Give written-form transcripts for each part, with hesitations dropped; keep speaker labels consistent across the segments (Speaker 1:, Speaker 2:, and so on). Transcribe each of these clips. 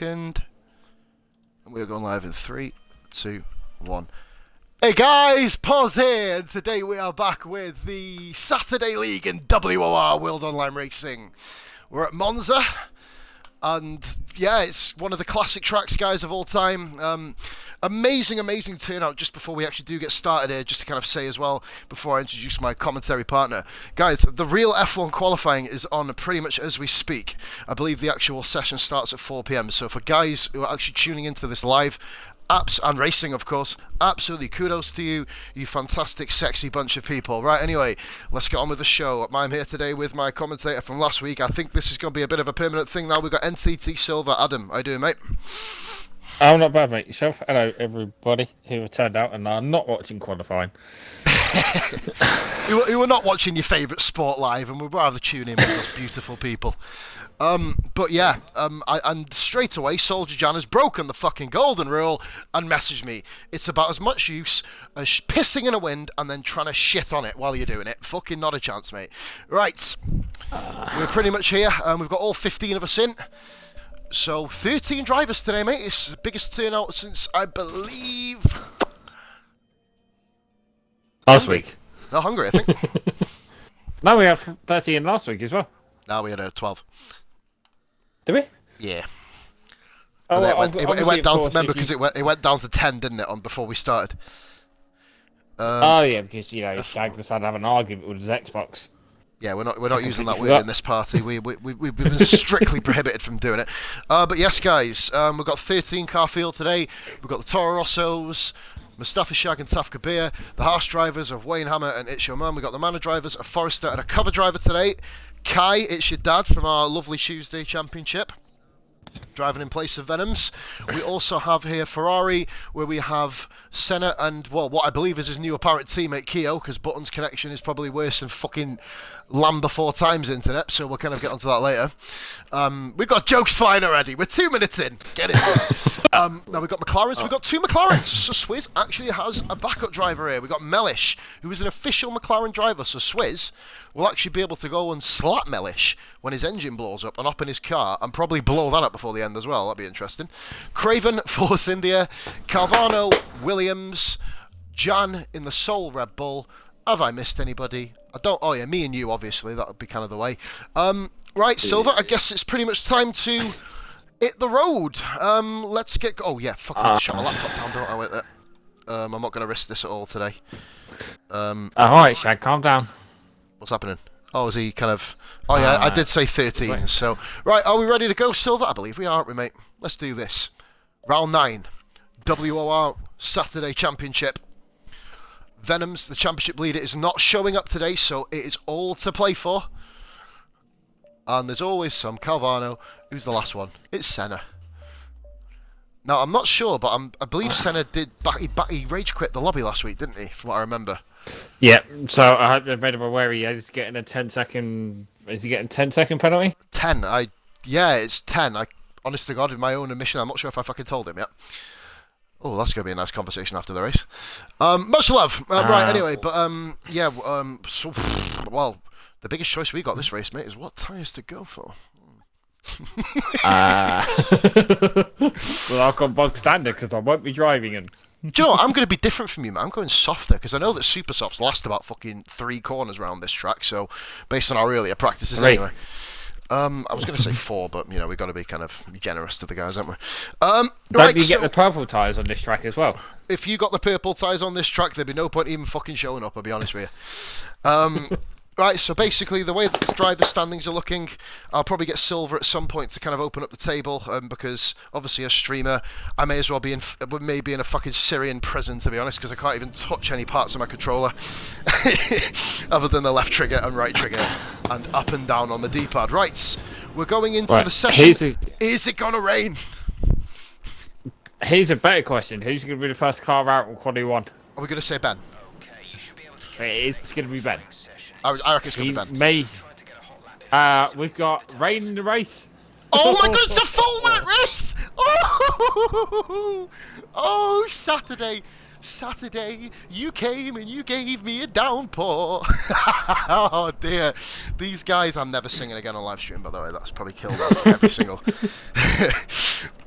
Speaker 1: second. And we're going live in 3, 2, 1. Hey guys, Pos here, and today we are back with the Saturday League in WOR World Online Racing. We're at Monza, and yeah, it's one of the classic tracks, guys, of all time. Amazing turnout just before we actually do get started here, just to kind of say as well, before I introduce my commentary partner. Guys, the real F1 qualifying is on pretty much as we speak. I believe the actual session starts at 4 PM, so for guys who are actually tuning into this live, and racing, of course, absolutely kudos to you, you fantastic, sexy bunch of people. Right, anyway, let's get on with the show. I'm here today with my commentator from last week. I think this is going to be a bit of a permanent thing now. We've got NTT Silver. Adam, how you doing, mate?
Speaker 2: I'm not bad, mate. Yourself? Hello, everybody who have turned out and are not watching qualifying.
Speaker 1: You were not watching your favourite sport live, and we'd rather tune in with those beautiful people. But yeah, and straight away, Soldier Jan has broken the fucking golden rule and messaged me. It's about as much use as pissing in a wind and then trying to shit on it while you're doing it. Fucking not a chance, mate. Right, we're pretty much here. We've got all 15 of us in. So 13 drivers today, mate. It's the biggest turnout since, I believe,
Speaker 2: last week.
Speaker 1: No, Hungary, I think.
Speaker 2: No, we had 13 last week as well.
Speaker 1: No, we had 12.
Speaker 2: Did we?
Speaker 1: Yeah.
Speaker 2: Oh,
Speaker 1: it went down to, remember, because it went down to 10, didn't it, before we started?
Speaker 2: Oh yeah, because Shag decided to have an argument with his Xbox.
Speaker 1: Yeah, we're not using that word in this party. We've been strictly prohibited from doing it. But yes, guys, we've got 13 car field today. We've got the Toro Rossos, Mustafa Shag and Taf Kabir, the harsh drivers of Wayne Hammer and It's Your Mum. We've got the manor drivers of Forrester and a cover driver today. Kai, it's your dad from our lovely Tuesday Championship, driving in place of Venoms. We also have here Ferrari, where we have Senna and, well, what I believe is his new apparent teammate Keo, because Button's connection is probably worse than fucking Lamb before times internet, so we'll kind of get onto that later. We've got jokes flying already. We're 2 minutes in. Get it. Now we've got McLarens. We've got 2 McLarens. So Swizz actually has a backup driver here. We've got Mellish, who is an official McLaren driver. So Swizz will actually be able to go and slap Mellish when his engine blows up and up in his car, and probably blow that up before the end as well. That'd be interesting. Craven, Force India, Calvano, Williams, Jan in the Soul Red Bull. Have I missed anybody? I don't. Oh yeah, me and you, obviously. That would be kind of the way. Right, Silver. I guess it's pretty much time to hit the road. Let's get. Oh yeah, fucking shut my laptop down, don't I? Wait there. I'm not going to risk this at all today.
Speaker 2: Alright, Shag, calm down.
Speaker 1: What's happening? Oh, is he kind of? Oh yeah, I did say 13. So right, are we ready to go, Silver? I believe we are, aren't we, mate? Let's do this. Round 9, WOR Saturday Championship. Venoms, the championship leader, is not showing up today, so it is all to play for. And there's always some Calvano. Who's the last one? It's Senna. Now, I'm not sure, but I believe Senna did. He rage quit the lobby last week, didn't he? From what I remember.
Speaker 2: Yeah. So I hope they're made him aware he is getting a 10-second. Is he getting a 10-second penalty?
Speaker 1: 10. Yeah, it's 10. Honest to God, in my own admission, I'm not sure if I fucking told him yet. Oh, that's going to be a nice conversation after the race. Much love. Right, anyway, but, yeah, so, well, the biggest choice we got this race, mate, is what tyres to go for.
Speaker 2: Well, I've gone bog standard because I won't be driving them.
Speaker 1: Do you know what? I'm going to be different from you, man. I'm going softer because I know that super softs last about fucking 3 corners around this track, so based on our earlier practices anyway. I was going to say 4, but, you know, we've got to be kind of generous to the guys, haven't we?
Speaker 2: Don't you get the purple tyres on this track as well?
Speaker 1: If you got the purple tyres on this track, there'd be no point even fucking showing up, I'll be honest with you. Right, so basically, the way that the driver standings are looking, I'll probably get Silver at some point to kind of open up the table, because obviously as streamer, I may as well be in a fucking Syrian prison, to be honest, because I can't even touch any parts of my controller other than the left trigger and right trigger and up and down on the D-pad. Right, we're going into the session. Is it gonna rain?
Speaker 2: Here's a better question: who's going to be the first car out in Qualy 1?
Speaker 1: Are we going to say Ben?
Speaker 2: It's going to be Ben.
Speaker 1: I reckon it's going to be Ben.
Speaker 2: Me. We've got rain in the race.
Speaker 1: Oh my god, it's a full wet race! Oh, Saturday. Saturday, you came and you gave me a downpour. Oh dear. These guys, I'm never singing again on live stream, by the way. That's probably killed off every single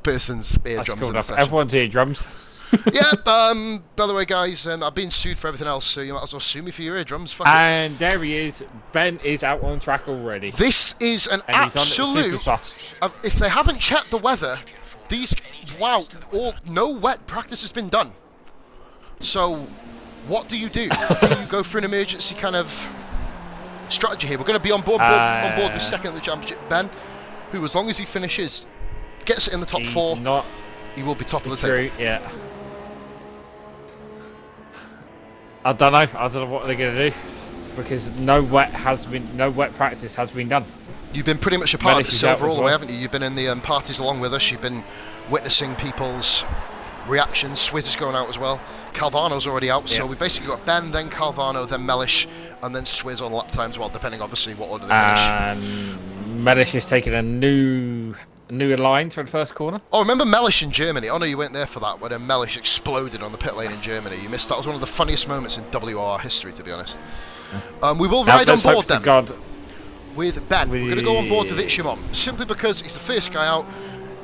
Speaker 1: person's eardrums in the session.
Speaker 2: Everyone's eardrums.
Speaker 1: Yeah, by the way, guys, I've been sued for everything else, so you might as well sue me for your eardrums. Fuck
Speaker 2: and there he is. Ben is out on track already.
Speaker 1: This is an absolute... If they haven't checked the weather, these... Wow, no wet practice has been done. So, what do? Do you go for an emergency kind of strategy here? We're going to be on board with second in the championship, Ben, who, as long as he finishes, gets it in the top 4, he will be top of the table.
Speaker 2: Yeah. I don't know what they're going to do, because no wet practice has been done.
Speaker 1: You've been pretty much a part of the Silver all the way, haven't you? You've been in the parties along with us. You've been witnessing people's reactions. Swizz is going out as well. Calvano's already out, so we basically got Ben, then Calvano, then Mellish, and then Swizz on lap times, well, depending obviously what order they finish.
Speaker 2: And Mellish is taking a new line for the first corner.
Speaker 1: Oh, remember Mellish in Germany? Oh no, you weren't there for that, when Mellish exploded on the pit lane in Germany. You missed that. Was one of the funniest moments in WOR history, to be honest. We will ride on board then with Ben. We're going to go on board with Itchimon, simply because he's the first guy out.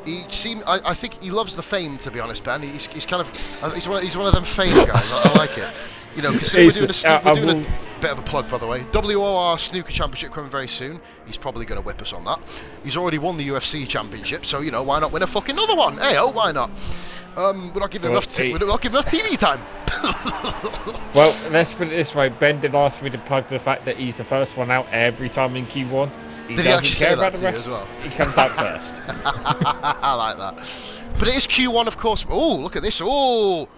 Speaker 1: I think he loves the fame, to be honest, Ben. He's kind of he's one of them fame guys. I like it. You know, because we're doing a bit of a plug, by the way. WOR Snooker Championship coming very soon. He's probably going to whip us on that. He's already won the UFC Championship, so you know, why not win a fucking other one? Hey, oh, why not? We're not giving enough TV time.
Speaker 2: Well, let's put it this way. Ben did ask me to plug the fact that he's the first one out every time in Q1.
Speaker 1: Did he actually say that to you as well?
Speaker 2: He comes out first.
Speaker 1: I like that. But it is Q1, of course. Oh, look at this. Oh,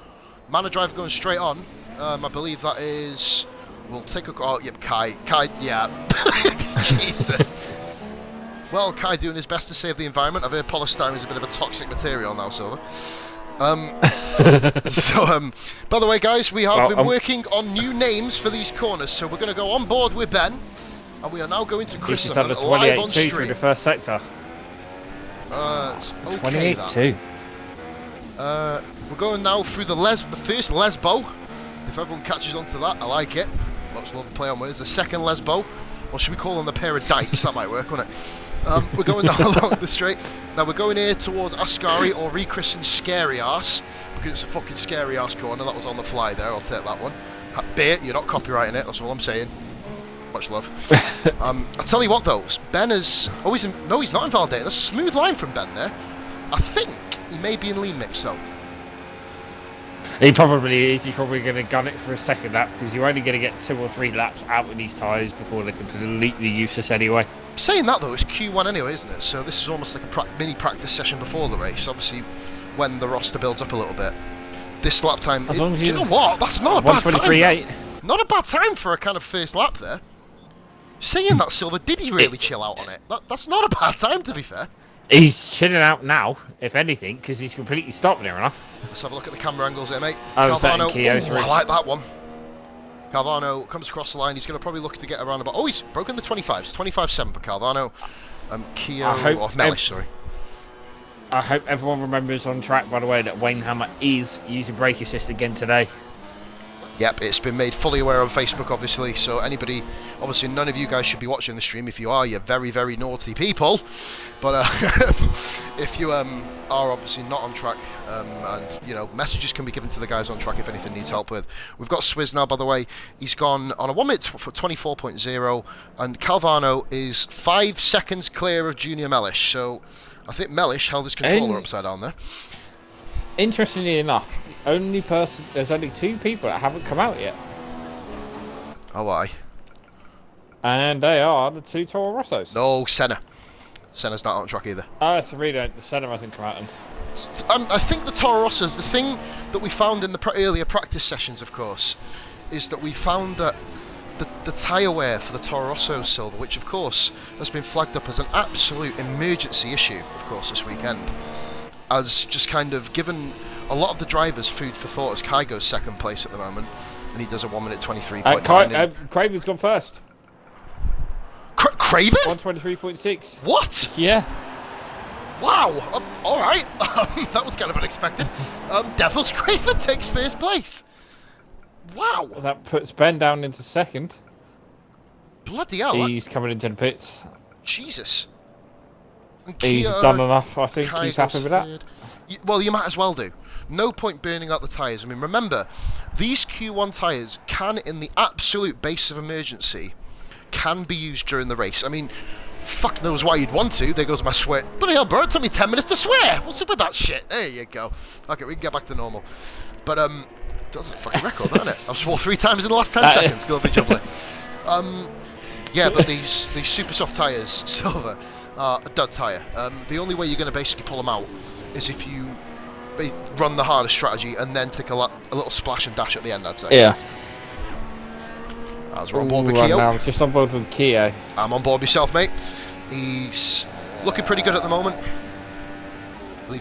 Speaker 1: Mana Drive going straight on. I believe that is... We'll take a... Oh, yep, Kai, yeah. Jesus. Well, Kai doing his best to save the environment. I've heard polystyrene is a bit of a toxic material now, Silver. By the way, guys, we have been working on new names for these corners, so we're going to go on board with Ben, and we are now going to christen them live on stream.
Speaker 2: Through the first sector.
Speaker 1: It's okay,
Speaker 2: 28-2.
Speaker 1: We're going now through the first Lesbo. If everyone catches on to that, I like it. Lots of play on words. The second Lesbo. Or should we call them the pair of dykes? That might work, wouldn't it? We're going down along the straight. Now we're going here towards Ascari, or rechristened Scary Arse, because it's a fucking Scary Arse corner. That was on the fly there. I'll take that one. Bait, you're not copyrighting it. That's all I'm saying. Much love. I'll tell you what, though. Ben is... Oh, no, he's not invalidated. That's a smooth line from Ben there. I think he may be in lean mix, though.
Speaker 2: He probably is. He's probably going to gun it for a second lap, because you're only going to get 2 or 3 laps out with these tyres before they're completely useless anyway.
Speaker 1: Saying that, though, it's Q1 anyway, isn't it? So this is almost like a mini practice session before the race, obviously, when the roster builds up a little bit. This lap time... Do you know what? That's not a bad time. Not a bad time for a kind of first lap there. Saying that, Silver, did he really chill out on it? That's not a bad time, to be fair.
Speaker 2: He's chilling out now, if anything, because he's completely stopped near enough.
Speaker 1: Let's have a look at the camera angles here, mate.
Speaker 2: Calvano,
Speaker 1: I like that one. Calvano comes across the line. He's going to probably look to get around about... Oh, he's broken the 25s. 25.7 for Calvano. Mellish, sorry.
Speaker 2: I hope everyone remembers on track, by the way, that Wayne Hammer is using brake assist again today.
Speaker 1: Yep, it's been made fully aware on Facebook, obviously, so anybody, obviously none of you guys should be watching the stream. If you are, you're very, very naughty people. But if you are obviously not on track, and, you know, messages can be given to the guys on track if anything needs help with. We've got Swizz now, by the way. He's gone on a 1 minute for 24.0, and Calvano is 5 seconds clear of Junior Mellish, so I think Mellish held his controller upside down there.
Speaker 2: Interestingly enough, there's only 2 people that haven't come out yet.
Speaker 1: Oh, why?
Speaker 2: And they are the 2 Toro Rossos.
Speaker 1: No, Senna. Senna's not on track either.
Speaker 2: Oh, it's the Senna hasn't come out.
Speaker 1: I think the Toro Rossos, the thing that we found in the earlier practice sessions, of course, is that we found that the tyre wear for the Toro Rosso Silver, which of course has been flagged up as an absolute emergency issue, of course, this weekend, has just kind of given a lot of the drivers food for thought, as Kai goes second place at the moment, and he does a 1 minute 23.9.
Speaker 2: Craven's gone first.
Speaker 1: Craven?
Speaker 2: 123.6.
Speaker 1: What?
Speaker 2: Yeah.
Speaker 1: Wow. All right. That was kind of unexpected. Devil's Craven takes first place. Wow.
Speaker 2: That puts Ben down into second.
Speaker 1: Bloody hell.
Speaker 2: He's coming into the pits.
Speaker 1: Jesus. And
Speaker 2: He's
Speaker 1: Kia
Speaker 2: done enough, I think.
Speaker 1: Kaigo's
Speaker 2: He's happy with that.
Speaker 1: third. Well, you might as well do. No point burning out the tyres. I mean, remember, these Q1 tyres can, in the absolute base of emergency, can be used during the race. I mean, fuck knows why you'd want to. There goes my sweat. Bloody hell, bro, it took me 10 minutes to swear. What's up with that shit? There you go. Okay, we can get back to normal. But, that's a fucking record, isn't it? I've swore 3 times in the last 10 seconds. Gonna be jubbly. Yeah, but these super soft tyres, Silver, are a dud tyre. The only way you're going to basically pull them out is if you run the harder strategy and then take a little splash and dash at the end, I'd say.
Speaker 2: Yeah.
Speaker 1: As we're on board with Keo.
Speaker 2: I'm just on board with Keo.
Speaker 1: I'm on board myself, mate. He's looking pretty good at the moment.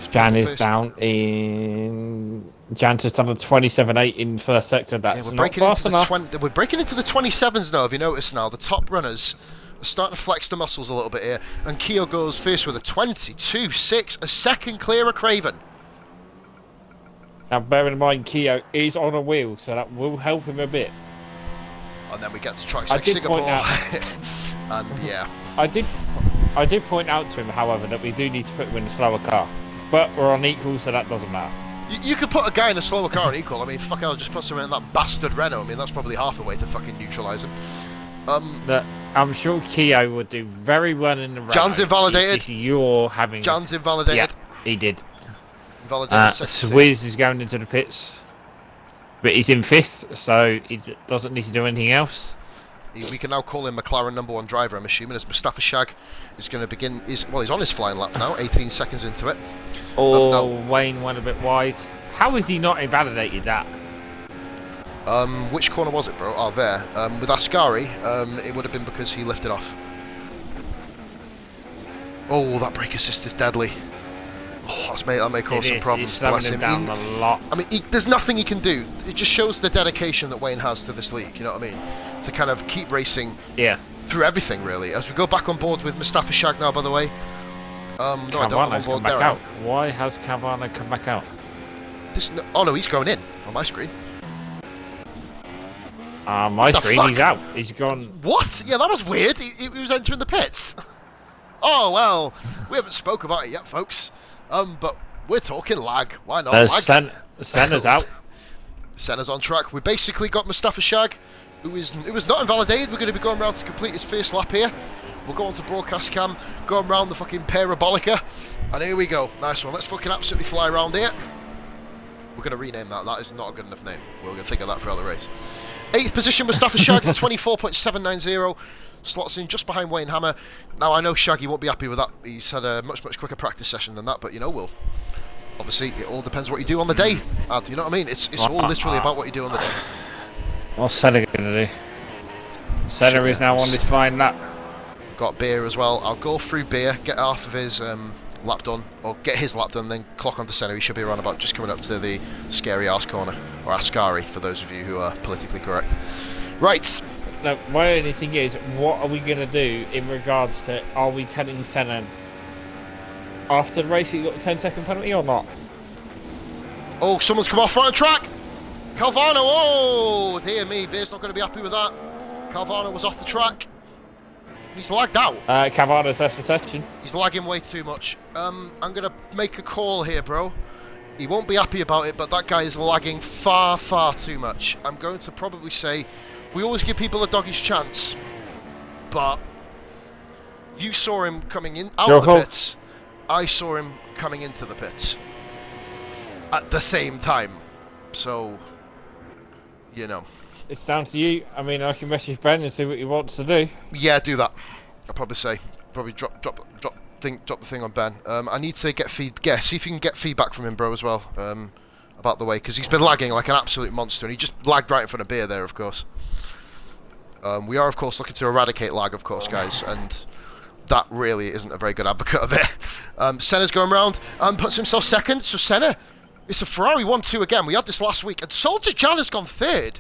Speaker 2: Jan is down in... Jan's just done a 27.8 in first sector. That's
Speaker 1: we're
Speaker 2: not fast enough.
Speaker 1: We're breaking into the 27s now, have you noticed now? The top runners are starting to flex the muscles a little bit here. And Keo goes first with a 22.6, a second clear of Craven.
Speaker 2: Now, bearing in mind, Keo is on a wheel, so that will help him a bit.
Speaker 1: And then we get to tracks like Singapore. And yeah.
Speaker 2: I did point out to him, however, that we do need to put him in a slower car. But we're on equal, so that doesn't matter.
Speaker 1: You could put a guy in a slower car on equal. I mean, fuck, I'll just put someone in that bastard Renault. I mean, that's probably half the way to fucking neutralise him.
Speaker 2: I'm sure Keo would do very well in the Renault.
Speaker 1: Jan's invalidated.
Speaker 2: You're having...
Speaker 1: Jan's invalidated.
Speaker 2: Yeah, he did.
Speaker 1: Invalidated.
Speaker 2: Swizz is going into the pits. But he's in 5th, so he doesn't need to do anything else.
Speaker 1: We can now call him McLaren #1 driver, I'm assuming, as Mustafa Shag is going to begin... He's on his flying lap now, 18 seconds into it.
Speaker 2: Wayne went a bit wide. How has he not invalidated that?
Speaker 1: Which corner was it, bro? Oh, there. With Ascari, it would have been because he lifted off. Oh, that brake assist is deadly. Oh, that may cause some problems. Bless him.
Speaker 2: Down a lot.
Speaker 1: I mean, there's nothing he can do. It just shows the dedication that Wayne has to this league, you know what I mean? To kind of keep racing through everything, really. As we go back on board with Mustafa Shag now, by the way. No, I don't. I'm on board there.
Speaker 2: Why has Cavana come back out?
Speaker 1: Oh no, he's going in on my screen.
Speaker 2: My screen, he's out. He's gone.
Speaker 1: What? Yeah, that was weird. He was entering the pits. Oh well, we haven't spoke about it yet, folks. But we're talking lag. Why not?
Speaker 2: Senna's out.
Speaker 1: Senna's on track. We basically got Mustafa Shag, who was not invalidated. We're going to be going around to complete his first lap here. We'll go on to broadcast cam, going around the fucking Parabolica, and here we go. Nice one. Let's fucking absolutely fly around here. We're going to rename that. That is not a good enough name. We're going to think of that throughout the race. 8th position, Mustafa Shag at 24.790. Slots in just behind Wayne Hammer. Now, I know Shaggy won't be happy with that. He's had a much quicker practice session than that, but, you know, obviously, it all depends what you do on the day. You know what I mean? It's all literally about what you do on the day.
Speaker 2: What's Senna going to do? Senna is now on this flying lap.
Speaker 1: Got Beer as well. I'll go through Beer, get half of his lap done, or get his lap done, then clock onto Senna. He should be around about just coming up to the scary arse corner, or Ascari, for those of you who are politically correct. Right.
Speaker 2: No, my only thing is, what are we going to do in regards to, are we telling Senna after the race you got a 10-second penalty or not?
Speaker 1: Oh, someone's come off front of track! Calvano, oh, dear me, Beer's not going to be happy with that. Calvano was off the track. He's lagged out.
Speaker 2: Calvano's left the session.
Speaker 1: He's lagging way too much. I'm going to make a call here, bro. He won't be happy about it, but that guy is lagging far too much. I'm going to probably say, we always give people a doggish chance, but you saw him coming in out of the pits. I saw him coming into the pits at the same time. So, you know.
Speaker 2: It's down to you. I mean, I can message Ben and see what he wants to do.
Speaker 1: Yeah, do that. I'll probably say, drop the thing on Ben. I need to get see if you can get feedback from him, bro, as well, about the way, because he's been lagging like an absolute monster, and he just lagged right in front of Beer there, of course. We are, of course, looking to eradicate lag, of course, guys, and that really isn't a very good advocate of it. Senna's going around and puts himself second, so Senna, it's a Ferrari 1-2 again. We had this last week, and Soldier Jan has gone third.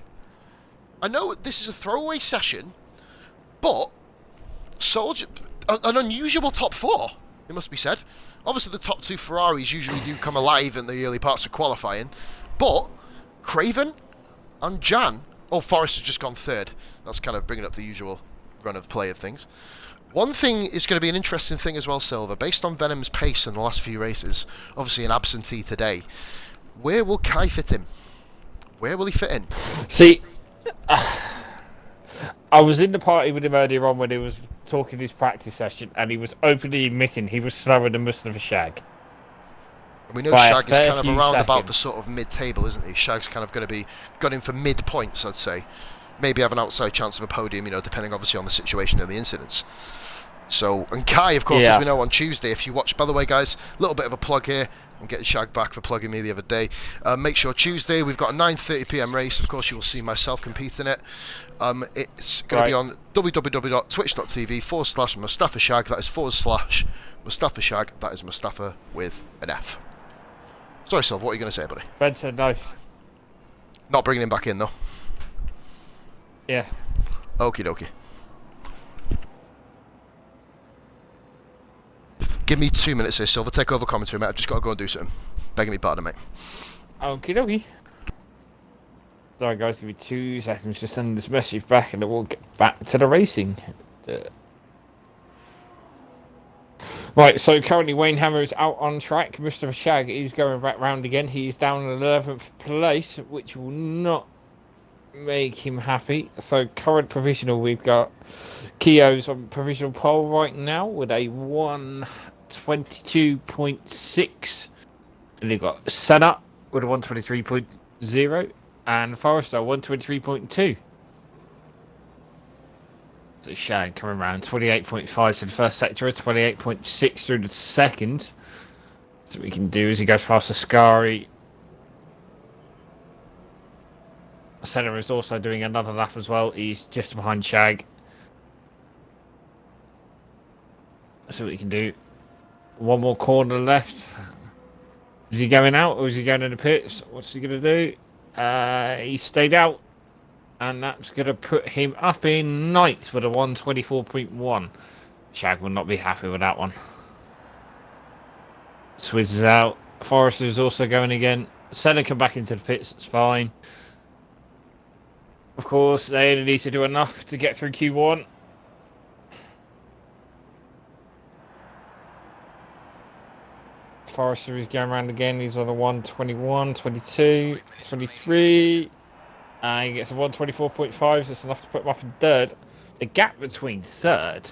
Speaker 1: I know this is a throwaway session, but Soldier, an unusual top 4, it must be said. Obviously, the top 2 Ferraris usually do come alive in the early parts of qualifying, but Craven and Jan... Oh, Forrest has just gone 3rd. That's kind of bringing up the usual run of play of things. One thing is going to be an interesting thing as well, Silver. Based on Venom's pace in the last few races, obviously an absentee today, where will Kai fit in? Where will he fit in?
Speaker 2: See, I was in the party with him earlier on when he was talking his practice session, and he was openly admitting he was slower than Mustafa Shag.
Speaker 1: And we know Shag is kind of around
Speaker 2: seconds.
Speaker 1: about the sort of mid-table, isn't he? Shag's kind of going to be gunning for mid-points, I'd say. Maybe have an outside chance of a podium, you know, depending obviously on the situation and the incidents. So, and Kai, of course, as we know, on Tuesday, if you watch, by the way, guys, a little bit of a plug here. I'm getting Shag back for plugging me the other day. Make sure Tuesday, we've got a 9:30 PM race. Of course, you will see myself compete in it. It's going to be on www.twitch.tv/Mustafa Shag. That is /Mustafa Shag. That is Mustafa with an F. Sorry, Silv, what are you going to say, buddy?
Speaker 2: Benson, nice.
Speaker 1: Not bringing him back in, though.
Speaker 2: Yeah.
Speaker 1: Okie dokie. Give me 2 minutes here, Silver. Take over commentary, mate. I've just got to go and do something. Begging me pardon, mate.
Speaker 2: Okie dokie. Sorry, guys. Give me 2 seconds to send this message back, and then we'll get back to the racing. Right, so currently Wayne Hammer is out on track. Mustafa Shag is going back round again. He's down in 11th place, which will not make him happy. So current provisional, we've got Keogh's on provisional pole right now with a 122.6, and you've got Senna with a 123.0 and Forrester 123.2. So Shag coming around 28.5 to the first sector, 28.6 through the second. So what we can do is he goes past Ascari. Senna is also doing another lap as well. He's just behind Shag. So what we can do. One more corner left. Is he going out or is he going in the pits? What's he going to do? He stayed out. And that's going to put him up in ninth with a 124.1. Shag will not be happy with that one. Swizz is out. Forrester is also going again. Senna come back into the pits. It's fine. Of course, they only need to do enough to get through Q1. Forrester is going around again. He's on a 121, 22, 23. And he gets a 124.5, so that's enough to put him up in third. The gap between third.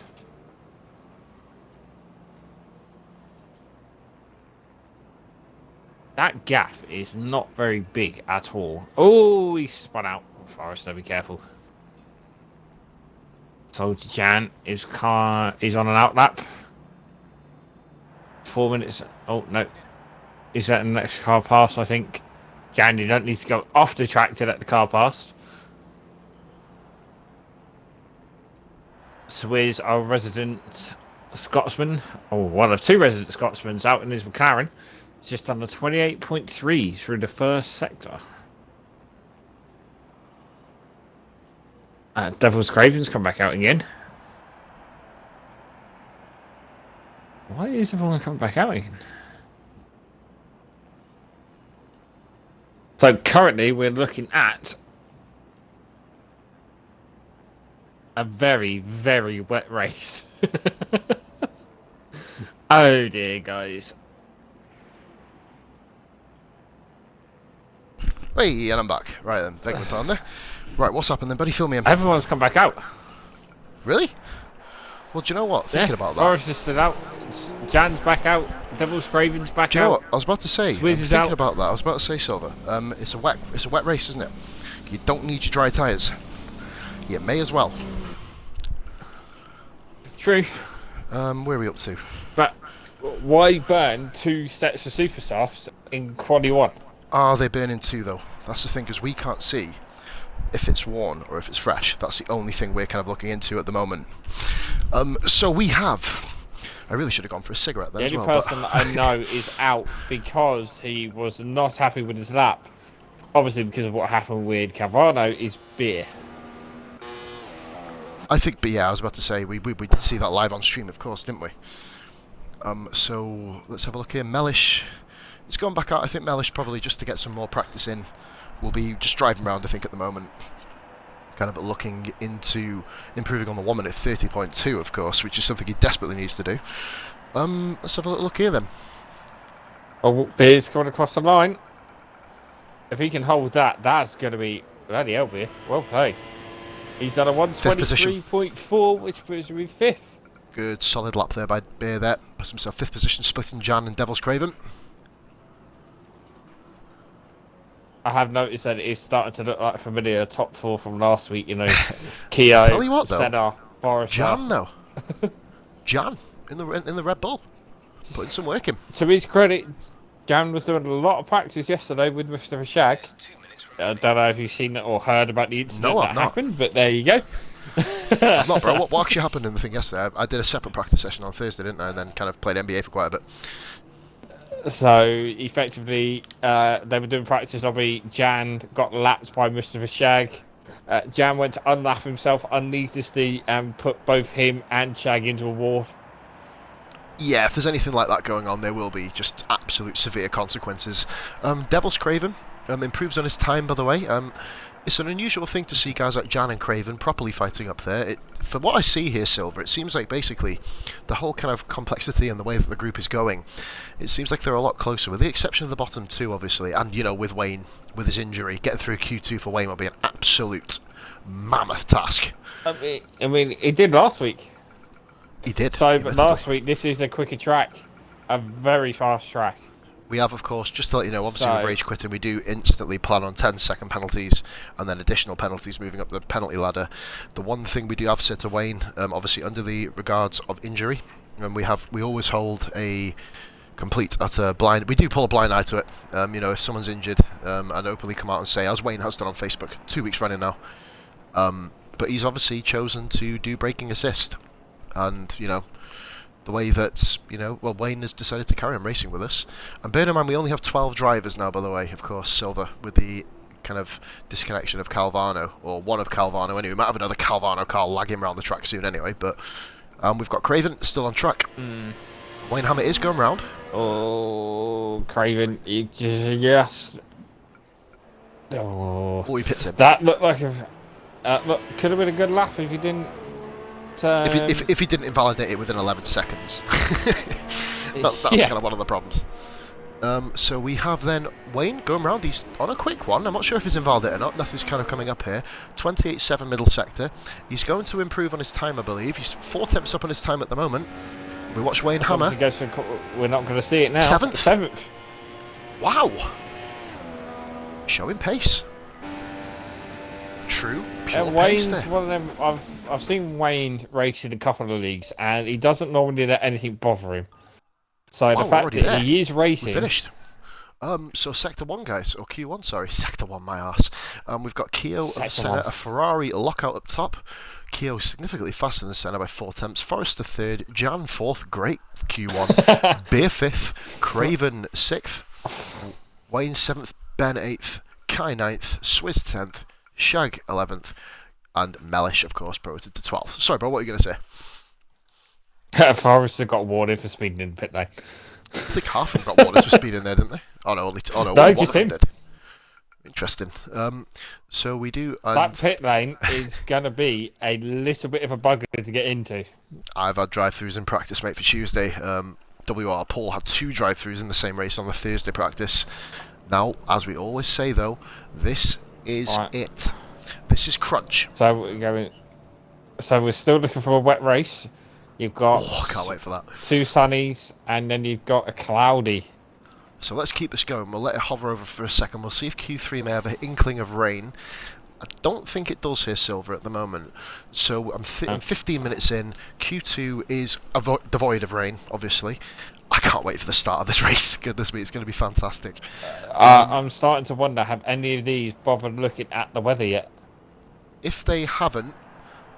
Speaker 2: That gap is not very big at all. Oh, he spun out. Forrester, be careful. Soldier Jan is on an outlap. 4 minutes. Oh, no. He's at the next car pass, I think. Jan, you don't need to go off the track to let the car pass. Swizz, our resident Scotsman, or one of 2 resident Scotsmen out in his McLaren. It's just under 28.3 through the first sector. Devil's Cravens come back out again. Why is everyone coming back out again? So currently we're looking at a very, very wet race. Oh dear, guys.
Speaker 1: Hey, and I'm back. Right then, beg my pardon there. Right, what's happened then, buddy? Fill me in.
Speaker 2: Everyone's come back out.
Speaker 1: Really? Well, do you know what? Thinking about that.
Speaker 2: Forrest is still out. Jan's back out. Devil's Cravens back out.
Speaker 1: Do you know what? I was about to say.
Speaker 2: Swizz is
Speaker 1: thinking
Speaker 2: out.
Speaker 1: about that. I was about to say, Silver. It's a wet race, isn't it? You don't need your dry tyres. You may as well.
Speaker 2: True.
Speaker 1: Where are we up to?
Speaker 2: But why burn 2 sets of super softs in Qualy 1?
Speaker 1: Are they burning 2 though? That's the thing, because we can't see if it's worn or if it's fresh. That's the only thing we're kind of looking into at the moment. So we have... I really should have gone for a cigarette then as well.
Speaker 2: The only person that I know is out because he was not happy with his lap. Obviously because of what happened with Cavano is beer.
Speaker 1: I think, but yeah, I was about to say, we did see that live on stream, of course, didn't we? So let's have a look here. Mellish, it's gone back out. I think Mellish probably just to get some more practice in. Will be just driving around, I think, at the moment. Kind of looking into improving on the 1 minute 30.2, of course, which is something he desperately needs to do. Let's have a look here then.
Speaker 2: Oh, Beer's coming across the line. If he can hold that, that's going to be bloody hell, Beer. Well played. He's done a 123.4, which puts him in 5th.
Speaker 1: Good solid lap there by Beer there. Puts himself 5th position, splitting Jan and Devil's Craven.
Speaker 2: I have noticed that it is starting to look like familiar top 4 from last week, you know. Keo,
Speaker 1: tell you what, though,
Speaker 2: Senna, Forrester.
Speaker 1: Jan, though. Jan, in the Red Bull. Putting some work in.
Speaker 2: To his credit, Jan was doing a lot of practice yesterday with Mr. Shag. I don't know if you've seen it or heard about the incident that happened, but there you go.
Speaker 1: I'm not, bro. What actually happened in the thing yesterday? I did a separate practice session on Thursday, didn't I? And then kind of played NBA for quite a bit.
Speaker 2: So, effectively, they were doing practice lobby. Jan got lapped by Mr. Shag. Jan went to unlap himself unneedlessly and put both him and Shag into a wall.
Speaker 1: Yeah, if there's anything like that going on, there will be just absolute severe consequences. Devil's Craven improves on his time, by the way. It's an unusual thing to see guys like Jan and Craven properly fighting up there. For what I see here, Silver, it seems like basically the whole kind of complexity and the way that the group is going, it seems like they're a lot closer, with the exception of the bottom two, obviously, and, you know, with Wayne, with his injury, getting through Q2 for Wayne will be an absolute mammoth task.
Speaker 2: I mean, he did last week.
Speaker 1: He did.
Speaker 2: So, but last week, this is a quicker track, a very fast track.
Speaker 1: We have, of course, just to let you know, obviously with rage quitting, we do instantly plan on 10-second penalties and then additional penalties moving up the penalty ladder. The one thing we do have said to Wayne, obviously under the regards of injury, and we always hold a complete utter blind. We do pull a blind eye to it. You know, if someone's injured, and openly come out and say, as Wayne has done on Facebook, 2 weeks running now. But he's obviously chosen to do braking assist, and you know. The way that, you know, well, Wayne has decided to carry on racing with us. And bear in mind, we only have 12 drivers now, by the way, of course, Silver, with the kind of disconnection of Calvano, or one of Calvano anyway. We might have another Calvano car lagging around the track soon anyway, but we've got Craven still on track. Wayne Hammett is going round.
Speaker 2: Oh, Craven, yes. Oh,
Speaker 1: he pits him.
Speaker 2: That looked like look, could have been a good lap if he didn't.
Speaker 1: If he didn't invalidate it within 11 seconds. that's kind of one of the problems. So we have then Wayne going round. He's on a quick one. I'm not sure if he's invalidated or not. Nothing's kind of coming up here. 28.7 middle sector. He's going to improve on his time, I believe. He's 4 tenths up on his time at the moment. We watch Wayne hammer.
Speaker 2: We're not going to see it now.
Speaker 1: 7th. Wow. Showing pace. True.
Speaker 2: Wayne's one of them. I've seen Wayne race in a couple of leagues, and he doesn't normally let anything bother him. So the fact that he is racing.
Speaker 1: We're finished. So Sector 1, guys, or Q1, sorry, Sector 1, my arse. We've got Keo of Senna, a Ferrari lockout up top. Keo significantly faster than Senna by 4 tenths. Forrester 3rd, Jan 4th, great Q1. Beer 5th, Craven 6th, Wayne 7th, Ben 8th, Kai 9th, Swizz 10th, Shag 11th, and Mellish, of course, promoted to 12th. Sorry, bro, what are you going to say?
Speaker 2: Forrester got awarded for speeding in the pit lane.
Speaker 1: I think half of them got warnings for speeding there, didn't they? Oh no,
Speaker 2: no,
Speaker 1: one
Speaker 2: just
Speaker 1: of them
Speaker 2: him.
Speaker 1: did. Interesting. So we do.
Speaker 2: That pit lane is going to be a little bit of a bugger to get into.
Speaker 1: I've had drive-throughs in practice, mate, for Tuesday. WR Paul had 2 drive-throughs in the same race on the Thursday practice. Now, as we always say, though, this is it. This is crunch.
Speaker 2: So we're still looking for a wet race. You've got
Speaker 1: I can't wait for that.
Speaker 2: 2 sunnies, and then you've got a cloudy.
Speaker 1: So let's keep this going. We'll let it hover over for a second. We'll see if Q3 may have an inkling of rain. I don't think it does here, Silver, at the moment. So I'm 15 minutes in. Q2 is devoid of rain, obviously. I can't wait for the start of this race. Goodness me, it's going to be fantastic.
Speaker 2: I'm starting to wonder, have any of these bothered looking at the weather yet?
Speaker 1: If they haven't,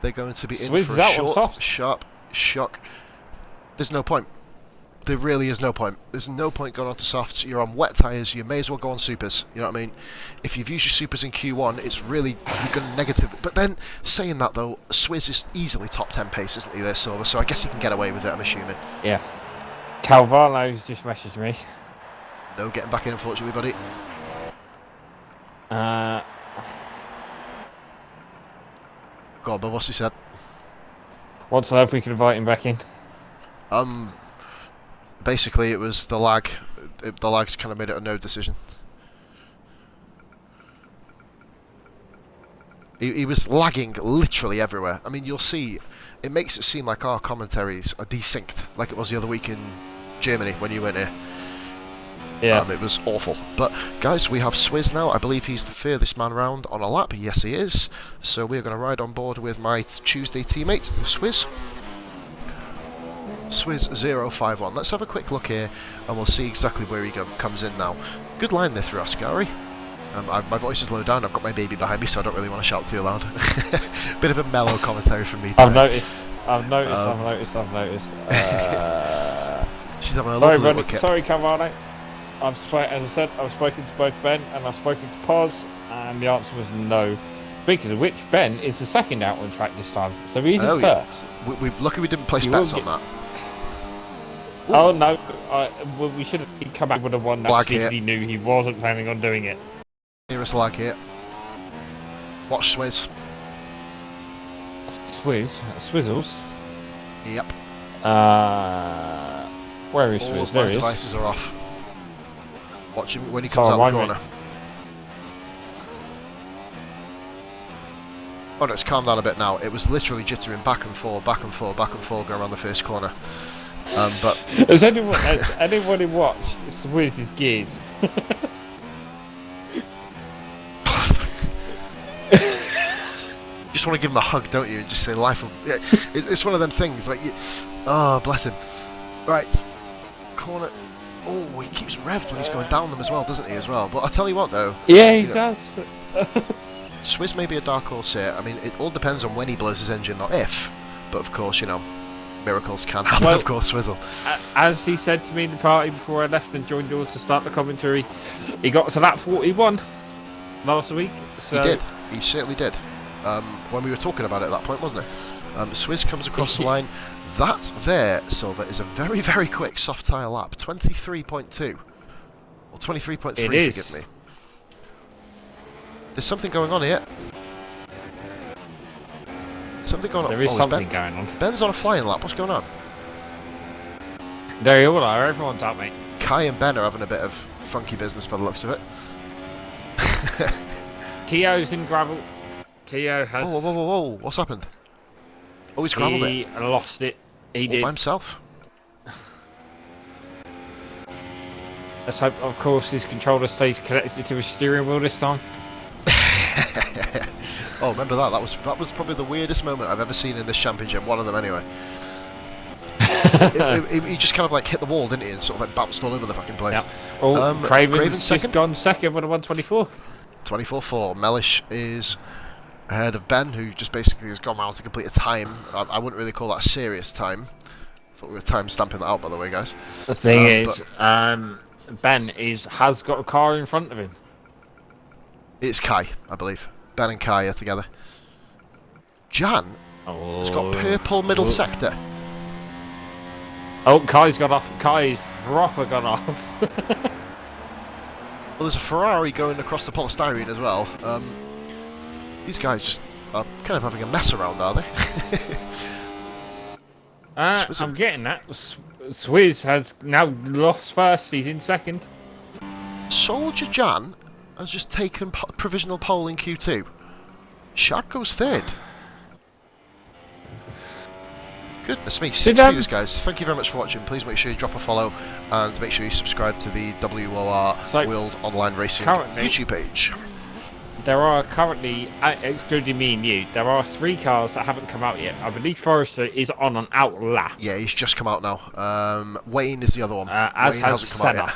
Speaker 1: they're going to be in
Speaker 2: Swizz
Speaker 1: for a short, sharp shock. There's no point. There really is no point. There's no point going on to softs. You're on wet tyres, you may as well go on supers. You know what I mean? If you've used your supers in Q1, it's really you're going to negative. But then, saying that though, Swizz is easily top 10 pace, isn't he, there, Silver? So I guess he can get away with it, I'm assuming.
Speaker 2: Yeah. Calvano's just messaged me.
Speaker 1: No getting back in, unfortunately, buddy. Go on, Bill, what's he said?
Speaker 2: What's the hope we can invite him back in?
Speaker 1: Basically, it was the lag. The lag's kind of made it a no decision. He was lagging literally everywhere. I mean, you'll see, it makes it seem like our commentaries are desynced, like it was the other week in Germany when you went here.
Speaker 2: Yeah.
Speaker 1: It was awful. But, guys, we have Swizz now. I believe he's the furthest man round on a lap. Yes, he is. So we're going to ride on board with my Tuesday teammate, Swizz. Swizz051. Let's have a quick look here, and we'll see exactly where he comes in now. Good line there through Ascari. My voice is low down. I've got my baby behind me, so I don't really want to shout too loud. Bit of a mellow commentary from me today.
Speaker 2: I've noticed.
Speaker 1: She's having a lovely look at.
Speaker 2: Sorry, Calvano. As I said, I've spoken to both Ben and I've spoken to Pos, and the answer was no. Speaking of which, Ben is the second out on track this time, so he's in first.
Speaker 1: We're lucky we didn't place bets on that. Ooh.
Speaker 2: Oh no, we should have come back with the one that he knew he wasn't planning on doing it.
Speaker 1: Here is lag here. Watch Swizz.
Speaker 2: Swizzles.
Speaker 1: Yep.
Speaker 2: Where is Swizz?
Speaker 1: All
Speaker 2: There
Speaker 1: my
Speaker 2: he is.
Speaker 1: devices are off. Watch him when he comes out the corner. Oh no, it's calmed down a bit now. It was literally jittering back and forth, going around the first corner. But
Speaker 2: has anybody watched Swizz's gears?
Speaker 1: You just want to give him a hug, don't you? And just say life of... Yeah, it's one of them things, like... Oh, bless him. Right. Corner... Oh, he keeps revved when he's going down them as well, doesn't he, as well? But I'll tell you what, though...
Speaker 2: Yeah, he does.
Speaker 1: Swizz may be a dark horse here. I mean, it all depends on when he blows his engine, not if. But, of course, you know, miracles can happen, of course, Swizzle.
Speaker 2: As he said to me in the party before I left and joined yours to start the commentary, he got to lap 41 last week. So.
Speaker 1: He did. He certainly did. When we were talking about it at that point, wasn't it? Swizz comes across the line. That there, Silver, is a very, very quick soft tyre lap. 23.2. Or 23.3, forgive me. There's something going on here. Something going on.
Speaker 2: There is something going on.
Speaker 1: Ben's on a flying lap. What's going on?
Speaker 2: There you all are. Everyone's up, mate.
Speaker 1: Kai and Ben are having a bit of funky business by the looks of it.
Speaker 2: Keogh's in gravel. Keogh has...
Speaker 1: Whoa. What's happened? Oh, he's gravelled it.
Speaker 2: He lost it. He did.
Speaker 1: By himself.
Speaker 2: Let's hope, of course, his controller stays connected to his steering wheel this time.
Speaker 1: Oh, remember that? That was probably the weirdest moment I've ever seen in this championship. One of them, anyway. He just kind of like hit the wall, didn't he? And sort of like bounced all over the fucking place.
Speaker 2: Yep. Oh, Craven's
Speaker 1: second.
Speaker 2: Just gone second with a 124.
Speaker 1: 24.4. Mellish is ahead of Ben, who just basically has gone out to complete a time. I wouldn't really call that a serious time. I thought we were time stamping that out, by the way, guys.
Speaker 2: The thing is, Ben has got a car in front of him.
Speaker 1: It's Kai, I believe. Ben and Kai are together. Jan has got purple middle sector.
Speaker 2: Oh, Kai's got off. Kai's proper gone off.
Speaker 1: Well, there's a Ferrari going across the polystyrene as well. These guys just are kind of having a mess around, are they?
Speaker 2: I'm getting that. Swizz has now lost first. He's in second.
Speaker 1: Soldier Jan has just taken provisional pole in Q2. Shaq goes third. Goodness me, 6 views, guys. Thank you very much for watching. Please make sure you drop a follow and make sure you subscribe to the WOR World Online Racing YouTube page.
Speaker 2: There are currently, excluding me and you, there are 3 cars that haven't come out yet. I believe Forrester is on an out lap.
Speaker 1: Yeah, he's just come out now. Wayne is the other one.
Speaker 2: As
Speaker 1: Wayne
Speaker 2: has
Speaker 1: hasn't come out
Speaker 2: Senna.
Speaker 1: yet.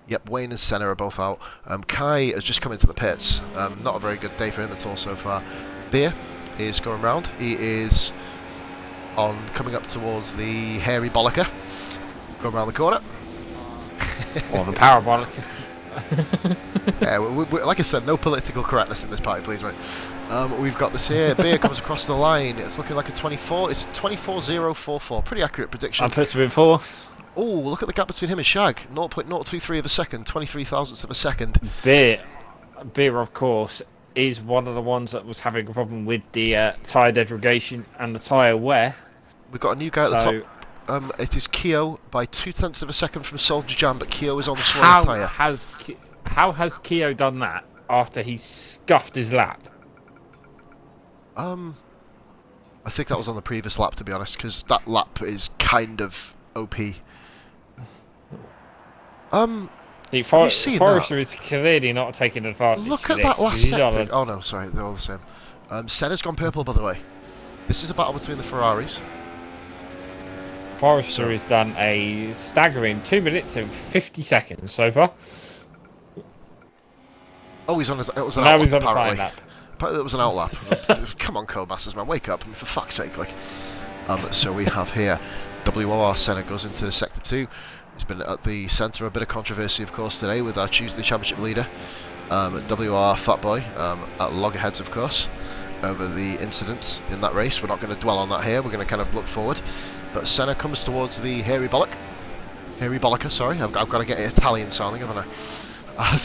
Speaker 1: Yep, Wayne and Senna are both out. Kai has just come into the pits. Not a very good day for him at all so far. Beer is going round. He is coming up towards the hairy bollicker. Going around the corner.
Speaker 2: Or the parabolic.
Speaker 1: Yeah, like I said, no political correctness in this party, please, mate. We've got this here. Beer comes across the line. It's looking like a 24. It's 24.044. Pretty accurate prediction.
Speaker 2: I put him in 4th.
Speaker 1: Oh, look at the gap between him and Shag. 0.023 of a second, 23 thousandths of a second.
Speaker 2: Beer, of course, is one of the ones that was having a problem with the tyre degradation and the tyre wear.
Speaker 1: We've got a new guy at the top. It is Keo by 0.2 of a second from Soldier Jam, but Keo is on the slower tyre.
Speaker 2: How has Keo done that after he scuffed his lap?
Speaker 1: I think that was on the previous lap, to be honest, because that lap is kind of OP.
Speaker 2: Forrester is clearly not taking advantage.
Speaker 1: Look at that last sector. Oh no, sorry, they're all the same. Senna's gone purple, by the way. This is a battle between the Ferraris.
Speaker 2: Forrester has done a staggering 2 minutes and 50 seconds so far.
Speaker 1: Oh, he's on his. It was an
Speaker 2: now
Speaker 1: outlap,
Speaker 2: he's on the
Speaker 1: apparently.
Speaker 2: lap.
Speaker 1: Apparently, it was an outlap. Come on, Codemasters, man, wake up! I mean, for fuck's sake, like. So we have here, WOR Senna goes into Sector 2. It's been at the centre of a bit of controversy, of course, today with our Tuesday Championship leader, WR Fatboy, at loggerheads, of course, over the incidents in that race. We're not going to dwell on that here. We're going to kind of look forward. But Senna comes towards the hairy bollocker, sorry. I've got to get it Italian sounding, haven't I?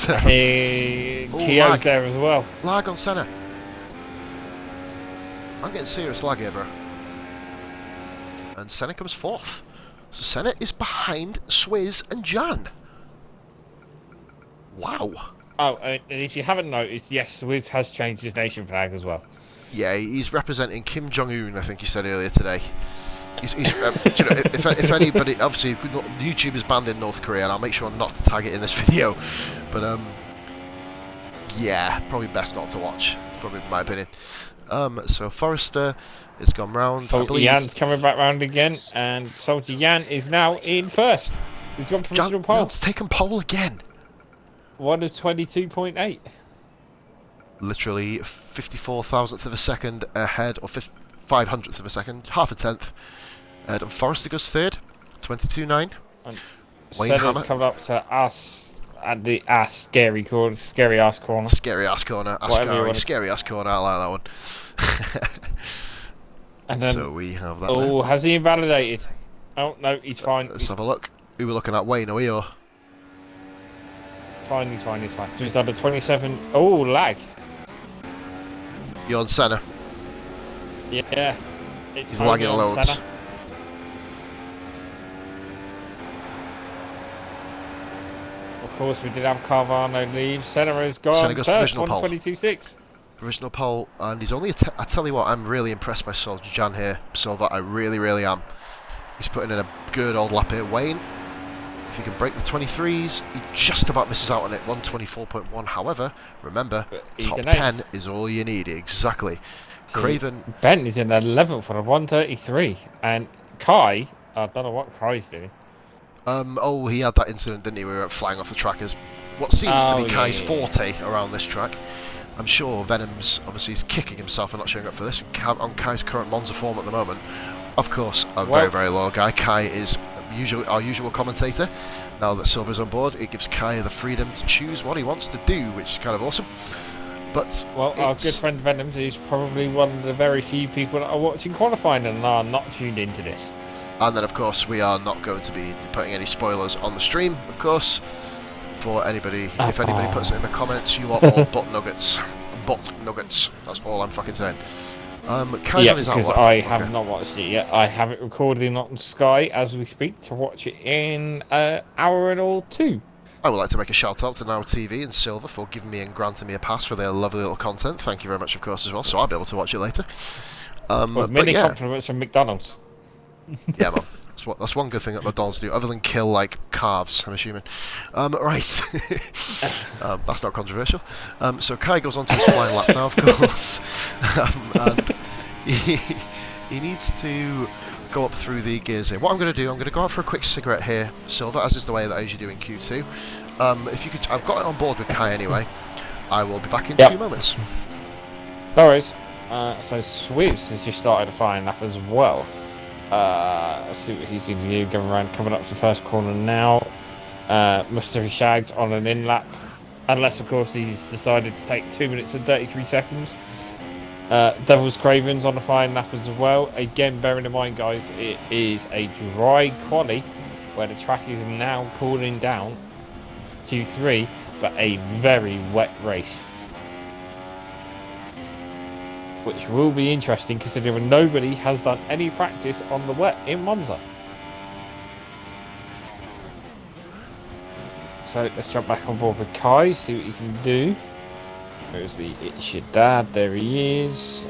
Speaker 2: Keo's there as well.
Speaker 1: Lag on Senna. I'm getting serious lag here, bro. And Senna comes fourth. So Senna is behind Swizz and Jan. Wow.
Speaker 2: Oh, and if you haven't noticed, yes, Swizz has changed his nation flag as well.
Speaker 1: Yeah, he's representing Kim Jong-un, I think he said earlier today. He's you know, if anybody, obviously, YouTube is banned in North Korea, and I'll make sure not to tag it in this video. But yeah, probably best not to watch. It's probably my opinion. So Forrester has gone round.
Speaker 2: Oh, Jan's coming back round again, and Soldier Jan is now in first. He's got provisional pole.
Speaker 1: Jan's taken pole again.
Speaker 2: 1 of 22.8.
Speaker 1: Literally 54 thousandths of a second ahead, or 5 hundredths of a second, half a tenth. And Forrester goes third, 22.9. Wayne Hammer
Speaker 2: coming up to us at the scary corner, scary ass corner.
Speaker 1: Scary ass corner, scary ass corner. I like that one.
Speaker 2: And then,
Speaker 1: so we have that.
Speaker 2: Oh, has he invalidated? Oh no, he's fine.
Speaker 1: Let's have a look. Who we're looking at? Wayne, are we or?
Speaker 2: Fine, he's fine. So he's done a 27. Oh, lag.
Speaker 1: You're on Senna.
Speaker 2: Yeah.
Speaker 1: He's lagging loads.
Speaker 2: Senna. Of course, we did have Carvano leave. Senna has gone.
Speaker 1: Senna goes
Speaker 2: first,
Speaker 1: provisional pole.
Speaker 2: 122.6.
Speaker 1: Provisional pole, and he's only. I tell you what, I'm really impressed by Soldier Jan here, Silver. I really, really am. He's putting in a good old lap here. Wayne, if he can break the 23s, he just about misses out on it. 124.1. However, remember, top 10 is all you need. Exactly. So Craven.
Speaker 2: Ben is in 11th for a 133, and Kai. I don't know what Kai's doing.
Speaker 1: Oh, he had that incident, didn't he? We were flying off the trackers. What seems to be Kai's forte around this track. I'm sure Venom's obviously he's kicking himself for not showing up for this. On Kai's current Monza form at the moment, of course, a very, very low guy. Kai is our usual commentator. Now that Silver's on board, it gives Kai the freedom to choose what he wants to do, which is kind of awesome. But
Speaker 2: well, our good friend Venom's is probably one of the very few people that are watching qualifying and are not tuned into this.
Speaker 1: And then, of course, we are not going to be putting any spoilers on the stream, of course. For anybody, if anybody puts it in the comments, you are all butt nuggets. Butt nuggets. That's all I'm fucking saying. Kai's on his
Speaker 2: because I have not watched it yet. I have it recorded on Sky as we speak to watch it in hour and all 2.
Speaker 1: I would like to make a shout out to Now TV and Silver for giving me and granting me a pass for their lovely little content. Thank you very much, of course, as well. So I'll be able to watch it later.
Speaker 2: Many compliments from McDonald's.
Speaker 1: Yeah, man. That's one good thing that McDonald's do, other than kill, like, calves, I'm assuming. Right. That's not controversial. So Kai goes on to his flying lap now, of course. And he needs to go up through the gears here. What I'm going to do, I'm going to go out for a quick cigarette here, Silver, as is the way that I usually do in Q2. If you could, I've got it on board with Kai anyway. I will be back in 2 moments.
Speaker 2: No worries. So Swizz has just started a flying lap as well. Let's see what he's in view, going around, coming up to the first corner now. Mustafi Shagged on an in lap, unless of course he's decided to take 2 minutes and 33 seconds. Devil's Cravens on the flying lap as well. Again, bearing in mind, guys, it is a dry quali, where the track is now cooling down Q3, but a very wet race. Which will be interesting considering nobody has done any practice on the wet in Monza. So let's jump back on board with Kai, see what he can do. Where's the It's Your Dad? There he is.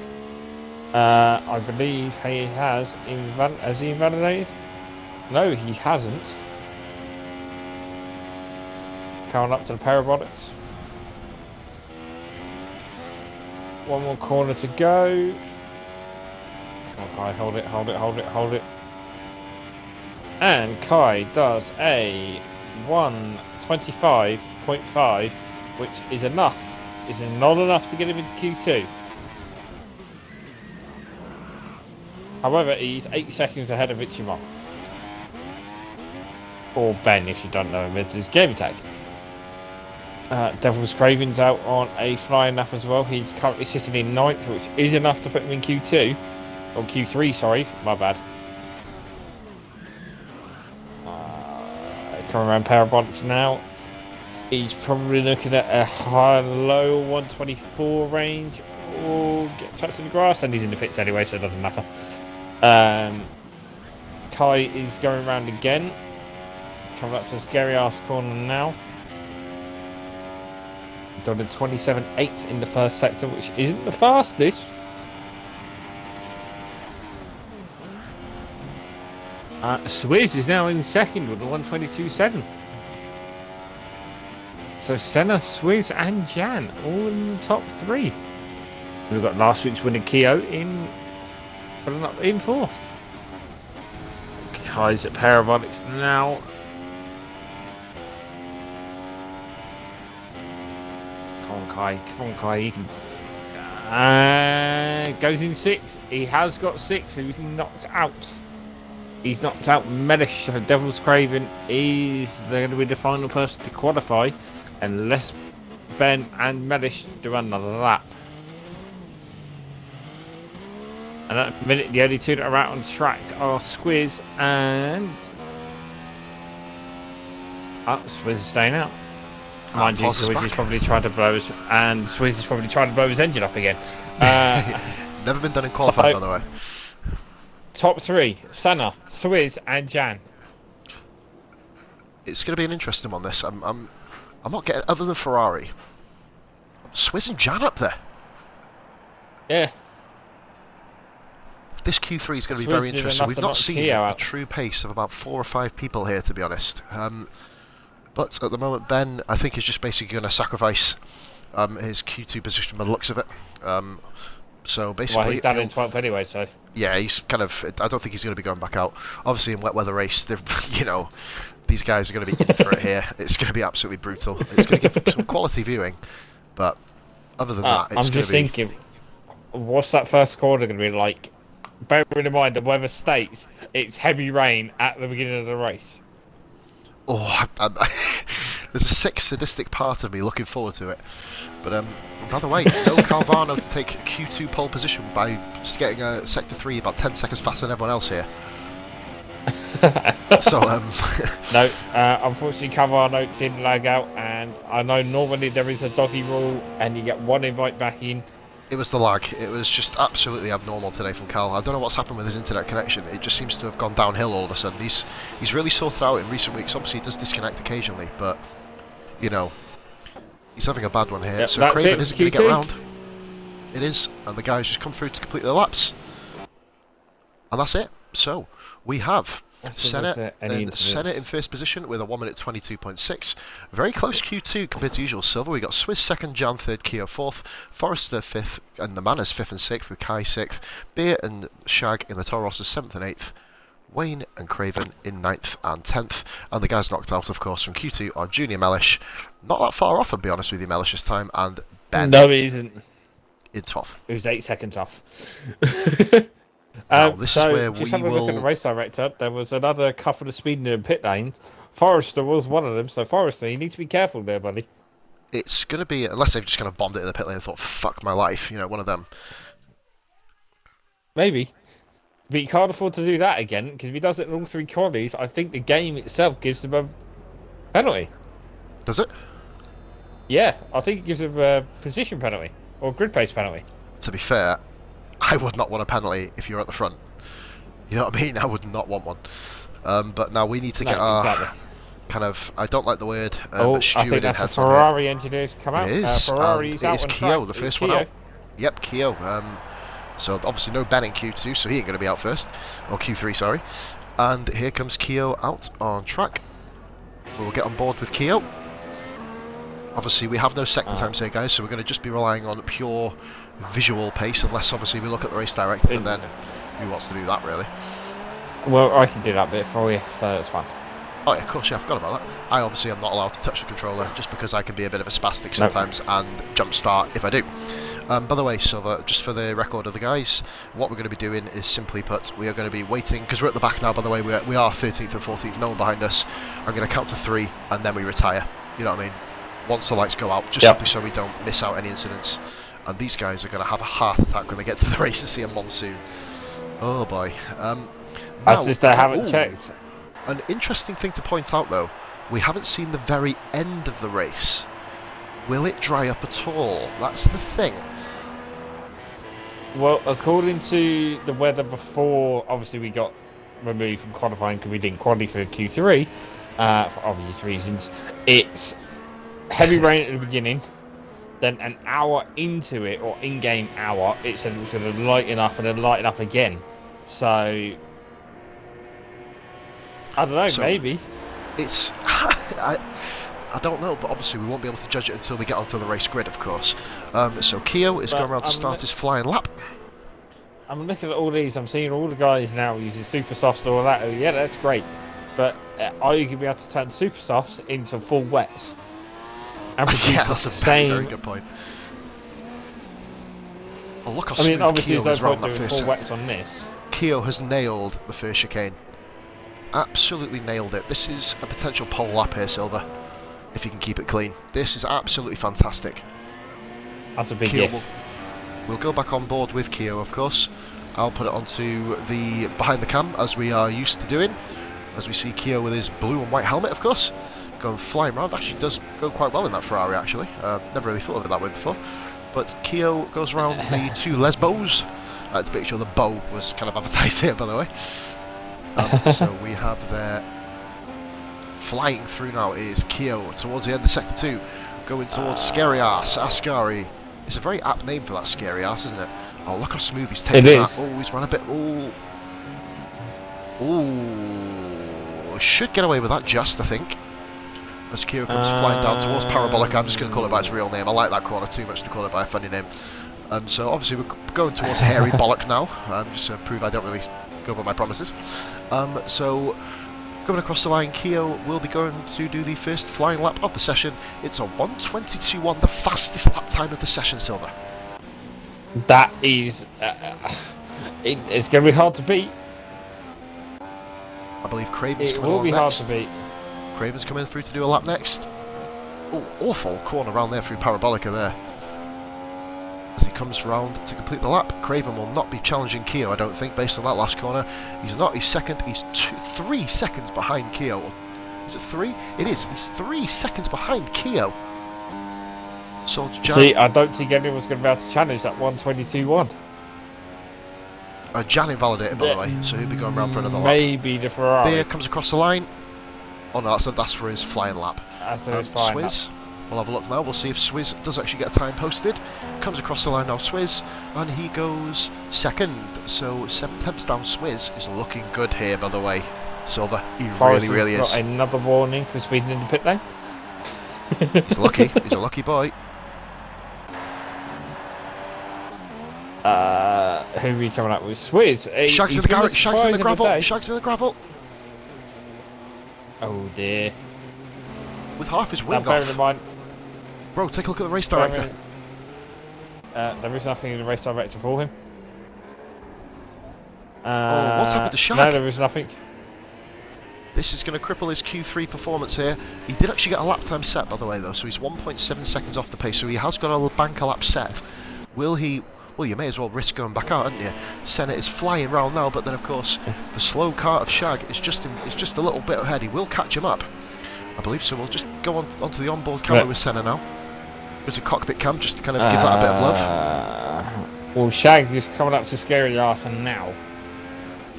Speaker 2: I believe he has he invalidated? No, he hasn't. Coming up to the parabolics. One more corner to go. Come on, Kai, hold it, hold it, hold it, hold it. And Kai does a 1:25.5, which is enough. Is not enough to get him into Q2. However, he's 8 seconds ahead of Ichimar. Or Ben, if you don't know him, it's his game tag. Devil's Craven's out on a flying lap as well. He's currently sitting in 9th, which is enough to put him in Q2. Or Q3, sorry, my bad. Coming around parabolics now. He's probably looking at a low 124 range. Oh, get touched in the grass, and he's in the pits anyway, so it doesn't matter. Kai is going around again. Coming up to a scary ass corner now. Done a 27.8 in the first sector, which isn't the fastest. Swizz is now in second with a 122.7. So Senna, Swizz and Jan all in the top 3. We've got last week's winner Keo in pulling up in 4th. Kai's at parabolics now. Come on Kai, he can... goes in 6th. He has got 6th, he's knocked out. He's knocked out Mellish, so Devil's Craven is going to be the final person to qualify unless Ben and Mellish do another lap. And at the minute, the only two that are out on track are Squiz and... Swizz is staying out. Mind you, Swizz is probably trying to blow his... And Swizz is probably trying to blow his engine up again.
Speaker 1: Never been done in qualifying, by the way.
Speaker 2: Top 3, Senna, Swizz and Jan.
Speaker 1: It's going to be an interesting one, this. I'm not getting... Other than Ferrari, Swizz and Jan up there.
Speaker 2: Yeah.
Speaker 1: This Q3 is going to be very interesting. We've not seen a true pace of about 4 or 5 people here, to be honest. But at the moment, Ben, I think, is just basically going to sacrifice his Q2 position by the looks of it. So basically...
Speaker 2: Well, he's down in 12th anyway, so...
Speaker 1: Yeah, he's kind of... I don't think he's going to be going back out. Obviously, in wet weather race, you know, these guys are going to be in for it here. It's going to be absolutely brutal. It's going to give some quality viewing. But other than that, it's going to be... I'm just
Speaker 2: thinking, what's that first quarter going to be like? Bearing in mind the weather states it's heavy rain at the beginning of the race.
Speaker 1: Oh, there's a sick sadistic part of me looking forward to it. But by the way, no Calvano to take Q2 pole position by getting a sector 3 about 10 seconds faster than everyone else here. So
Speaker 2: no, unfortunately Calvano didn't lag out, and I know normally there is a doggy rule and you get 1 invite back in.
Speaker 1: It was the lag. It was just absolutely abnormal today from Cal. I don't know what's happened with his internet connection. It just seems to have gone downhill all of a sudden. He's really sorted out in recent weeks. Obviously, he does disconnect occasionally, but, you know, he's having a bad one here.
Speaker 2: Yep,
Speaker 1: so Craven isn't going to get round. It is, and the guys just come through to complete their laps. And that's it. So, we have... Senna in first position with a 1 minute 22.6. Very close Q2 compared to usual silver. We got Swizz second, Jan third, Keo fourth, Forrester fifth, and the Manners fifth and sixth with Kai sixth, Beer and Shag in the Toro Rosso seventh and eighth, Wayne and Craven in 9th and 10th, and the guys knocked out, of course, from Q2 are Junior Mellish, not that far off, I'll be honest with you, Mellish this time, and Ben.
Speaker 2: No, he isn't.
Speaker 1: In 12th.
Speaker 2: It was 8 seconds off.
Speaker 1: Now, this is where
Speaker 2: just have a look at the race director. There was another couple of speeding in pit lanes. Forrester was one of them, so Forrester, you need to be careful there, buddy.
Speaker 1: It's going to be, unless they've just kind of bombed it in the pit lane and thought, fuck my life, you know, one of them.
Speaker 2: Maybe. But you can't afford to do that again, because if he does it in all 3 qualies, I think the game itself gives him a penalty.
Speaker 1: Does it?
Speaker 2: Yeah, I think it gives him a position penalty, or grid pace penalty.
Speaker 1: To be fair, I would not want a penalty if you're at the front. You know what I mean? I would not want one. But now we need to get our...
Speaker 2: Exactly.
Speaker 1: Kind of, I don't like the word,
Speaker 2: Oh,
Speaker 1: but
Speaker 2: I think that's the Ferrari engineers come out.
Speaker 1: It is.
Speaker 2: Ferrari's out
Speaker 1: it is
Speaker 2: on
Speaker 1: Kyo,
Speaker 2: track.
Speaker 1: the first one out. Yep, Kyo. So obviously no Ben in Q2, so he ain't going to be out first. Or Q3, sorry. And here comes Kyo out on track. We'll get on board with Kyo. Obviously we have no sector times here, guys, so we're going to just be relying on pure visual pace, unless obviously we look at the race director, and then who wants to do that, really?
Speaker 2: Well, I can do that bit for you, so it's fun.
Speaker 1: Oh yeah, of course, yeah, I forgot about that. I obviously am not allowed to touch the controller, just because I can be a bit of a spastic sometimes, and jump start if I do. By the way, so just for the record of the guys, what we're going to be doing is, simply put, we are going to be waiting, because we're at the back now, by the way, we are 13th and 14th, no one behind us. I'm going to count to 3, and then we retire, you know what I mean? Once the lights go out, just simply so we don't miss out any incidents. And these guys are going to have a heart attack when they get to the race and see a monsoon. Oh boy.
Speaker 2: As if they haven't checked.
Speaker 1: An interesting thing to point out, though, we haven't seen the very end of the race. Will it dry up at all? That's the thing.
Speaker 2: Well, according to the weather before, obviously we got removed from qualifying because we didn't qualify for Q3, for obvious reasons. It's heavy rain at the beginning, then an hour into it, or in-game hour, it said it was going to lighten up and then lighten up again. So... I don't know, maybe.
Speaker 1: It's... I don't know, but obviously we won't be able to judge it until we get onto the race grid, of course. So Kyo is going around to start his flying lap.
Speaker 2: I'm looking at all these, I'm seeing all the guys now using super softs and all that. Oh, yeah, that's great. But are you going to be able to turn super softs into full wets? And
Speaker 1: yeah, that's a very good point. Oh, look how smooth Kyo is around that first
Speaker 2: full wets on this.
Speaker 1: Kyo has nailed the first chicane. Absolutely nailed it. This is a potential pole lap here, Silver, if you can keep it clean. This is absolutely fantastic.
Speaker 2: That's a big gift.
Speaker 1: We'll go back on board with Kyo, of course. I'll put it onto the behind the cam, as we are used to doing, as we see Kyo with his blue and white helmet, of course, going flying around. Actually does go quite well in that Ferrari, actually. Never really thought of it that way before. But Kyo goes around the 2 Lesbos. To make sure the bow was kind of advertised here, by the way. So we have there, flying through now is Kyo towards the end of Sector 2, going towards Scary Ass, Ascari. It's a very apt name for that Scary Ass, isn't it? Oh, look how smooth he's taking that. Oh, he's run a bit. Oh, should get away with that just, I think. As Kyo comes flying down towards Parabolic. I'm just going to call it by its real name. I like that corner too much to call it by a funny name. So obviously we're going towards Hairy Bollock now, just to prove I don't really go by my promises. So coming across the line, Kyo will be going to do the first flying lap of the session. It's a 1:22.1, the fastest lap time of the session, Silver.
Speaker 2: That is... it's going to be hard to beat.
Speaker 1: I believe Craven's coming
Speaker 2: along next. It will be hard to beat.
Speaker 1: Craven's coming through to do a lap next. Oh, awful corner around there through Parabolica there. As he comes round to complete the lap, Craven will not be challenging Kyo, I don't think, based on that last corner. He's not, he's second, he's 3 seconds behind Kyo. Is it 3? It is, he's 3 seconds behind Kyo. So
Speaker 2: see, I don't think anyone's going to be able to challenge that 1:22.1.
Speaker 1: Jan invalidated, by the way, so he'll be going round for another lap.
Speaker 2: Maybe the Ferrari.
Speaker 1: Beer comes across the line. Oh no, that's for his flying lap.
Speaker 2: That's for his flying lap.
Speaker 1: Swizz. We'll have a look now, we'll see if Swizz does actually get a time posted. Comes across the line now, Swizz, and he goes second. So 7 tenths down, Swizz is looking good here, by the way. Silver, he really is.
Speaker 2: Got another warning for speeding in the pit lane.
Speaker 1: He's lucky, he's a lucky boy.
Speaker 2: Who are we coming up with? Swizz.
Speaker 1: Shags in the garage, Shags in the gravel, Shags in the gravel.
Speaker 2: Oh dear.
Speaker 1: With half his wing
Speaker 2: bearing in
Speaker 1: off.
Speaker 2: mind,
Speaker 1: bro, take a look at the race director.
Speaker 2: There is nothing in the race director for him.
Speaker 1: Oh, what's happened to Shag?
Speaker 2: No, there is nothing.
Speaker 1: This is going to cripple his Q3 performance here. He did actually get a lap time set, by the way, though, so he's 1.7 seconds off the pace, so he has got a bank a lap set. Will he well, you may as well risk going back out, hadn't you? Senna is flying round now, but then of course the slow car of Shag is just a little bit ahead. He will catch him up, I believe. So we'll just go onto the onboard camera with Senna now. There's a cockpit cam just to kind of give that a bit of love.
Speaker 2: Well, Shag is coming up to Scary Arthur now.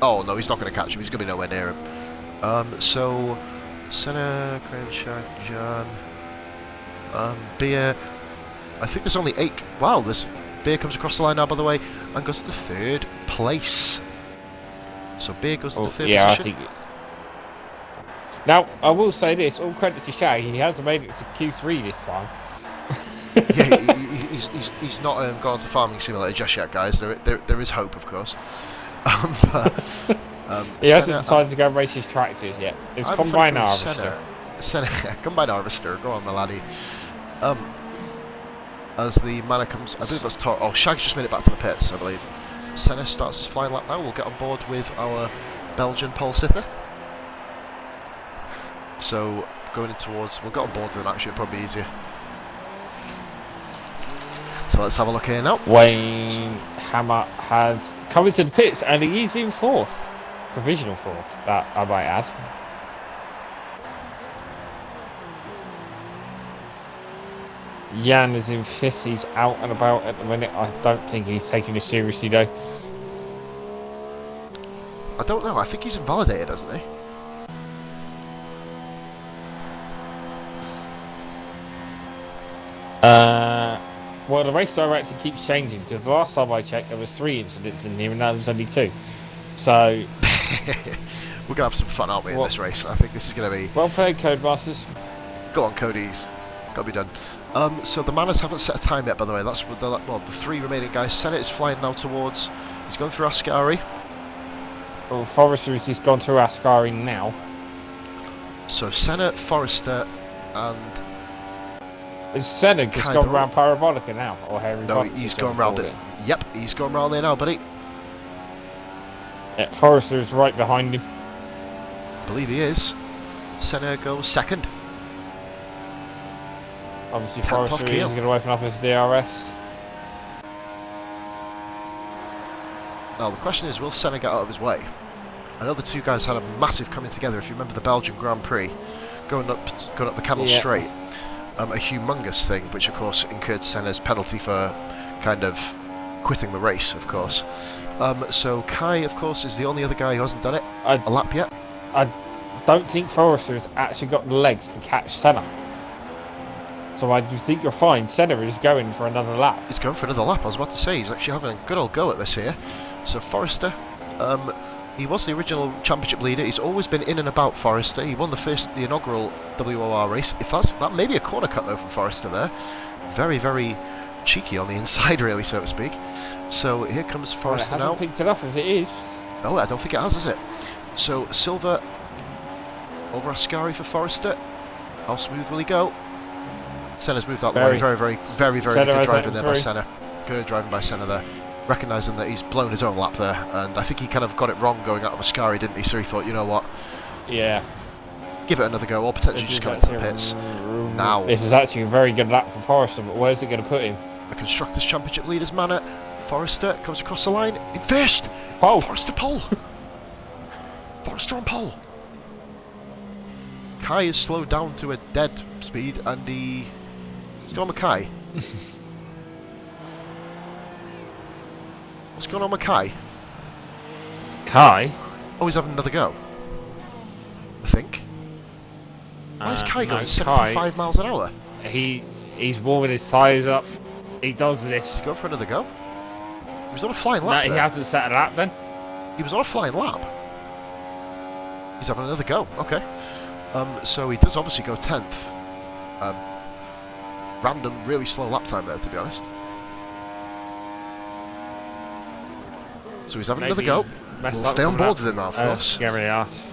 Speaker 1: Oh no, he's not going to catch him. He's going to be nowhere near him. So Senna, Graham, Shag, Jan, Beer. I think there's only 8. Wow, there's Beer comes across the line now, by the way, and goes to 3rd place. So Beer goes to 3rd position.
Speaker 2: I think. Now, I will say this: all credit to Shag, he has made it to Q3 this time.
Speaker 1: Yeah, he's not gone on to Farming Simulator just yet, guys. There is hope, of course.
Speaker 2: He hasn't decided to go race his tractors yet. It's Combine Harvester.
Speaker 1: Senna, Combine Harvester. Go on, my laddie. As the manor comes, I believe that's oh, Shag's just made it back to the pits, I believe. Senna starts his flying lap now. We'll get on board with our Belgian pole sitter. So going in towards, we'll get on board with them. Actually, it'll probably be easier. So let's have a look here now.
Speaker 2: Wayne Hammer has come into the pits and he is in 4th. Provisional 4th, that I might add. Jan is in 5th, he's out and about at the minute. I don't think he's taking this seriously though.
Speaker 1: I don't know, I think he's invalidated, hasn't he?
Speaker 2: Well, the race director keeps changing because the last time I checked there was 3 incidents in here and now there's only 2. So
Speaker 1: we're gonna have some fun, aren't we, in this race? I think this is gonna be
Speaker 2: well played, Codemasters.
Speaker 1: Go on, Cody's. Gotta be done. So the Manners haven't set a time yet, by the way. That's what the 3 remaining guys. Senna is flying now towards. He's going through Ascari.
Speaker 2: Well, Forrester has just gone through Ascari now.
Speaker 1: So Senna, Forrester, and
Speaker 2: is Senna just gone round Parabolica now, or Harry?
Speaker 1: No, he's gone round it. Yep, he's gone round there now, buddy.
Speaker 2: Yeah, Forrester is right behind him.
Speaker 1: I believe he is. Senna goes 2nd.
Speaker 2: Obviously, Forrester is going to open up his DRS.
Speaker 1: Now, the question is, will Senna get out of his way? I know the 2 guys had a massive coming together. If you remember the Belgian Grand Prix, going up the Canal Straight, a humongous thing, which of course incurred Senna's penalty for kind of quitting the race, of course. So Kai, of course, is the only other guy who hasn't done it a lap yet.
Speaker 2: I don't think Forrester has actually got the legs to catch Senna. So I do think you're fine. Senna is going for another lap.
Speaker 1: He's going for another lap, I was about to say. He's actually having a good old go at this here. So Forrester, he was the original championship leader. He's always been in and about Forrester. He won the inaugural WOR race. If that may be a corner cut though from Forrester there. Very, very cheeky on the inside, really, so to speak. So here comes Forrester now.
Speaker 2: It hasn't picked it up if it is.
Speaker 1: No, I don't think it has it? So Silver over Ascari for Forrester. How smooth will he go? Senna's moved out the way. Very good driving there by Senna. Good driving by Senna there. Recognising that he's blown his own lap there, and I think he kind of got it wrong going out of Ascari, didn't he? So he thought, you know what?
Speaker 2: Yeah.
Speaker 1: Give it another go, or potentially just come into the pits. Now.
Speaker 2: This is actually a very good lap for Forrester, but where's it going to put him?
Speaker 1: The Constructors' Championship leaders manner. Forrester comes across the line in first.
Speaker 2: Pole.
Speaker 1: Forrester pole. Forrester on pole. Kai is slowed down to a dead speed, and he's gone with Kai. What's going on with Kai?
Speaker 2: Kai?
Speaker 1: Oh, he's having another go. I think. Why is Kai going 75 miles an hour?
Speaker 2: He's warming his tyres up. He does this.
Speaker 1: He's going for another go? He was on a flying lap.
Speaker 2: No, he hasn't set a lap then.
Speaker 1: He was on a flying lap. He's having another go. Okay. So he does obviously go 10th. Random, really slow lap time there, to be honest. So he's having another go. We'll stay on board with him now, of course.
Speaker 2: Scary ass.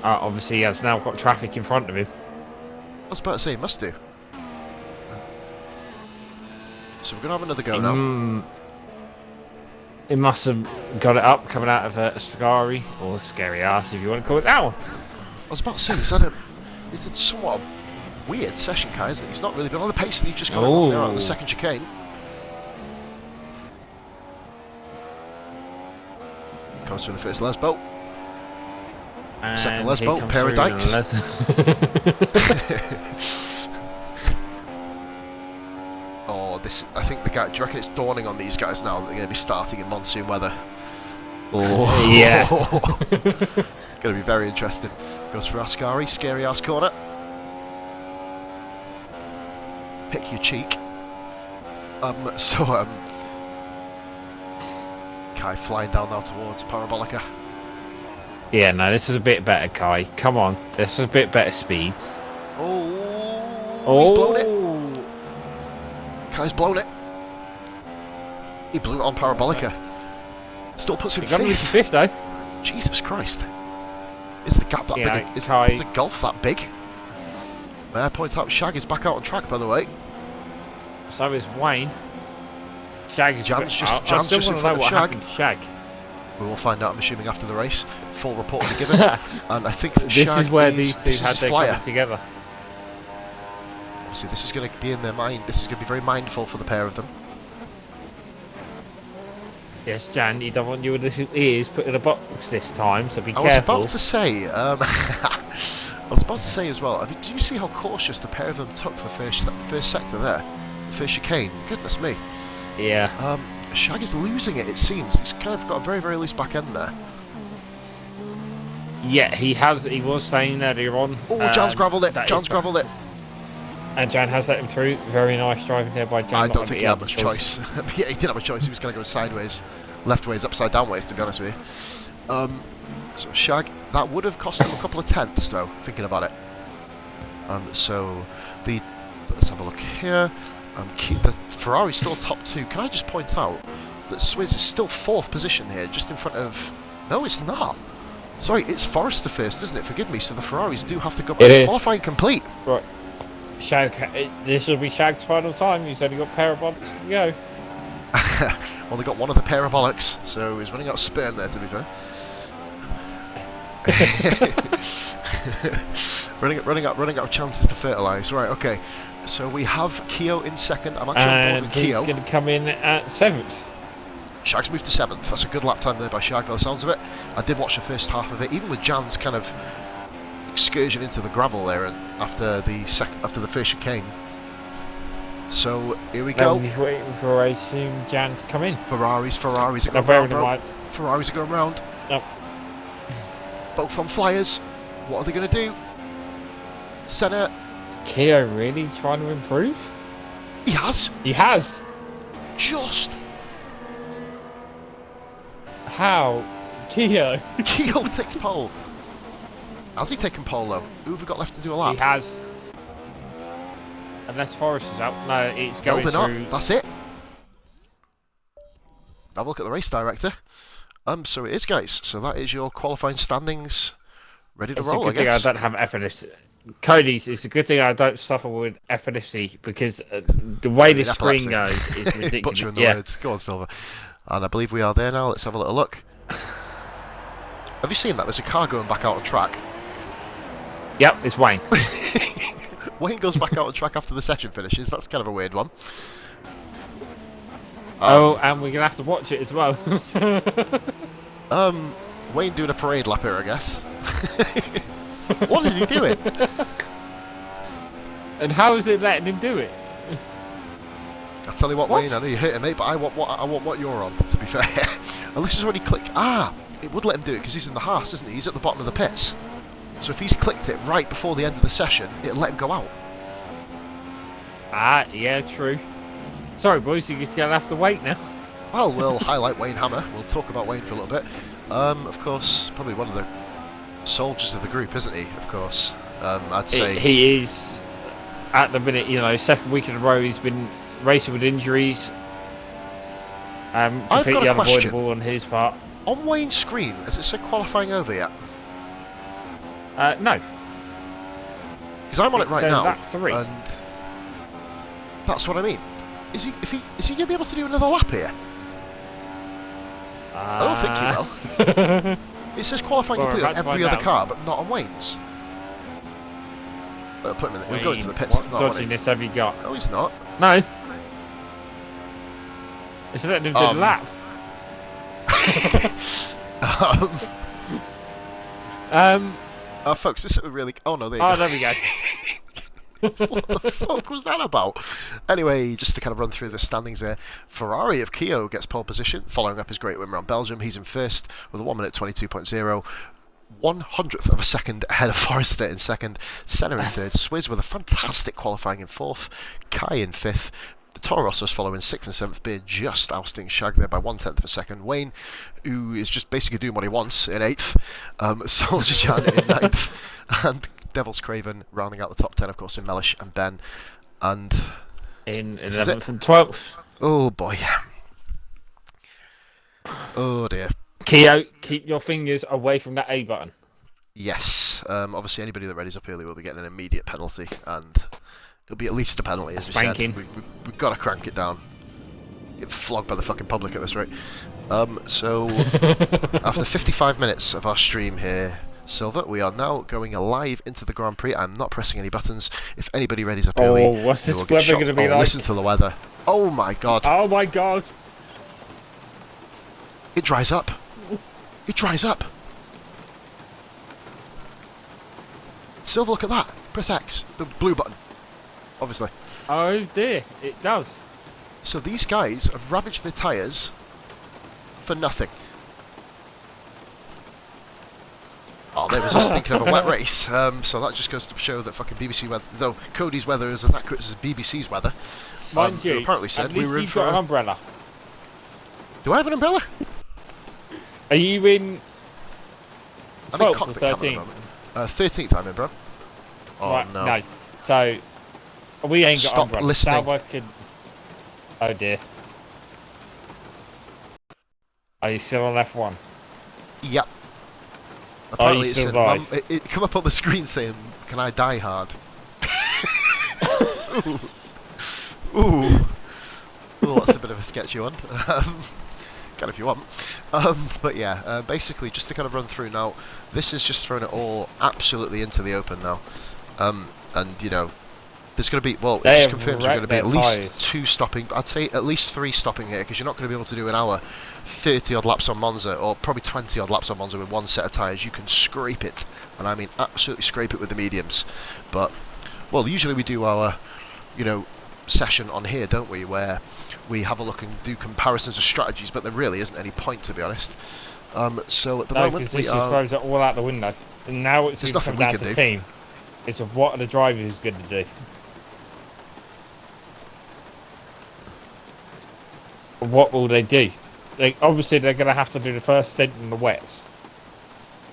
Speaker 2: Obviously, he has now got traffic in front of him.
Speaker 1: I was about to say, he must do. So we're going to have another go now.
Speaker 2: He must have got it up coming out of Ascari, or Scary Ass if you want to call it that one.
Speaker 1: I was about to say, he's had somewhat a weird session, Kai, isn't he? He's not really been on the pace that he's just got there on the second chicane. Comes through the first Lesbo.
Speaker 2: And
Speaker 1: Second Lesbo, pair of dikes. Oh, this. I think the guy. Do you reckon it's dawning on these guys now that they're going to be starting in monsoon weather? Oh,
Speaker 2: yeah.
Speaker 1: Going to be very interesting. Goes for Ascari, scary ass corner. Pick your cheek. Kai flying down now towards Parabolica.
Speaker 2: Yeah, no, this is a bit better, Kai. Come on, this is a bit better speeds.
Speaker 1: Oh, he's blown it. Kai's blown it. He blew it on Parabolica. Still puts him
Speaker 2: He got him
Speaker 1: fifth.
Speaker 2: fifth, though.
Speaker 1: Jesus Christ. Is the gap that big? Is the gulf that big? May I point out Shag is back out on track, by the way.
Speaker 2: So is Wayne. Shag is
Speaker 1: Jan's just in front of Shag. We will find out, I'm assuming, after the race. Full report will be given. And I think that
Speaker 2: this
Speaker 1: Shag
Speaker 2: is where these two had their coming together.
Speaker 1: See, this is going to be in their mind. This is going to be very mindful for the pair of them.
Speaker 2: Yes, Jan, you don't want your little ears put in a box this time, so be careful.
Speaker 1: I was about to say, I was about to say as well, I mean, do you see how cautious the pair of them took the first sector there? The first chicane? Goodness me.
Speaker 2: Yeah.
Speaker 1: Shag is losing it, it seems. He's kind of got a very, very loose back end there.
Speaker 2: Yeah, he was saying earlier on.
Speaker 1: Oh, Jan's gravelled it. Jan's gravelled it.
Speaker 2: And Jan has let him through. Very nice driving there by Jan.
Speaker 1: I don't think he had much choice. Yeah, he did have a choice. He was going to go sideways, leftways, upside downways, to be honest with you. So Shag, that would have cost him a couple of tenths, though, thinking about it. Let's have a look here. The Ferrari's still top two. Can I just point out that Swizz is still fourth position here, just in front of... No, it's not. Sorry, it's Forrester first, isn't it? Forgive me. So the Ferraris do have to go back. Qualifying complete.
Speaker 2: Right. Shag, this will be Shag's final time. He's only got parabolics to go.
Speaker 1: Only got one of the parabolics, so he's running out of sperm there, to be fair. running out of chances to fertilise. Right, okay. So we have Keo in second. I'm actually on board with Keo.
Speaker 2: He's going to come in at 7th.
Speaker 1: Shag's moved to 7th. That's a good lap time there by Shag, by the sounds of it. I did watch the first half of it, even with Jan's kind of excursion into the gravel there, and after the first chicane. So here we go.
Speaker 2: He's waiting for I assume Jan to come in.
Speaker 1: Ferraris are going round, bro. Ferraris are going round.
Speaker 2: Nope.
Speaker 1: Both on flyers. What are they going to do? Senna.
Speaker 2: Is Keo really trying to improve?
Speaker 1: He has.
Speaker 2: He has.
Speaker 1: Just.
Speaker 2: How? Keo.
Speaker 1: Keo takes pole. Has he taken pole though? Who have we got left to do a lap?
Speaker 2: He has. Unless Forrest is out. No, it's going through.
Speaker 1: Not. That's it. Have a look at the race director. So it is, guys. So that is your qualifying standings. Ready to roll, I guess.
Speaker 2: It's a good thing I don't have epilepsy. Cody's, it's a good thing I don't suffer with epilepsy because the way this screen goes is ridiculous.
Speaker 1: Butchering the words. Go on, Silver. And I believe we are there now. Let's have a little look. Have you seen that? There's a car going back out on track.
Speaker 2: Yep, it's Wayne.
Speaker 1: Wayne goes back out on track after the session finishes. That's kind of a weird one.
Speaker 2: And we're going to have to watch it as well.
Speaker 1: Wayne doing a parade lap here, I guess. What is he doing?
Speaker 2: And how is it letting him do it?
Speaker 1: I'll tell you what, Wayne, I know you're hurting me, but I want what you're on, to be fair. And this is when he clicked... it would let him do it because he's in the Haas, isn't he? He's at the bottom of the pits. So if he's clicked it right before the end of the session, it'll let him go out.
Speaker 2: Yeah, true. Sorry, boys, you're going to have to wait now.
Speaker 1: Well, we'll highlight Wayne Hammer. We'll talk about Wayne for a little bit. Of course, probably one of the soldiers of the group, isn't he? Of course. I'd say...
Speaker 2: He is, at the minute, second week in a row, he's been racing with injuries. Completely unavoidable on his part.
Speaker 1: On Wayne's screen, has it said qualifying over yet?
Speaker 2: No.
Speaker 1: Because I'm on it right now,
Speaker 2: lap 3.
Speaker 1: and that's what I mean. Is he going to be able to do another lap here? I don't think he will. It says qualifying complete on every other car, but not on Wayne's. Well, put him in. He'll go into the pits.
Speaker 2: What dodginess have you got?
Speaker 1: No, he's not.
Speaker 2: No. It's letting him do the lap.
Speaker 1: Um,
Speaker 2: Um.
Speaker 1: folks, this is a really... Oh, no, there you
Speaker 2: Oh,
Speaker 1: go.
Speaker 2: there we go.
Speaker 1: What the fuck was that about? Anyway, just to kind of run through the standings here, Ferrari of Keogh gets pole position, following up his great win around Belgium. He's in first with a 1 minute 22.0. 100th of a second ahead of Forrester in second, Senna in third, Swizz with a fantastic qualifying in fourth, Kai in fifth, the Toro Rossos following sixth and seventh, Beer just ousting Shag there by 1/10 of a second, Wayne, who is just basically doing what he wants, in eighth, Soldier Jan in ninth, and Devil's Craven rounding out the top 10, of course, in Mellish and Ben, and
Speaker 2: In 11th and 12th.
Speaker 1: oh boy, oh dear.
Speaker 2: Keo, keep your fingers away from that A button.
Speaker 1: Yes, obviously anybody that readies up early will be getting an immediate penalty, and it'll be at least a penalty, as we
Speaker 2: Spanking.
Speaker 1: said. We've got to crank it down. Get flogged by the fucking public at this rate. So, after 55 minutes of our stream here, Silver, we are now going live into the Grand Prix. I'm not pressing any buttons. If anybody readies up early,
Speaker 2: Oh, what's
Speaker 1: we
Speaker 2: this
Speaker 1: will get
Speaker 2: weather
Speaker 1: shocked.
Speaker 2: going to be like?
Speaker 1: Listen to the weather. Oh my god.
Speaker 2: Oh my god.
Speaker 1: It dries up. It dries up. Silver, look at that. Press X, the blue button. Obviously.
Speaker 2: Oh dear, it does.
Speaker 1: So these guys have ravaged their tyres for nothing. Oh, there was us thinking of a wet race. So that just goes to show that fucking BBC weather, though Cody's weather is as accurate as BBC's weather.
Speaker 2: Mind you,
Speaker 1: apparently said
Speaker 2: at
Speaker 1: we
Speaker 2: least
Speaker 1: were in
Speaker 2: you've
Speaker 1: for
Speaker 2: got an
Speaker 1: a...
Speaker 2: umbrella.
Speaker 1: Do I have an umbrella?
Speaker 2: Are you in
Speaker 1: I'm in
Speaker 2: 12th or
Speaker 1: cockpit cam at the
Speaker 2: 13th?
Speaker 1: moment. 13th I'm in, bro. Oh
Speaker 2: Right,
Speaker 1: no.
Speaker 2: So, we ain't got
Speaker 1: Stop
Speaker 2: umbrella.
Speaker 1: listening.
Speaker 2: Salva can... Oh dear. Are you still on F1?
Speaker 1: Yep. Apparently
Speaker 2: you
Speaker 1: it
Speaker 2: still
Speaker 1: said,
Speaker 2: live?
Speaker 1: it come up on the screen saying, "Can I die hard?" Ooh. Ooh. Oh, that's a bit of a sketchy one. Can if you want. But yeah, basically, just to kind of run through now, this is just throwing it all absolutely into the open now. And, you know, there's going to be, well, it
Speaker 2: They
Speaker 1: just
Speaker 2: have
Speaker 1: confirms there's going to be at
Speaker 2: wrecked
Speaker 1: least
Speaker 2: their tyres.
Speaker 1: 2 stopping, I'd say at least 3 stopping here, because you're not going to be able to do an hour 30 odd laps on Monza, or probably 20 odd laps on Monza with one set of tyres. You can scrape it, and I mean absolutely scrape it with the mediums. But, well, usually we do our, you know, session on here, don't we, where we have a look and do comparisons of strategies, but there really isn't any point, to be honest. So at the
Speaker 2: No,
Speaker 1: moment
Speaker 2: because
Speaker 1: we
Speaker 2: this just
Speaker 1: are...
Speaker 2: throws it all out the window. And now it's
Speaker 1: There's
Speaker 2: going to come
Speaker 1: nothing we
Speaker 2: down
Speaker 1: can
Speaker 2: to
Speaker 1: do.
Speaker 2: team. It's of what are the drivers going to do. What will they do? Obviously, they're going to have to do the first stint in the wets.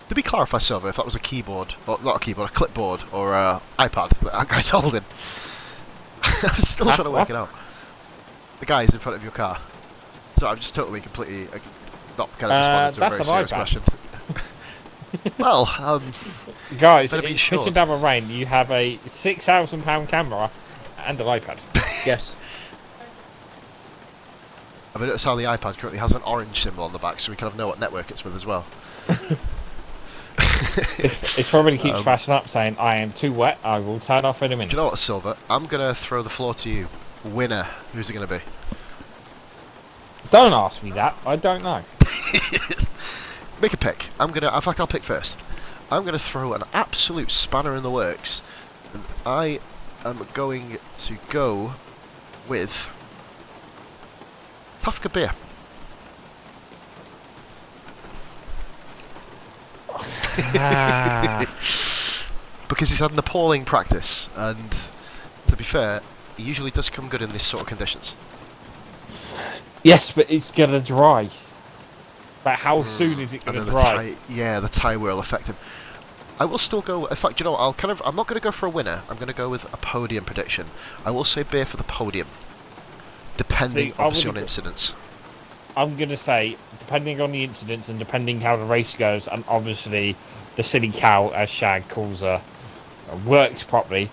Speaker 1: To be clarify, Silver, if that was a keyboard, or not a keyboard, a clipboard, or a iPad that guy's holding. I'm still trying to work it out. The guy is in front of your car. So I'm just totally, completely not kind of responding to a very serious
Speaker 2: iPad.
Speaker 1: question. Well,
Speaker 2: Guys,
Speaker 1: better be
Speaker 2: in
Speaker 1: sure.
Speaker 2: Fishing Down the Rain, you have a £6,000 camera and an iPad. Yes.
Speaker 1: I've noticed how the iPad currently has an orange symbol on the back, so we kind of know what network it's with as well.
Speaker 2: It probably keeps flashing up saying, I am too wet, I will turn off in a minute.
Speaker 1: Do you know what, Silver? I'm going to throw the floor to you. Winner. Who's it going to be?
Speaker 2: Don't ask me that, I don't know.
Speaker 1: Make a pick. In fact, I'll pick first. I'm going to throw an absolute spanner in the works. And I am going to go with Tafka Beer. Because he's had an appalling practice, and to be fair, he usually does come good in this sort of conditions.
Speaker 2: Yes, but it's going to dry. But how soon is it going to dry?
Speaker 1: The tyre will affect him. I will still go. In fact, you know, I'm not going to go for a winner. I'm going to go with a podium prediction. I will say Beer for the podium, depending obviously on incidents.
Speaker 2: I'm going to say, depending on the incidents and depending how the race goes, and obviously the silly cow, as Shag calls her, works properly,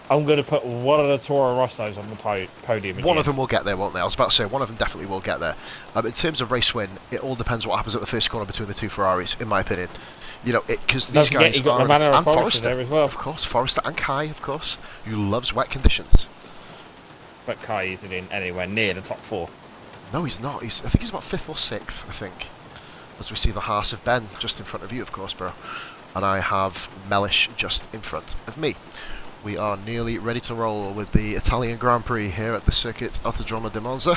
Speaker 2: I'm going to put one of the Toro Rossos on the podium.
Speaker 1: One of them will get there, won't they? I was about to say, one of them definitely will get there. In terms of race win, it all depends what happens at the first corner between the two Ferraris, in my opinion. You know, because these guys are...
Speaker 2: And Forrester there as well.
Speaker 1: Of course, Forrester and Kai, of course, who loves wet conditions.
Speaker 2: But Kai isn't in anywhere near the top 4.
Speaker 1: No, he's not. I think he's about 5th or 6th, I think. as we see the Haas of Ben just in front of you, of course, bro. And I have Mellish just in front of me. We are nearly ready to roll with the Italian Grand Prix here at the Circuit Autodromo di Monza.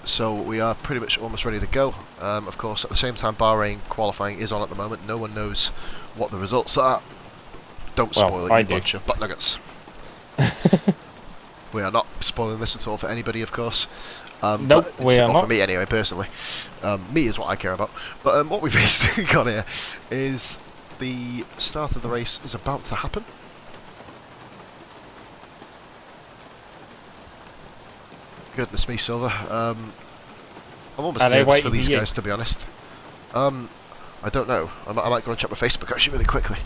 Speaker 1: So we are pretty much almost ready to go. Of course, at the same time, Bahrain qualifying is on at the moment. No one knows what the results are. Don't spoil it, you bunch of butt nuggets. We are not spoiling this at all for anybody, of course.
Speaker 2: Nope, we are not.
Speaker 1: For me, anyway, personally. Me is what I care about. But what we've basically got here is the start of the race is about to happen. Goodness me, Silver. I'm almost nervous for these guys, to be honest. I don't know. I might go and check my Facebook actually really quickly.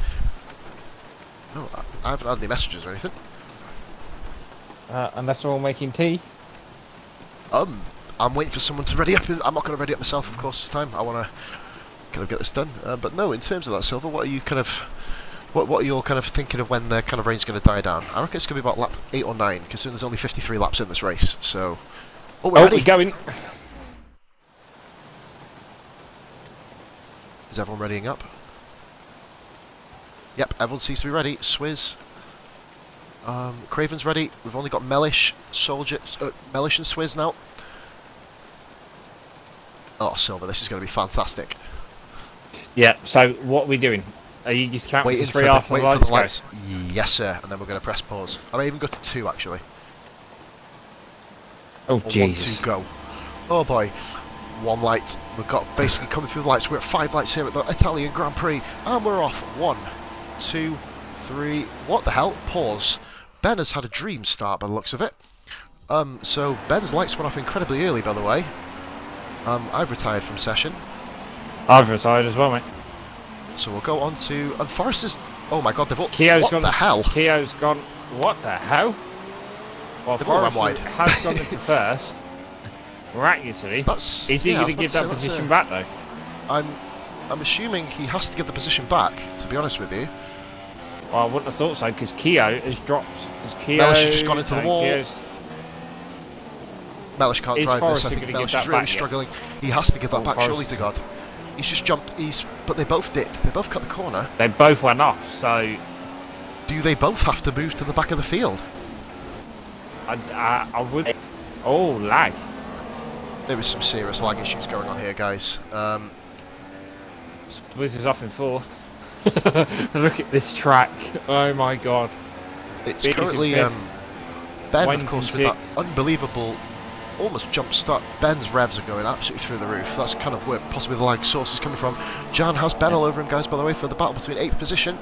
Speaker 1: No, I haven't had any messages or anything.
Speaker 2: Unless they're all making tea.
Speaker 1: I'm waiting for someone to ready up. I'm not going to ready up myself, of course, this time. I want to kind of get this done. But no, in terms of that, Silver, what are you kind of, what are you kind of thinking of when the kind of rain's going to die down? I reckon it's going to be about lap 8 or 9, considering there's only 53 laps in this race. So, we're ready.
Speaker 2: We're going.
Speaker 1: Is everyone readying up? Yep, everyone seems to be ready. Swizz. Craven's ready. We've only got Mellish, Mellish and Swizz now. Oh, Silver, this is going to be fantastic.
Speaker 2: Yeah, so what are we doing? Are you just counting to 3 after
Speaker 1: waiting for the lights? Yes, sir. And then we're going to press pause. I may even go to 2, actually.
Speaker 2: Oh, Jesus.
Speaker 1: 1, 2, go. Oh, boy. 1 light. We've got basically coming through the lights. We're at 5 lights here at the Italian Grand Prix. And we're off. 1, 2, 3. What the hell? Pause. Ben has had a dream start by the looks of it. So Ben's lights went off incredibly early, by the way. I've retired from session.
Speaker 2: I've retired as well, mate.
Speaker 1: So we'll go on to... And Forrest is... Oh my god, they've all...
Speaker 2: What
Speaker 1: the hell?
Speaker 2: Keogh's gone... What the hell? Well, Forrest has gone into first. Miraculously. Is he going to give that position back, though?
Speaker 1: I'm assuming he has to give the position back, to be honest with you.
Speaker 2: Well, I wouldn't have thought so, because Keogh has dropped.
Speaker 1: Mellish has just gone into the wall. Mellish can't drive this. I think Mellish is really struggling. He has to give that back, surely to God. He's just jumped. But they both did. They both cut the corner.
Speaker 2: They both went off, so...
Speaker 1: Do they both have to move to the back of the field?
Speaker 2: I would... Oh, lag.
Speaker 1: There is some serious lag issues going on here, guys.
Speaker 2: Swizz is off in 4th. Look at this track. Oh my god.
Speaker 1: It's currently Ben, of course, with that unbelievable almost jump start. Ben's revs are going absolutely through the roof. That's kind of where possibly the lag source is coming from. Jan has Ben all over him, guys, by the way, for the battle between 8th position.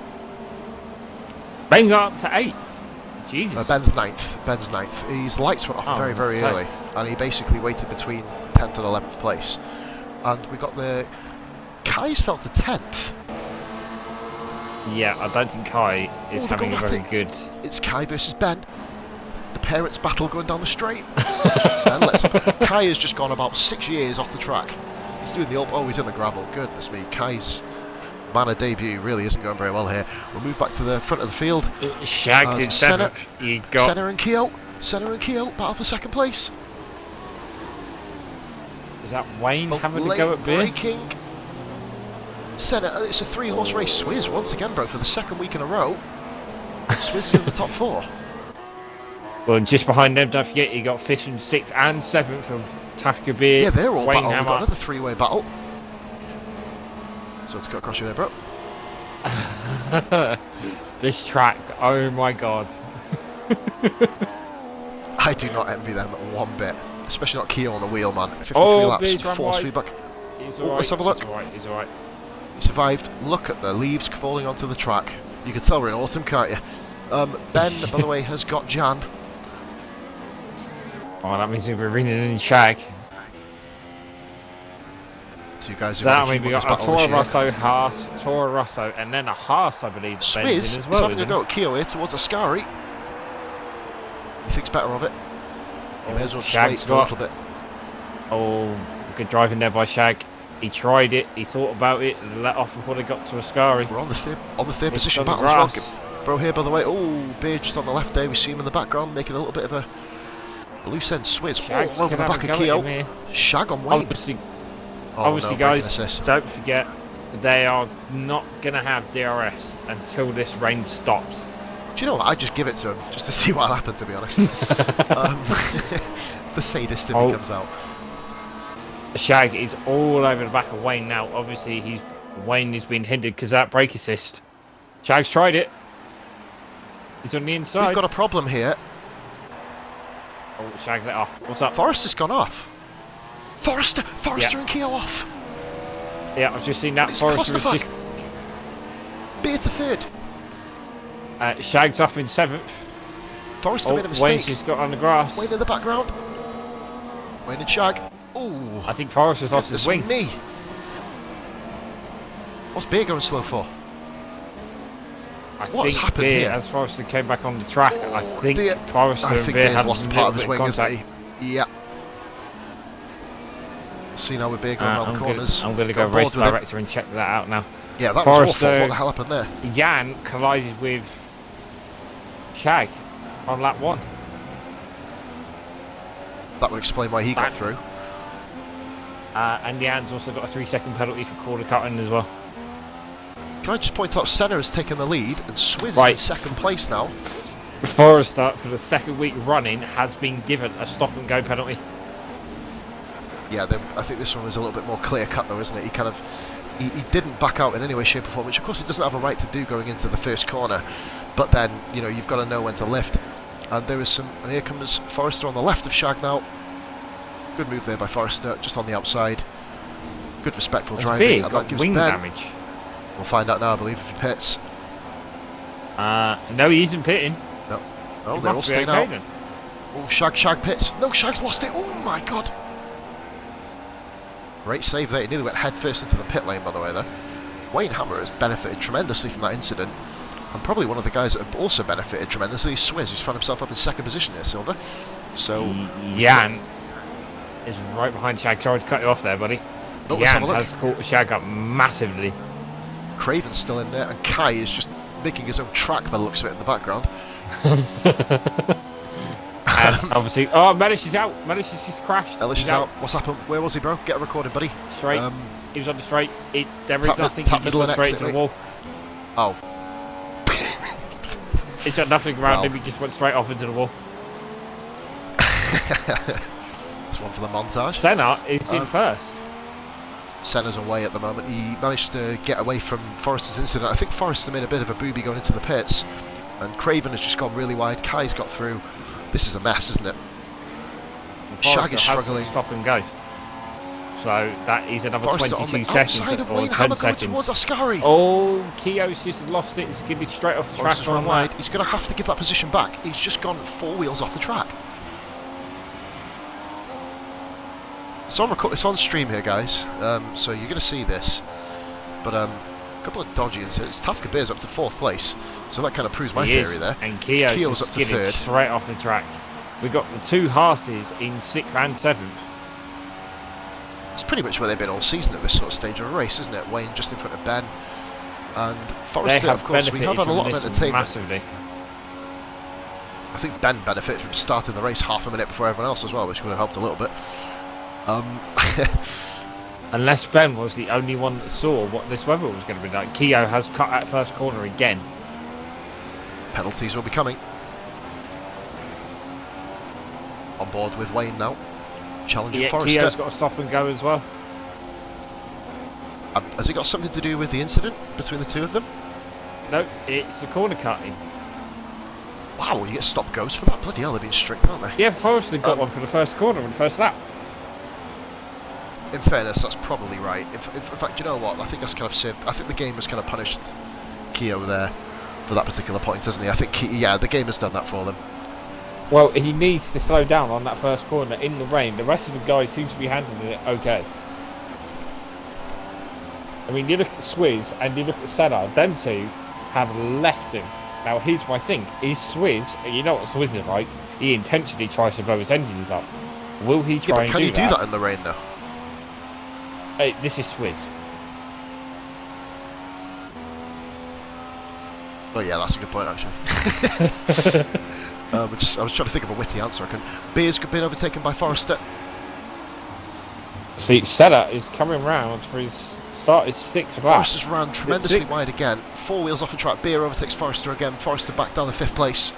Speaker 2: Ben got up to 8th. Jesus.
Speaker 1: Ben's 9th. Ben's 9th. His lights went off very, very early, and he basically waited between 10th and 11th place. And we got the... Kai's fell to 10th.
Speaker 2: Yeah, I don't think Kai is having a very good...
Speaker 1: It's Kai versus Ben. The parents' battle going down the straight. Kai has just gone about 6 years off the track. He's doing the... Oh, he's in the gravel. Goodness me. Kai's manner debut really isn't going very well here. We'll move back to the front of the field.
Speaker 2: Shag in Senna.
Speaker 1: Senna and Keogh. Senna and Keogh battle for 2nd place.
Speaker 2: Is that Wayne having to go at braking?
Speaker 1: Senna, it's a 3-horse race. Swizz once again, bro, for the 2nd week in a row. Swizz is in the top 4.
Speaker 2: Well, just behind them, don't forget, you got Fish in 6th and 7th from Tafka Beer.
Speaker 1: Yeah, they're all
Speaker 2: Wayne
Speaker 1: battling. We've got another 3-way battle. So let's go across you there, bro.
Speaker 2: This track, oh my god.
Speaker 1: I do not envy them one bit. Especially not Keogh on the wheel, man. 53 laps, force feedback. Let's have a look.
Speaker 2: He's alright.
Speaker 1: He survived. Look at the leaves falling onto the track. You can tell we're in autumn, can't you? Ben, by the way, has got Jan.
Speaker 2: Oh, that means we're ringing in Shag.
Speaker 1: 2 guys who
Speaker 2: that means we got a Toro Rosso, Haas, Toro Rosso, and then a Haas, I believe.
Speaker 1: Swizz is having a go at Keogh here towards Ascari. He thinks better of it. He may as well just wait for a little bit.
Speaker 2: Oh, good driving there by Shag. He tried it, he thought about it, and let off before they got to Ascari.
Speaker 1: We're on the third position battle as well. Bro here, by the way. Oh, Beer just on the left there. We see him in the background making a little bit of a loose end Swizz all over the back of Keogh. Shag on Wayne. Oh,
Speaker 2: obviously,
Speaker 1: no, braking
Speaker 2: guys,
Speaker 1: assist.
Speaker 2: don't forget they are not going to have DRS until this rain stops.
Speaker 1: Do you know what? I'd just give it to him just to see what happened, to be honest. The sadist in me comes out.
Speaker 2: Shag is all over the back of Wayne now. Obviously, Wayne is being hindered because of that brake assist. Shag's tried it. He's on the inside.
Speaker 1: We've got a problem here.
Speaker 2: Oh, Shag let off. What's up?
Speaker 1: Forrester's gone off. Forrester and Keogh off.
Speaker 2: Yeah, I've just seen that.
Speaker 1: It's
Speaker 2: Forrester was just...
Speaker 1: Beer to third.
Speaker 2: Shag's up in 7th.
Speaker 1: Forrester made a mistake.
Speaker 2: Wayne's just got on the grass.
Speaker 1: Wayne in the background. Wayne and Shag. Ooh.
Speaker 2: I think Forrester's lost his wing.
Speaker 1: Me. What's Beer going slow for? What's happened
Speaker 2: Beer,
Speaker 1: here?
Speaker 2: as Forrester came back on the track,
Speaker 1: Oh,
Speaker 2: I think
Speaker 1: dear.
Speaker 2: Forrester and Beer had
Speaker 1: lost
Speaker 2: a
Speaker 1: part of
Speaker 2: little
Speaker 1: his
Speaker 2: bit
Speaker 1: wing,
Speaker 2: of
Speaker 1: hasn't
Speaker 2: contact.
Speaker 1: he? Yeah. See now with Beer going around the corners.
Speaker 2: I'm going to go race director and check that out now.
Speaker 1: Yeah, that was awful. What the hell happened there?
Speaker 2: Jan collided with Shag on lap 1.
Speaker 1: That would explain why he got through.
Speaker 2: And Jan's also got a 3-second penalty for corner cutting as well.
Speaker 1: Can I just point out Senna has taken the lead and Swizz is in second place now.
Speaker 2: Forrester, for the 2nd week running, has been given a stop and go penalty.
Speaker 1: Yeah, I think this one was a little bit more clear cut though, isn't it? He didn't back out in any way, shape or form, which of course he doesn't have a right to do going into the first corner. But then, you know, you've got to know when to lift. And there is and here comes Forrester on the left of Shag now. Good move there by Forrester, just on the outside. Good respectful driving.
Speaker 2: And that gives wing damage.
Speaker 1: We'll find out now, I believe, if he pits.
Speaker 2: No, he isn't pitting.
Speaker 1: No, they're all staying out. Oh, Shag pits. No, Shag's lost it. Oh my god. Great save there. He nearly went head first into the pit lane, by the way, there. Wayne Hammer has benefited tremendously from that incident. And probably one of the guys that have also benefited tremendously is Swizz, who's found himself up in 2nd position here, Silver. So...
Speaker 2: Jan is right behind Shag. Sorry to cut you off there, buddy.
Speaker 1: Oh,
Speaker 2: Jan has caught Shag up massively.
Speaker 1: Craven's still in there, and Kai is just making his own track by the looks of it in the background.
Speaker 2: And obviously, Mellish is out. Mellish has just crashed.
Speaker 1: Mellish is out. What's happened? Where was he, bro? Get a recording, buddy.
Speaker 2: Straight. He was on the straight. There is nothing.
Speaker 1: Tap
Speaker 2: He
Speaker 1: middle
Speaker 2: just
Speaker 1: and
Speaker 2: went straight
Speaker 1: exit,
Speaker 2: into the wall.
Speaker 1: Oh.
Speaker 2: It's got nothing around him. He just went straight off into the wall.
Speaker 1: That's one for the montage.
Speaker 2: Senna is in 1st.
Speaker 1: Senna's away at the moment. He managed to get away from Forrester's incident. I think Forrester made a bit of a booby going into the pits, and Craven has just gone really wide. Kai's got through. This is a mess, isn't it? Shag is struggling.
Speaker 2: Stop and go. So that is another
Speaker 1: Forrester
Speaker 2: 22 seconds
Speaker 1: of
Speaker 2: or
Speaker 1: Wayne
Speaker 2: 10
Speaker 1: Hammer
Speaker 2: seconds.
Speaker 1: towards Ascari.
Speaker 2: Oh, Keogh's just lost it. It's skidded straight off the track on
Speaker 1: wide. He's going to have to give that position back. He's just gone 4 wheels off the track. It's on stream here, guys, so you're going to see this. But a couple of dodgy incidents. Tafka Beer's up to 4th place, so that kind of proves my theory there.
Speaker 2: And Keogh's
Speaker 1: up to 3rd.
Speaker 2: Straight off the track. We've got the 2 Haas's in 6th and 7th.
Speaker 1: It's pretty much where they've been all season at this sort of stage of a race, isn't it? Wayne just in front of Ben. And Forrester, of course, we have had a lot of entertainment.
Speaker 2: Massively.
Speaker 1: I think Ben benefited from starting the race half a minute before everyone else as well, which would have helped a little bit.
Speaker 2: Unless Ben was the only one that saw what this weather was going to be like. Keogh has cut that first corner again.
Speaker 1: Penalties will be coming. On board with Wayne now. Challenging Forrester.
Speaker 2: Keogh's got to stop and go as well.
Speaker 1: Has it got something to do with the incident between the two of them?
Speaker 2: No, it's the corner cutting.
Speaker 1: Wow, you get stop-goes for that? Bloody hell, they've been strict, aren't they?
Speaker 2: Yeah, Forrester got one for the first corner in the first lap.
Speaker 1: In fairness, that's probably right. In fact, you know what? I think that's kind of saved. I think the game has kind of punished Keogh there for that particular point, hasn't he? I think, the game has done that for them.
Speaker 2: Well, he needs to slow down on that first corner in the rain. The rest of the guys seem to be handling it okay. I mean, you look at Swizz and you look at Senna, them two have left him. Now, here's my thing. Is Swizz, you know what Swizz is like, he intentionally tries to blow his engines up. Will he try and do that?
Speaker 1: Can you do that in the rain, though?
Speaker 2: This is Swizz.
Speaker 1: Oh yeah, that's a good point actually. I was trying to think of a witty answer. Beer's been overtaken by Forrester.
Speaker 2: See, Senna is coming round for his start his 6th lap.
Speaker 1: Forrester's ran tremendously wide again. 4 wheels off the track. Beer overtakes Forrester again. Forrester back down the 5th place.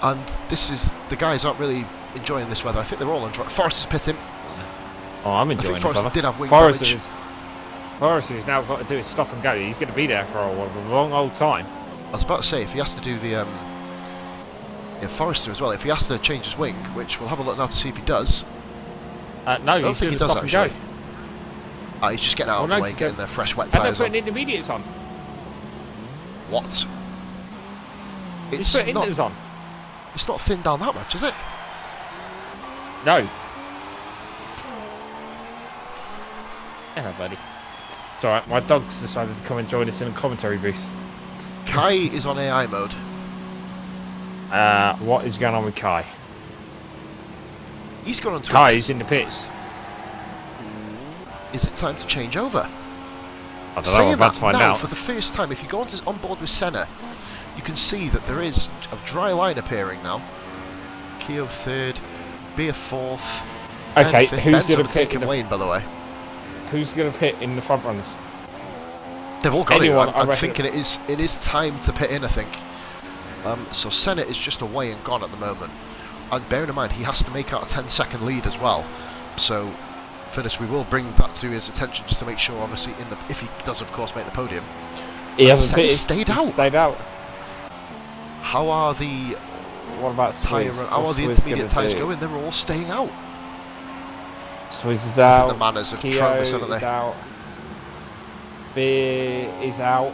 Speaker 1: And this is, the guys aren't really enjoying this weather. I think they're all on track. Forrester's pitting.
Speaker 2: Oh, I'm enjoying
Speaker 1: I think Forrester did have wing
Speaker 2: Forrester
Speaker 1: damage.
Speaker 2: Forrester's now got to do his stop and go. He's going to be there for a long old time.
Speaker 1: I was about to say, if he has to do the Forrester as well, if he has to change his wing, which we'll have a look now to see if he does.
Speaker 2: No,
Speaker 1: I don't
Speaker 2: he's
Speaker 1: think
Speaker 2: doing
Speaker 1: he
Speaker 2: the
Speaker 1: does
Speaker 2: stop
Speaker 1: actually.
Speaker 2: and go.
Speaker 1: He's just getting out of the way, getting the fresh wet
Speaker 2: And they're
Speaker 1: tyres on.
Speaker 2: putting intermediates on.
Speaker 1: What?
Speaker 2: He's putting inters on.
Speaker 1: It's not thinned down that much, is it?
Speaker 2: No. Hello, buddy. It's alright, my dog's decided to come and join us in a commentary booth.
Speaker 1: Kai is on AI mode.
Speaker 2: What is going on with Kai?
Speaker 1: He's gone on to
Speaker 2: Kai is in the pits.
Speaker 1: Is it time to change over?
Speaker 2: I don't know,
Speaker 1: Saying
Speaker 2: I'm about
Speaker 1: that
Speaker 2: to find
Speaker 1: now,
Speaker 2: out.
Speaker 1: for the first time, if you go on board with Senna, you can see that there is a dry line appearing now. Keogh 3rd, Beer 4th.
Speaker 2: Okay,
Speaker 1: who's
Speaker 2: who's going to
Speaker 1: take
Speaker 2: pit?
Speaker 1: Wayne, by the way?
Speaker 2: Who's going to pit in the front runners?
Speaker 1: They've all got
Speaker 2: Anyone,
Speaker 1: it.
Speaker 2: I
Speaker 1: I'm
Speaker 2: reckon.
Speaker 1: thinking it is time to pit in, I think. So Senna is just away and gone at the moment. And bearing in mind, he has to make out a 10-second lead as well. So for this, we will bring that to his attention just to make sure, obviously, if he does, of course, make the podium.
Speaker 2: He hasn't
Speaker 1: Senna
Speaker 2: pitted.
Speaker 1: stayed
Speaker 2: He's
Speaker 1: out.
Speaker 2: Stayed out.
Speaker 1: How are the
Speaker 2: What about
Speaker 1: tyre?
Speaker 2: Swizz?
Speaker 1: How are
Speaker 2: What's
Speaker 1: the
Speaker 2: Swizz
Speaker 1: intermediate
Speaker 2: gonna
Speaker 1: tyres
Speaker 2: do?
Speaker 1: going? They're all staying out.
Speaker 2: Swizz is
Speaker 1: I
Speaker 2: out.
Speaker 1: think the manners have
Speaker 2: Keogh
Speaker 1: thrown this, haven't
Speaker 2: is
Speaker 1: they?
Speaker 2: out. Beer is out.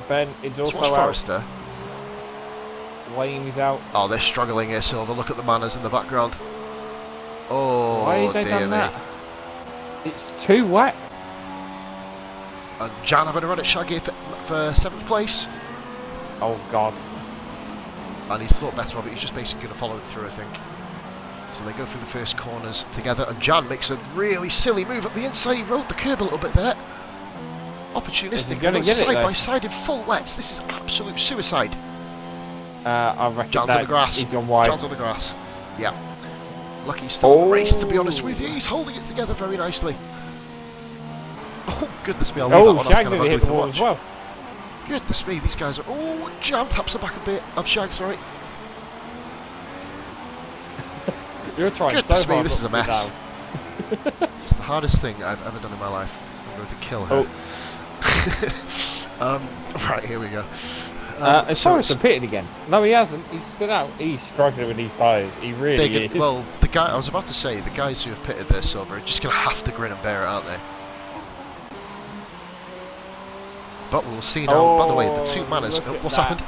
Speaker 2: Ben is
Speaker 1: So
Speaker 2: also
Speaker 1: what's
Speaker 2: out.
Speaker 1: Forrester?
Speaker 2: Wayne is out.
Speaker 1: Oh, they're struggling here, Silver. Look at the manners in the background. Oh,
Speaker 2: Why have they
Speaker 1: dear
Speaker 2: done
Speaker 1: me.
Speaker 2: that? It's too wet.
Speaker 1: And Jan having a run at Shaggy for 7th place.
Speaker 2: Oh God.
Speaker 1: And he's thought better of it. He's just basically going to follow it through, I think. So they go through the first corners together, and Jan makes a really silly move at the inside. He rode the curb a little bit there. Opportunistic.
Speaker 2: gonna
Speaker 1: Going
Speaker 2: get it,
Speaker 1: side
Speaker 2: though?
Speaker 1: by side in full wets. This is absolute suicide.
Speaker 2: I reckon
Speaker 1: Jan's
Speaker 2: that
Speaker 1: on the grass.
Speaker 2: he's gone wide.
Speaker 1: Jan's on the grass. Yeah. Lucky he's still in the race, to be honest with you. He's holding it together very nicely. Oh, goodness me. I'll leave that
Speaker 2: Oh,
Speaker 1: one.
Speaker 2: Shag
Speaker 1: Kind
Speaker 2: did
Speaker 1: of
Speaker 2: hit
Speaker 1: ugly
Speaker 2: the
Speaker 1: to
Speaker 2: wall
Speaker 1: watch.
Speaker 2: as well.
Speaker 1: Goodness me, these guys are... Oh, Jan taps the back a bit of Shag, sorry.
Speaker 2: You're trying
Speaker 1: Goodness
Speaker 2: so
Speaker 1: me,
Speaker 2: hard.
Speaker 1: this is a
Speaker 2: not to
Speaker 1: mess.
Speaker 2: be down.
Speaker 1: It's the hardest thing I've ever done in my life. I'm going to kill her. Right, here we go.
Speaker 2: As
Speaker 1: so
Speaker 2: far as
Speaker 1: it's-
Speaker 2: the pitted again. No, he hasn't. He's stood out. He's struggling with these tyres. He really is.
Speaker 1: well, the guy I was about to say, the guys who have pitted their Silver are just going to have to grin and bear it, aren't they? But we'll see now. By the way, the two manners.
Speaker 2: look at
Speaker 1: What's
Speaker 2: that.
Speaker 1: happened?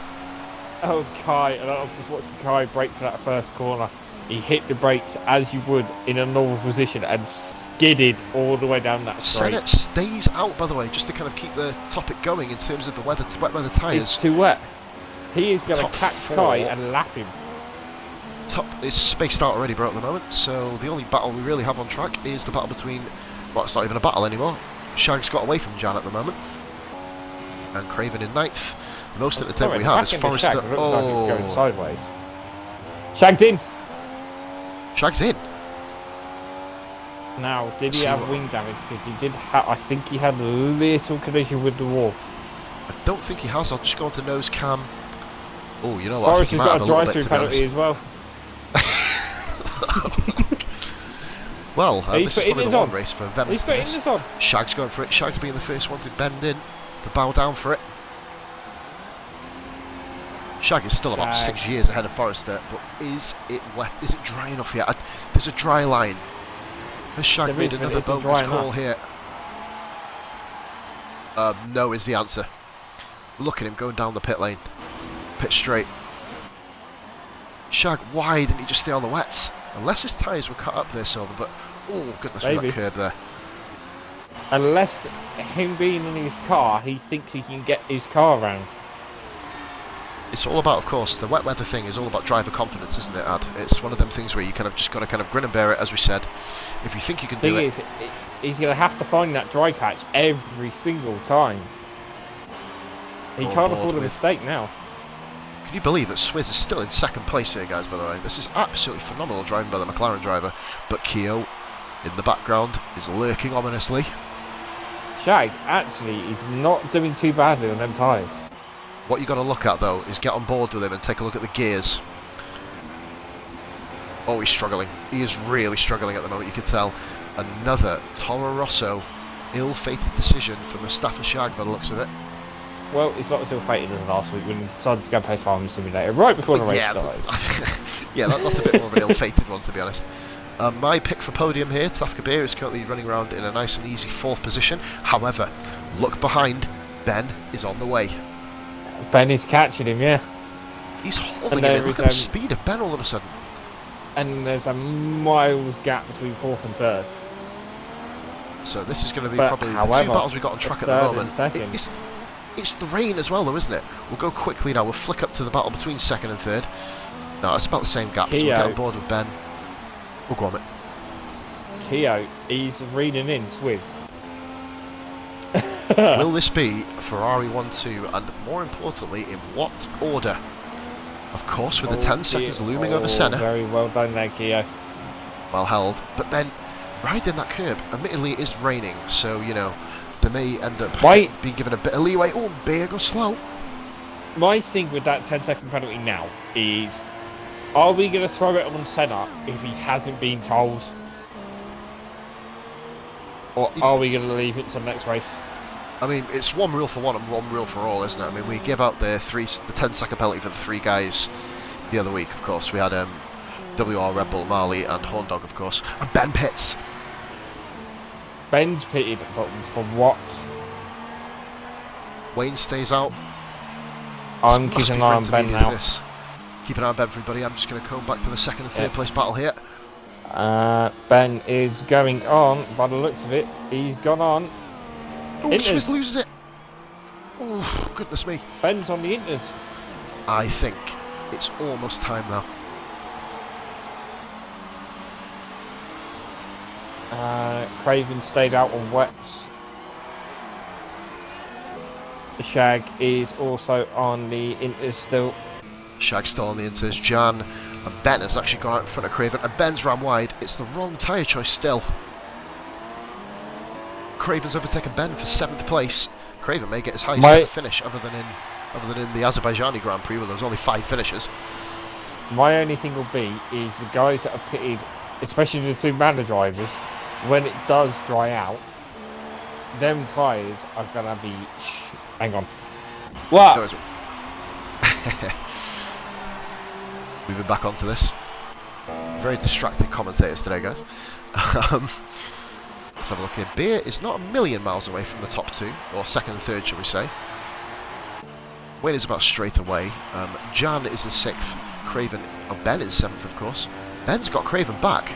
Speaker 2: Oh, Kai, and I was just watching Kai brake for that first corner. He hit the brakes as you would in a normal position and skidded all the way down that straight.
Speaker 1: Senna stays out, by the way, just to kind of keep the topic going in terms of the wet weather
Speaker 2: It's
Speaker 1: tyres.
Speaker 2: too wet. He is going to
Speaker 1: Top
Speaker 2: catch
Speaker 1: 4.
Speaker 2: Kai and lap him.
Speaker 1: Top is spaced out already, bro, at the moment. So the only battle we really have on track is the battle between. Well, it's not even a battle anymore. Shag's got away from Jan at the moment, and Craven in 9th. The most entertainment we have is Forrester.
Speaker 2: Shag, it looks like it's going
Speaker 1: Oh,
Speaker 2: sideways. Shagged in.
Speaker 1: Shag's in.
Speaker 2: Now, did he
Speaker 1: See
Speaker 2: have
Speaker 1: what-
Speaker 2: wing damage? Because he did. I think he had a little collision with the wall.
Speaker 1: I don't think he has. I'll just go on to nose cam. Oh, you know what? I
Speaker 2: Forrest
Speaker 1: think
Speaker 2: has
Speaker 1: he might
Speaker 2: got a
Speaker 1: have a little
Speaker 2: drive-through
Speaker 1: bit, to be
Speaker 2: penalty
Speaker 1: honest.
Speaker 2: as well.
Speaker 1: Well,
Speaker 2: He's
Speaker 1: this is
Speaker 2: putting
Speaker 1: probably
Speaker 2: his
Speaker 1: the one
Speaker 2: on.
Speaker 1: race for
Speaker 2: He's
Speaker 1: Venice.
Speaker 2: putting this on.
Speaker 1: Shag's going for it. Shag's being the first one to bend in, to bow down for it. Shag is still about
Speaker 2: Shag.
Speaker 1: 6 years ahead of Forrester, but is it wet? Is it dry enough yet? There's a dry line. Has Shag
Speaker 2: There
Speaker 1: made
Speaker 2: is, but
Speaker 1: another
Speaker 2: is it
Speaker 1: bonus
Speaker 2: dry
Speaker 1: call
Speaker 2: enough?
Speaker 1: here? No is the answer. Look at him going down the pit lane. Pit straight. Shag, why didn't he just stay on the wets? Unless his tyres were cut up there, Silver, but oh goodness me,
Speaker 2: Maybe.
Speaker 1: that curb there.
Speaker 2: Unless him being in his car, he thinks he can get his car around.
Speaker 1: It's all about, of course, the wet weather thing is all about driver confidence, isn't it, Ad? It's one of them things where you kind of just got to kind of grin and bear it, as we said. If you think you can do
Speaker 2: Thing
Speaker 1: it,
Speaker 2: is, he's going to have to find that dry patch every single time. He
Speaker 1: All
Speaker 2: can't
Speaker 1: aboard
Speaker 2: afford a
Speaker 1: with-
Speaker 2: mistake now.
Speaker 1: can you believe that Swizz is still in second place here, guys, by the way? This is absolutely phenomenal driving by the McLaren driver. But Keogh in the background is lurking ominously.
Speaker 2: Shag actually is not doing too badly on them tyres.
Speaker 1: What you got to look at though is get on board with him and take a look at the gears. Oh, he's struggling. He is really struggling at the moment, you can tell. Another Toro Rosso ill-fated decision for Mustafa Shag by the looks of it.
Speaker 2: Well, it's not as ill-fated as last week when he decided to go play Farming Simulator right before the race started.
Speaker 1: Yeah, that's a bit more of an ill-fated one, to be honest. My pick for podium here, Taf Kabir, is currently running around in a nice and easy 4th position. However, look behind, Ben is on the way.
Speaker 2: Ben is catching him, yeah.
Speaker 1: He's holding him in. Look at the speed of Ben all of a sudden.
Speaker 2: And there's a miles gap between 4th and 3rd.
Speaker 1: So this is going to be probably the 2 battles we've got on track at the moment. It's the rain as well though, isn't it? We'll go quickly now, we'll flick up to the battle between 2nd and 3rd. No, it's about the same gap, so we'll get on board with Ben. We'll go on it.
Speaker 2: Keo, he's reading in Swiss.
Speaker 1: Will this be Ferrari 1-2, and more importantly, in what order? Of course, with the 10 seconds looming over Senna.
Speaker 2: Very well done there, Keo.
Speaker 1: Well held, but then riding that curb, admittedly it is raining, so you know, they may end up being given a bit of leeway. Oh, Beer goes slow.
Speaker 2: My thing with that 10-second penalty now is, are we going to throw it on Senna if he hasn't been told? Or are we going to leave it till the next race?
Speaker 1: I mean, it's one rule for one and one rule for all, isn't it? I mean, we give out the 10-second penalty for the 3 guys the other week, of course. We had WR, Red Bull, Marley and Horndog, of course. And Ben pits.
Speaker 2: Ben's pitted, but for what?
Speaker 1: Wayne stays out.
Speaker 2: I'm keeping an eye on Ben now.
Speaker 1: Keep an eye on Ben, everybody. I'm just going to come back to the 2nd and 3rd place battle here.
Speaker 2: Ben is going on, by the looks of it. He's gone on.
Speaker 1: Oh, Swiss loses it. Oh, goodness me.
Speaker 2: Ben's on the Inters.
Speaker 1: I think it's almost time now.
Speaker 2: Craven stayed out on wets. Shag is also on the Inters still.
Speaker 1: Shag's still on the Inters. Jan and Ben has actually gone out in front of Craven, and Ben's ran wide. It's the wrong tyre choice still. Craven's overtaken Ben for 7th place. Craven may get his highest ever finish other than in the Azerbaijani Grand Prix where there was only 5 finishers.
Speaker 2: My only thing will be is the guys that are pitted, especially the 2 banner drivers, when it does dry out, them tyres are gonna be. Hang on. What?
Speaker 1: Moving back onto this. Very distracted commentators today, guys. Let's have a look here. Beer is not a million miles away from the top 2, or 2nd and 3rd, shall we say. Wayne is about straight away. Jan is in 6th. Craven, Ben is 7th, of course. Ben's got Craven back.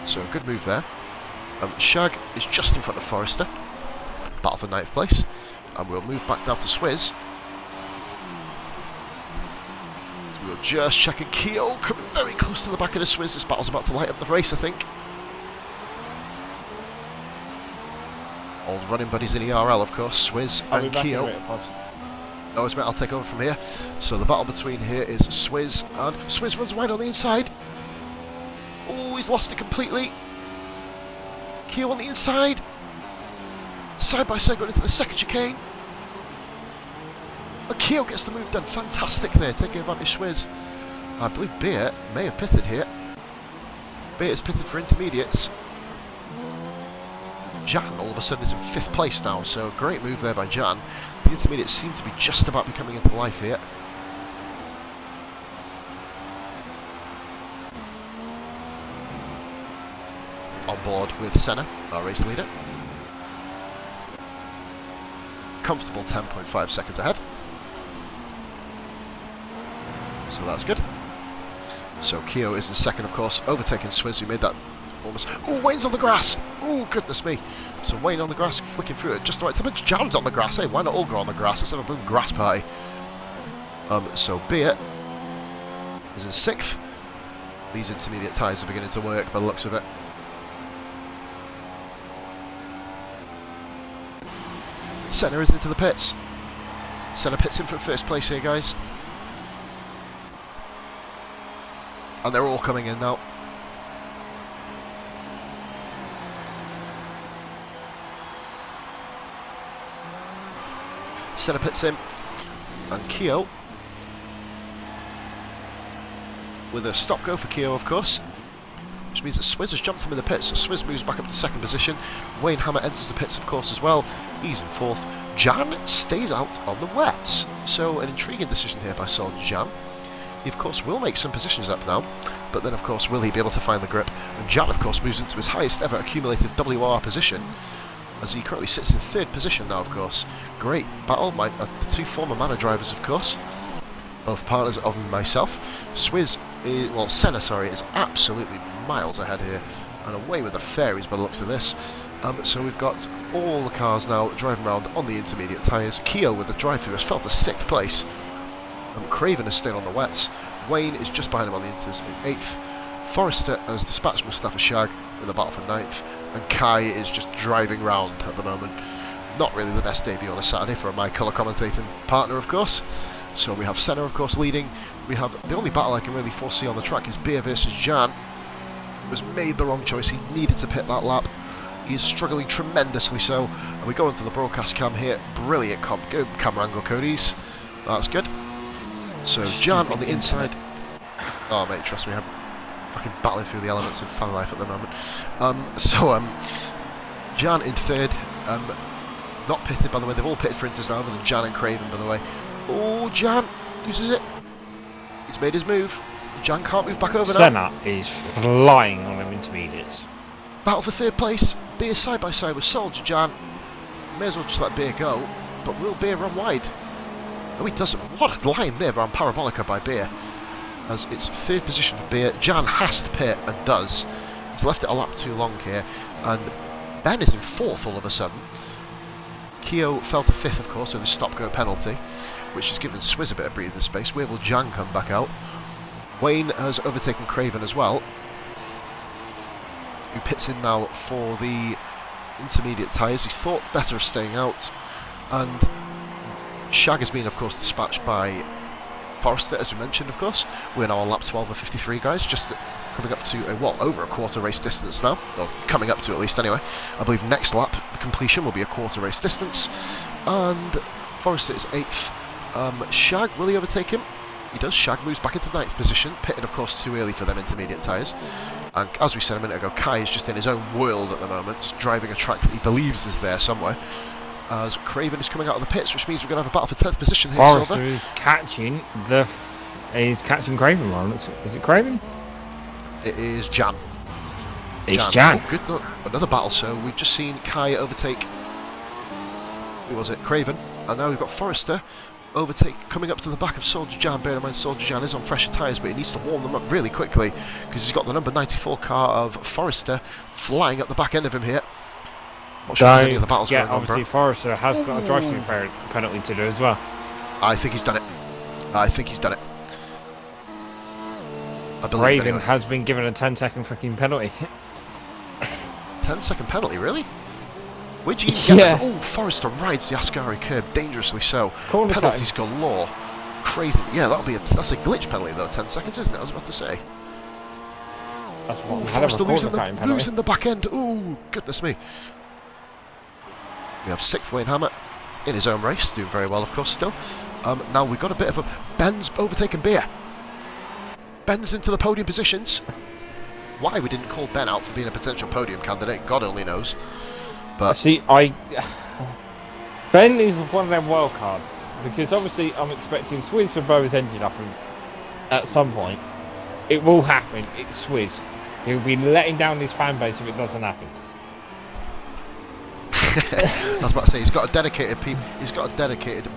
Speaker 1: So a good move there. Shag is just in front of Forrester. Battle for 9th place. And we'll move back down to Swizz. We're just checking Keo, coming very close to the back of the Swizz. This battle's about to light up the race, I think. Old running buddies in ERL, of course, Swizz and Keo. No, it's meant I'll take over from here. So the battle between here is Swizz, and Swizz runs wide on the inside. Oh, he's lost it completely. Keo on the inside. Side by side going into the 2nd chicane. And Keo gets the move done. Fantastic there, taking advantage of Swizz. I believe Beer may have pitted here. Beer is pitted for intermediates. Jan all of a sudden is in 5th place now, so great move there by Jan. The intermediates seem to be just about be coming into life here. On board with Senna, our race leader. Comfortable 10.5 seconds ahead. So that's good. So Keo is in 2nd, of course, overtaking Swizz, who made that almost. Oh, Wayne's on the grass! Oh, goodness me. So Wayne on the grass, flicking through it just the right time. Jan's on the grass. Hey, why not all go on the grass? Let's have a boom grass party. So Beer is in 6th. These intermediate tyres are beginning to work by the looks of it. Senna is into the pits. Senna pits in for 1st place here, guys. And they're all coming in now. Senna pits in, and Keogh with a stop-go for Keogh, of course, which means that Swizz has jumped him in the pits, so Swizz moves back up to second position. Wayne Hammer enters the pits, of course, as well. He's in fourth. Jan stays out on the wets, so an intriguing decision here by Soldier Jan. He, of course, will make some positions up now, but then, of course, will he be able to find the grip? And Jan, of course, moves into his highest ever accumulated WR position, as he currently sits in third position now, of course. Great battle by the two former Manor drivers, of course, both partners of myself. Swizz, well, Senna, sorry, is absolutely miles ahead here, and away with the fairies by the looks of this. So we've got all the cars now driving around on the intermediate tyres. Keogh with the drive-through has fell to 6th place. Craven has stayed on the wets. Wayne is just behind him on the inters in 8th. Forrester has dispatched Mustafa Shag in the battle for 9th. And Kai is just driving round at the moment. Not really the best debut on a Saturday for my colour commentating partner, of course. So we have Senna, of course, leading. We have the only battle I can really foresee on the track is Beer versus Jan, who has made the wrong choice. He needed to pit that lap. He is struggling tremendously so. And we go into the broadcast cam here. Brilliant camera angle, Cody's. That's good. So Jan on the inside. Oh mate, trust me, I'm fucking battling through the elements of fan life at the moment. Jan in third. Not pitted, by the way. They've all pitted for inters now, other than Jan and Craven, by the way. Oh, Jan loses it. He's made his move. Jan can't move back over now.
Speaker 2: Senna is flying on them intermediates.
Speaker 1: Battle for third place. Beer side by side with Soldier Jan. May as well just let Beer go. But will Beer run wide? No, he doesn't. What a line there on Parabolica by Beer. As it's third position for Beer. Jan has to pit and does. He's left it a lap too long here. And Ben is in fourth all of a sudden. Keogh fell to fifth, of course, with a stop-go penalty, which has given Swizz a bit of breathing space. Where will Jan come back out? Wayne has overtaken Craven as well, who pits in now for the intermediate tyres. He thought better of staying out, and Shag has been, of course, dispatched by Forrester, as we mentioned, of course. We're now on lap 12 of 53, guys, just coming up to over a quarter race distance now, or coming up to at least anyway. I believe next lap, the completion will be a quarter race distance, and Forrester is 8th. Shag, will he overtake him? He does. Shag moves back into 9th position, pitted, of course, too early for them intermediate tyres. And as we said a minute ago, Kai is just in his own world at the moment, just driving a track that he believes is there somewhere. As Craven is coming out of the pits, which means we're going to have a battle for 10th position here.
Speaker 2: Forrester
Speaker 1: Silver
Speaker 2: is catching Craven. Well, is it Craven?
Speaker 1: It is Jan.
Speaker 2: It's Jan.
Speaker 1: Oh, good. No, another battle. So we've just seen Kai overtake. Who was it? Craven. And now we've got Forrester coming up to the back of Soldier Jan. Bear in mind, Soldier Jan is on fresher tyres, but he needs to warm them up really quickly because he's got the number 94 car of Forrester flying up the back end of him here. Not sure if there's any other battles going on,
Speaker 2: obviously
Speaker 1: bro.
Speaker 2: Forrester has got a driving penalty to do as well.
Speaker 1: I think he's done it. I believe
Speaker 2: Craven
Speaker 1: anyway.
Speaker 2: has been given a 10-second freaking penalty.
Speaker 1: 10-second penalty, really? Where'd you even get
Speaker 2: Yeah.
Speaker 1: that? Oh, Forrester rides the Ascari curb dangerously so.
Speaker 2: Corner
Speaker 1: Penalties galore. Crazy. Yeah, that's a glitch penalty though. 10 seconds, isn't it? I was about to say.
Speaker 2: That's what
Speaker 1: Ooh,
Speaker 2: hell of a
Speaker 1: Forrester
Speaker 2: penalty.
Speaker 1: losing the back end. Ooh, goodness me. We have 6th Wayne Hammer in his own race, doing very well, of course, still. Now we've got a bit of a... Ben's overtaken Beer. Ben's into the podium positions. Why we didn't call Ben out for being a potential podium candidate, God only knows. But
Speaker 2: See, Ben is one of them wild cards because obviously I'm expecting Swizz to blow his engine up, and at some point it will happen. It's Swizz. He'll be letting down his fan base if it doesn't happen.
Speaker 1: I was about to say he's got a dedicated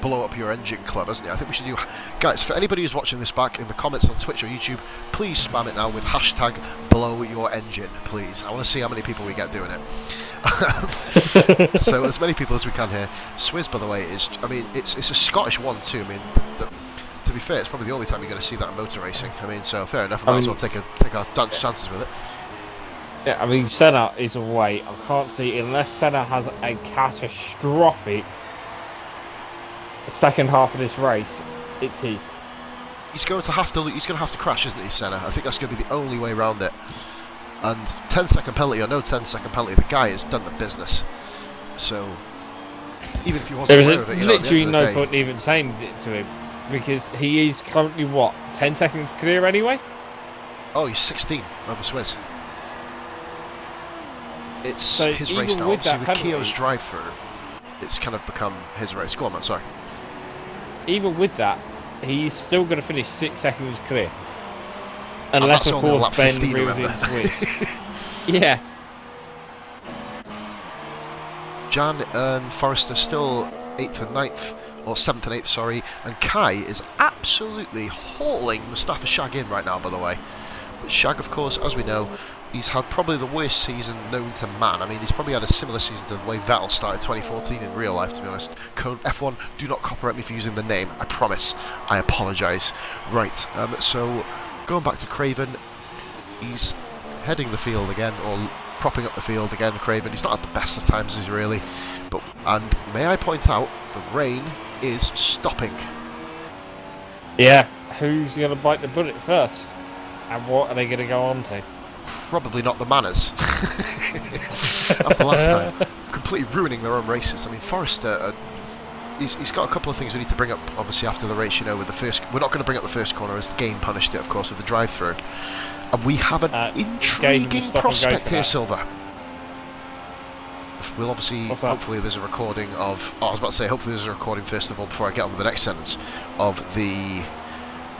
Speaker 1: blow up your engine club, hasn't he? I think we should do, guys, for anybody who's watching this back in the comments on Twitch or YouTube, please spam it now with hashtag blow your engine, please. I want to see how many people we get doing it. So as many people as we can here. Swizz, by the way, is, I mean, it's a Scottish one too. I mean, to be fair, it's probably the only time you're going to see that in motor racing. I mean, so fair enough. We might as well take our chances with it.
Speaker 2: Yeah, I mean, Senna is away. I can't see, unless Senna has a catastrophic second half of this race, it's his.
Speaker 1: He's going to have to crash, isn't he, Senna? I think that's going to be the only way around it. And 10-second penalty or no 10-second penalty, the guy has done the business. So even if he wasn't
Speaker 2: There is
Speaker 1: aware of it. You know, at the
Speaker 2: literally
Speaker 1: end of the
Speaker 2: no
Speaker 1: day,
Speaker 2: point even saying it to him because he is currently what 10 seconds clear anyway.
Speaker 1: oh, he's 16 over Swizz. It's
Speaker 2: So
Speaker 1: his
Speaker 2: even
Speaker 1: race now.
Speaker 2: with
Speaker 1: Obviously,
Speaker 2: that
Speaker 1: with
Speaker 2: penalty-
Speaker 1: Keogh's drive-through, it's kind of become his race. Go on, man. Sorry.
Speaker 2: Even with that, he's still going to finish 6 seconds clear,
Speaker 1: And
Speaker 2: unless
Speaker 1: that's
Speaker 2: of
Speaker 1: only on
Speaker 2: course
Speaker 1: lap
Speaker 2: Ben
Speaker 1: 15,
Speaker 2: reels in
Speaker 1: remember?
Speaker 2: Swizz. Yeah.
Speaker 1: Jan and Forrester still 8th and 9th, or 7th and 8th, sorry, and Kai is absolutely hauling Mustafa Shag in right now, by the way. But Shag, of course, as we know, he's had probably the worst season known to man. I mean, he's probably had a similar season to the way Vettel started 2014 in real life, to be honest. Code F1, do not copyright me for using the name, I promise. I apologise. Right, so going back to Craven, he's heading the field again, or propping up the field again, Craven. He's not at the best of times, is he really? But, and may I point out, the rain is stopping.
Speaker 2: Yeah. Who's going to bite the bullet first? And what are they going to go on to?
Speaker 1: Probably not the manners. After last time, completely ruining their own races. I mean, Forrester, he's got a couple of things we need to bring up, obviously, after the race, you know, with the first... We're not going to bring up the first corner, as the game punished it, of course, with the drive-through. And we have an intriguing prospect here, Silver. We'll obviously, hopefully there's a recording of... Oh, I was about to say, hopefully there's a recording, first of all, before I get on with the next sentence, of the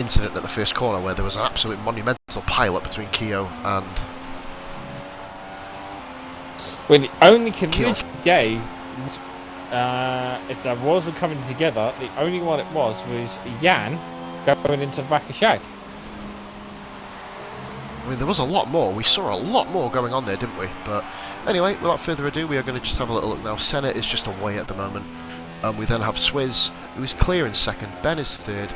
Speaker 1: incident at the first corner, where there was an absolute monumental pile-up between Keogh and...
Speaker 2: Well, the only collision gave, if there was a coming together, the only one it was Jan going into the back of Shag.
Speaker 1: I mean, there was a lot more. We saw a lot more going on there, didn't we? But anyway, without further ado, we are going to just have a little look now. Senna is just away at the moment. We then have Swizz, who is clear in second. Ben is third.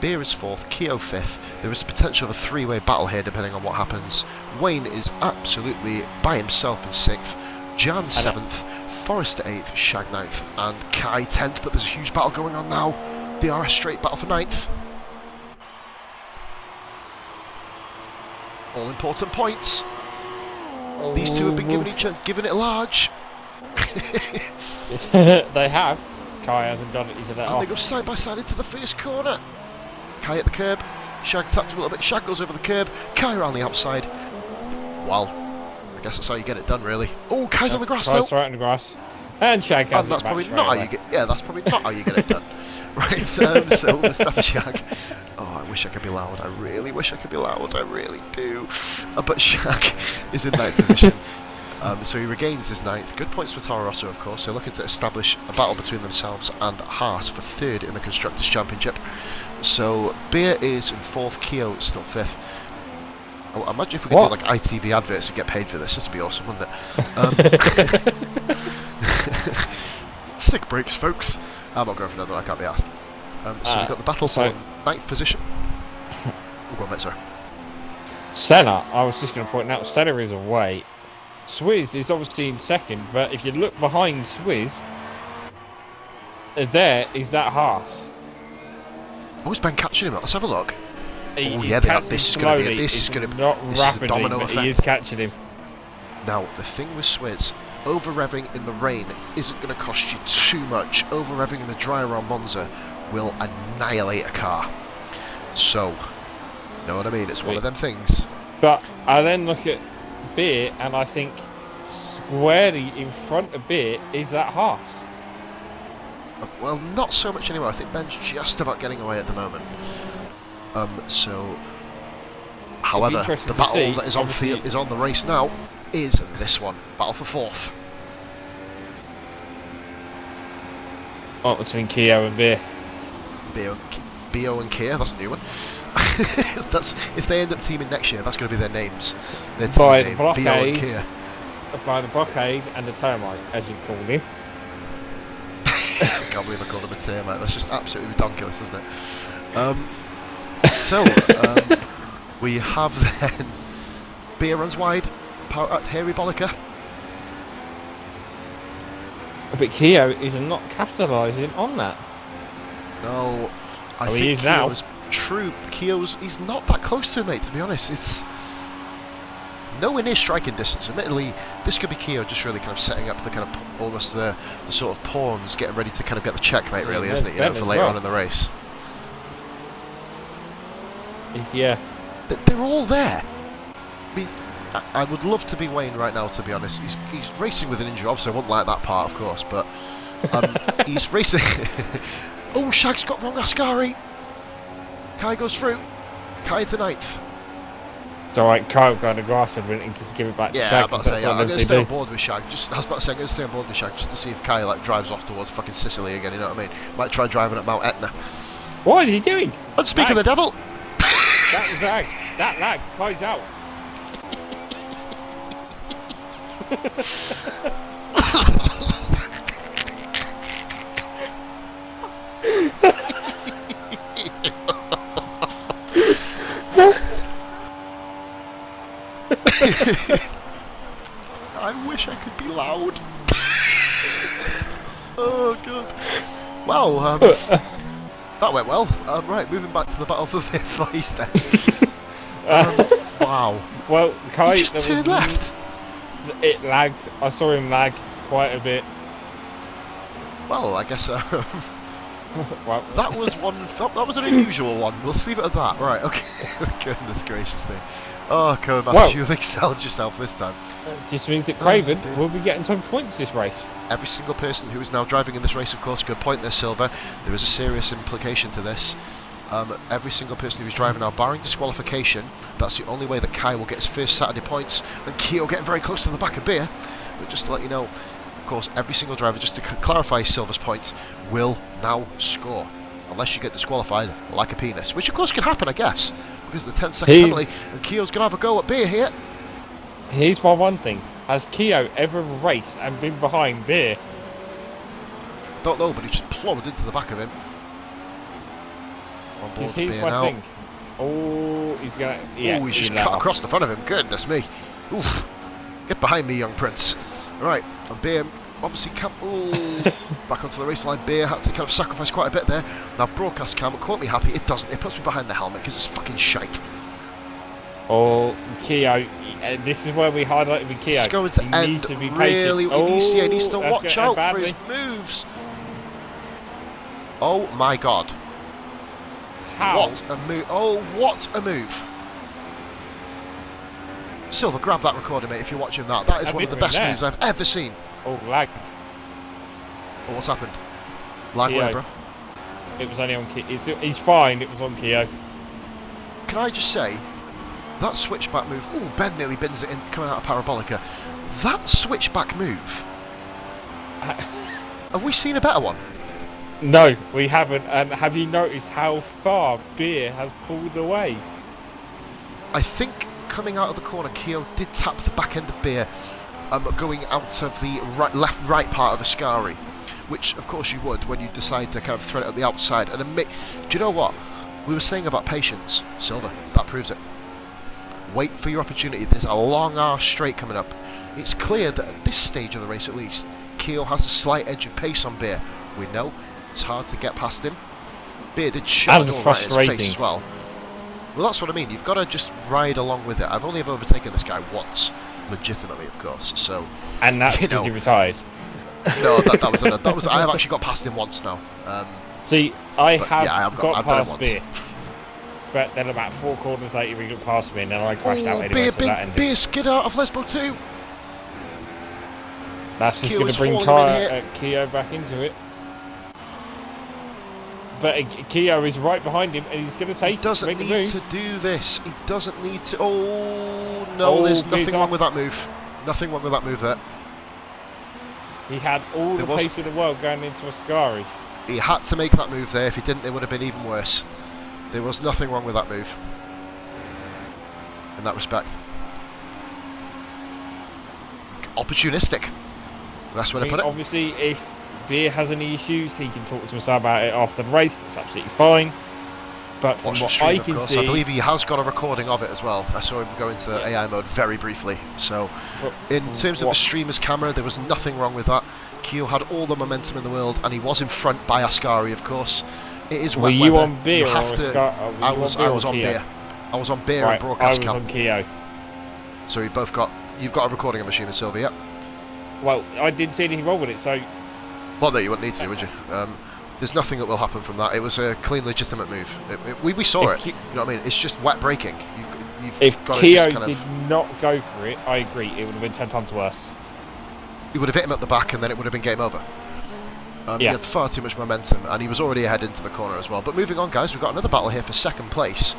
Speaker 1: Beer is fourth. Keogh fifth. There is potential of a three-way battle here, depending on what happens. Wayne is absolutely by himself in sixth. Jan seventh. Forrester eighth. Shag ninth. And Kai 10th. But there's a huge battle going on now. DRS straight battle for ninth. All important points. These two have been giving it large.
Speaker 2: They have. Kai hasn't done it. He's a let
Speaker 1: And
Speaker 2: off.
Speaker 1: they go side by side into the first corner. Kai at the curb. Shag tapped him a little bit. Shag goes over the curb. Kai around the outside. Well, I guess that's how you get it done, really. Oh, Kai's on the grass though.
Speaker 2: Right on the grass. And Shag has
Speaker 1: And that's
Speaker 2: it back
Speaker 1: probably
Speaker 2: straight
Speaker 1: not how
Speaker 2: away.
Speaker 1: you get. Yeah, that's probably not how you get it done. Right. So Mustafa Shag. Oh, I wish I could be loud. I really wish I could be loud. I really do. But Shag is in ninth position. So he regains his ninth. Good points for Toro Rosso, of course. They're looking to establish a battle between themselves and Haas for third in the Constructors' Championship. So Beer is in fourth. Keogh is still fifth. Oh, imagine if we could do like ITV adverts and get paid for this. This would be awesome, wouldn't it? Stick breaks, folks. I'm not going for another one. I can't be asked. So we've got the battle for ninth position. We'll go on, mate, sorry.
Speaker 2: Senna, I was just going to point out, Senna is away. Swizz is obviously in second, but if you look behind Swizz, there is that Haas.
Speaker 1: Oh, is Ben catching him? Let's have a look.
Speaker 2: He,
Speaker 1: Oh yeah, this is going to be. This is going to.
Speaker 2: Not
Speaker 1: This is a
Speaker 2: rapidly,
Speaker 1: domino
Speaker 2: but
Speaker 1: effect.
Speaker 2: he is catching him.
Speaker 1: Now the thing with Swizz, over revving in the rain isn't going to cost you too much. Over revving in the dry around Monza will annihilate a car. So, you know what I mean? It's one of them things.
Speaker 2: But I then look at Beer and I think squarely in front of Beer is that Haas.
Speaker 1: Well, not so much anymore. I think Ben's just about getting away at the moment. However, the battle that is on field is on the race now is this one. Battle for fourth.
Speaker 2: Oh, between Keogh and Beer.
Speaker 1: Bio and Kia, that's a new one. That's if they end up teaming next year, that's going to be their names. Their team
Speaker 2: By
Speaker 1: name,
Speaker 2: the blockade,
Speaker 1: Bio and Kia.
Speaker 2: by the blockade and the termite, as you call him.
Speaker 1: I can't believe I called him a termite. That's just absolutely ridiculous, isn't it? We have then Beer runs wide, power at Harry Bolliker.
Speaker 2: But Keogh is not capitalising on that.
Speaker 1: No, I
Speaker 2: he
Speaker 1: think
Speaker 2: is now.
Speaker 1: Keogh's true. He's not that close to him, mate, to be honest. It's nowhere near striking distance. Admittedly, this could be Keo just really kind of setting up the kind of almost the sort of pawns, getting ready to kind of get the checkmate, really, isn't it? You know, for later on in the race.
Speaker 2: Yeah.
Speaker 1: They're all there. I mean, I would love to be Wayne right now, to be honest. He's racing with an injury. Obviously, I wouldn't like that part, of course, but he's racing. Oh, Shag's got wrong Ascari. Kai goes through. Kai to 9th.
Speaker 2: It's alright, Kyle got the grass and everything, just give it back to Shag.
Speaker 1: Yeah, I'm about to say, I'm going to stay on board with Shag. I was about to say, I'm going to stay on board with Shag just to see if Kai like drives off towards fucking Sicily again, you know what I mean? Might try driving at Mount Etna.
Speaker 2: What is he doing?
Speaker 1: I'm speaking the devil.
Speaker 2: That was lag. That lagged. Kai's out.
Speaker 1: I wish I could be loud. Oh, God. Well, that went well. Right, moving back to the battle for 5th place then. Wow.
Speaker 2: Well, Kai...
Speaker 1: He just turned left.
Speaker 2: It lagged. I saw him lag quite a bit.
Speaker 1: Well, I guess
Speaker 2: Well,
Speaker 1: that was one. That was an unusual one. We'll leave it at that. Right, okay. Goodness gracious me. Oh, Cohen, Matthew, you've excelled yourself this time.
Speaker 2: Just means that Craven will be getting some points this race.
Speaker 1: Every single person who is now driving in this race, of course, good point there, Silver. There is a serious implication to this. Every single person who is driving now, barring disqualification, that's the only way that Kai will get his first Saturday points, and Keo getting very close to the back of Beer. But just to let you know, of course, every single driver, just to clarify Silver's points, will now score. Unless you get disqualified like a penis, which of course can happen, I guess, because of the 10-second penalty, and Keo's going to have a go at Beer here.
Speaker 2: Here's my one thing. Has Keo ever raced and been behind Beer?
Speaker 1: Don't know, but he just plummeted into the back of him. On board with Beer now.
Speaker 2: Thing. Oh, he's going to... Yeah,
Speaker 1: he's just cut across the front of him. Goodness me. Oof. Get behind me, young prince. Right, and Beer obviously can't... back onto the race line. Beer had to kind of sacrifice quite a bit there. Now, broadcast cam, it caught me happy. It doesn't. It puts me behind the helmet because it's fucking shite.
Speaker 2: Oh, Keo. This is where we highlighted with Keo.
Speaker 1: It's going to end
Speaker 2: to be
Speaker 1: really... He needs to
Speaker 2: that's
Speaker 1: watch out for his moves. Oh, my God.
Speaker 2: How?
Speaker 1: What a move. Oh, what a move. Silver, grab that recording, mate, if you're watching that. That is one of the best moves I've ever seen.
Speaker 2: Oh, lag.
Speaker 1: Oh, what's happened? Lag
Speaker 2: Keo.
Speaker 1: where, bro?
Speaker 2: It was only on Keo. He's fine, it was on Keo.
Speaker 1: Can I just say, that switchback move... Oh, Ben nearly bins it in coming out of Parabolica. That switchback move... Have we seen a better one?
Speaker 2: No, we haven't. And have you noticed how far Beer has pulled away?
Speaker 1: I think coming out of the corner, Keo did tap the back end of Beer, going out of the right part of Ascari, which of course you would when you decide to kind of thread it at the outside. And admit, do you know what we were saying about patience, Silver? That proves it. Wait for your opportunity. There's a long arse straight coming up. It's clear that at this stage of the race, at least, Keo has a slight edge of pace on Beer. We know it's hard to get past him. Beer did shut the door right in his face as well. Well, that's what I mean. You've got to just ride along with it. I've only ever overtaken this guy once, legitimately, of course. So,
Speaker 2: and that's because he retires.
Speaker 1: No, that was. I have actually got past him once now.
Speaker 2: See, I have got
Speaker 1: past
Speaker 2: past Beer, but then about 4 corners later he got past me, and then I crashed out anyway.
Speaker 1: Beer skid out of Lesbo too.
Speaker 2: That's just going to bring Keo back into it. But Keo is right behind him, and he's going to take it. He
Speaker 1: doesn't need to do this. He doesn't need to... Oh, no, there's nothing wrong with that move. Nothing wrong with that move there.
Speaker 2: He had all the pace in the world going into Ascari.
Speaker 1: He had to make that move there. If he didn't, it would have been even worse. There was nothing wrong with that move. In that respect. Opportunistic. That's where I put it.
Speaker 2: Obviously, if Beer has any issues, he can talk to us about it after the race. That's absolutely fine. But from what I can see,
Speaker 1: I believe he has got a recording of it as well. I saw him go into AI mode very briefly. So, in terms of the streamer's camera, there was nothing wrong with that. Keo had all the momentum in the world, and he was in front by Ascari, of course. It is wet weather.
Speaker 2: Were you on Beer?
Speaker 1: I was on Beer. I was on Beer and broadcast cam.
Speaker 2: I was on Keo.
Speaker 1: So you've got a recording, I'm assuming, Silver, yeah?
Speaker 2: Well, I didn't see anything wrong with it, so...
Speaker 1: Well, no, you wouldn't need to, would you? There's nothing that will happen from that. It was a clean, legitimate move. We saw it. You know what I mean? It's just wet braking.
Speaker 2: If Keo did not go for it, I agree, it would have been 10 times worse.
Speaker 1: He would have hit him at the back, and then it would have been game over. He had far too much momentum, and he was already ahead into the corner as well. But moving on, guys, we've got another battle here for second place.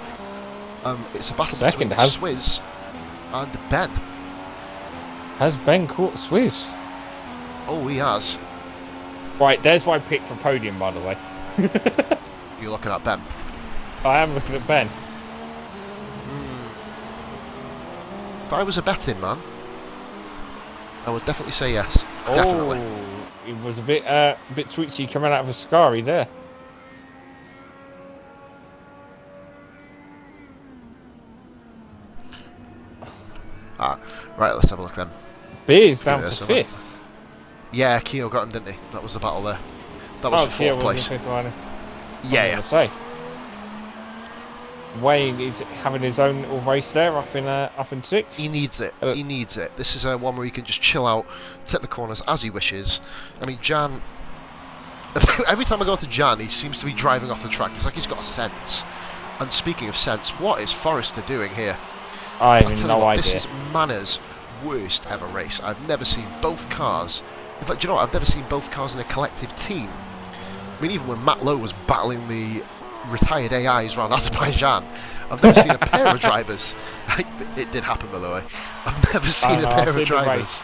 Speaker 1: It's a battle between Swizz and Ben.
Speaker 2: Has Ben caught Swizz?
Speaker 1: Oh, he has.
Speaker 2: Right, there's my pick for podium, by the way.
Speaker 1: You're looking at Ben.
Speaker 2: I am looking at Ben.
Speaker 1: If I was a betting man, I would definitely say yes.
Speaker 2: Oh,
Speaker 1: definitely.
Speaker 2: It was a bit twitchy coming out of a Ascari there.
Speaker 1: Right, let's have a look then.
Speaker 2: Beer's down to 5th.
Speaker 1: Yeah, Keo got him, didn't he? That was the battle there. That was for 4th place. Yeah.
Speaker 2: Say. Wayne is having his own little race there up in 6th.
Speaker 1: He needs it. He needs it. This is one where he can just chill out, take the corners as he wishes. I mean, Jan. Every time I go to Jan, he seems to be driving off the track. It's like he's got a sense. And speaking of sense, what is Forrester doing here?
Speaker 2: I have no idea.
Speaker 1: This is Mannor's worst ever race. I've never seen both cars. In fact, do you know what? I've never seen both cars in a collective team. I mean, even when Matt Lowe was battling the retired AIs around Azerbaijan, I've never seen a pair of drivers. It did happen, by the way. I've never seen a pair of drivers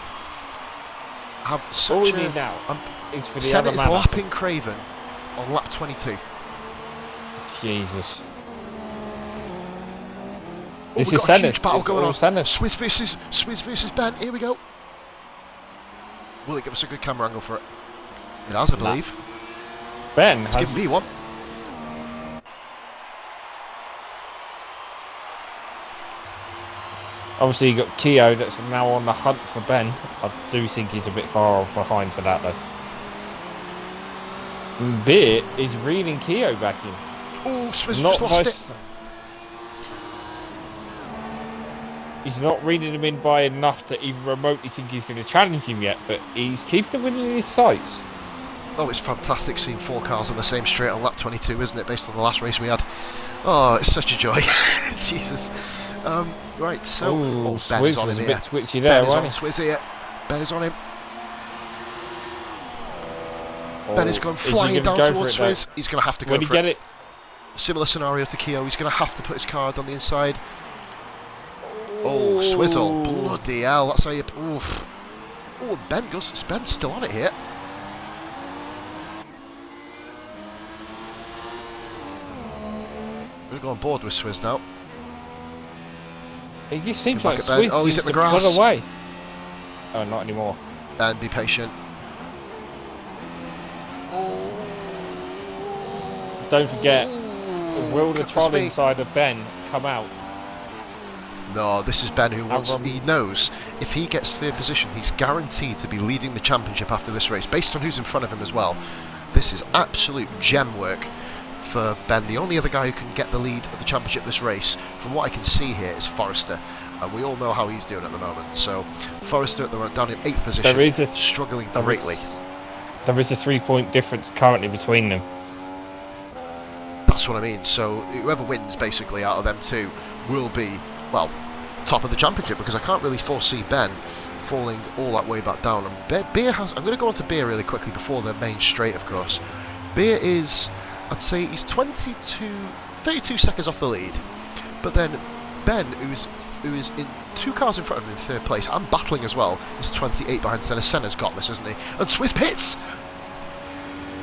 Speaker 1: have such
Speaker 2: all we need now is for the
Speaker 1: Senate
Speaker 2: other
Speaker 1: is lapping Craven on lap 22.
Speaker 2: Jesus.
Speaker 1: This is a huge battle going on. Swizz versus Ben. Here we go. Will it give us a good camera angle for it? It has, I believe.
Speaker 2: Ben
Speaker 1: has given me one.
Speaker 2: Obviously, you got Keo that's now on the hunt for Ben. I do think he's a bit far behind for that, though. And Beer is reeling Keo back in.
Speaker 1: Oh, Swizz just lost it.
Speaker 2: He's not reading him in by enough to even remotely think he's going to challenge him yet, but he's keeping him in his sights.
Speaker 1: Oh, it's fantastic seeing 4 cars on the same straight on lap 22, isn't it, based on the last race we had? Oh, it's such a joy. Jesus. Right, so... Ben is on him here.
Speaker 2: Bit twitchy there,
Speaker 1: Ben is on Swizz here. Ben is on him. Ben is going flying down towards Swizz. He's going to have to go for it. Similar scenario to Keo. He's going to have to put his card on the inside. Oh, Swizzle. Bloody hell. That's how you... Oof. Oh, Ben goes... Ben's still on it here. I'm going to go on board with Swizz now.
Speaker 2: It just seems like Swizz
Speaker 1: oh, he's at the grass.
Speaker 2: Away. Oh, not anymore.
Speaker 1: And be patient. Oh.
Speaker 2: Don't forget, will the trolley inside of Ben come out?
Speaker 1: No, this is Ben who wants... He knows if he gets 3rd position, he's guaranteed to be leading the championship after this race, based on who's in front of him as well. This is absolute gem work for Ben. The only other guy who can get the lead of the championship this race, from what I can see here, is Forrester. And we all know how he's doing at the moment. So, Forrester at the moment down in 8th position, struggling greatly.
Speaker 2: There is a 3-point difference currently between them.
Speaker 1: That's what I mean. So, whoever wins, basically, out of them two, will be... well, top of the championship, because I can't really foresee Ben falling all that way back down. And Beer has... I'm going to go on to Beer really quickly before the main straight, of course. Beer is, I'd say he's 32 seconds off the lead. But then Ben, who is in 2 cars in front of him in 3rd place, and battling as well, is 28 behind Senna. Senna's got this, isn't he? And Swizz pits!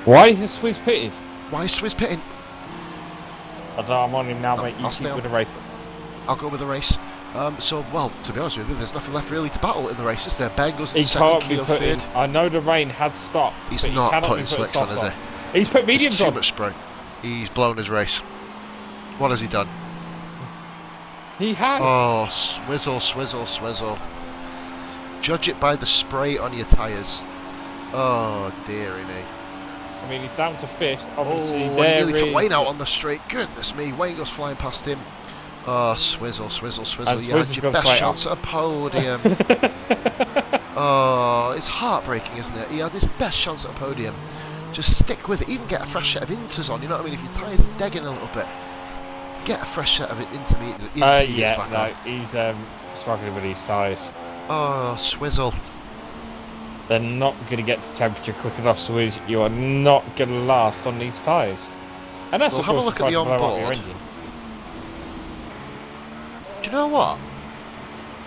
Speaker 2: Why is Swizz pitted?
Speaker 1: Why is Swizz pitting?
Speaker 2: I don't know, I'm on him now, mate. You keep with the race.
Speaker 1: I'll go with the race. So, well, to be honest with you, there's nothing left really to battle in the race, is there? Ben goes to second, Keo 3rd.
Speaker 2: I know the rain has stopped.
Speaker 1: He's not putting slicks on, is he?
Speaker 2: He's put mediums on.
Speaker 1: Too much spray. He's blown his race. What has he done?
Speaker 2: He has.
Speaker 1: Oh, swizzle, swizzle, swizzle. Judge it by the spray on your tyres. Oh, dearie me.
Speaker 2: I mean, he's down to 5th. Obviously,
Speaker 1: he nearly took Wayne out on the straight. Goodness me, Wayne goes flying past him. Oh, swizzle, swizzle, swizzle.
Speaker 2: And
Speaker 1: You had
Speaker 2: Swizzle's
Speaker 1: your
Speaker 2: gone
Speaker 1: best
Speaker 2: straight
Speaker 1: chance at a podium. Oh, it's heartbreaking, isn't it? He had his best chance at a podium. Just stick with it. Even get a fresh set of inters on. You know what I mean? If your tyres are degging a little bit, get a fresh set of intermediates back on.
Speaker 2: He's struggling with these tyres.
Speaker 1: Oh, swizzle.
Speaker 2: They're not going to get to temperature quick enough, so you are not going to last on these tyres. And that's
Speaker 1: Well, have a look at the onboard. Do you know what?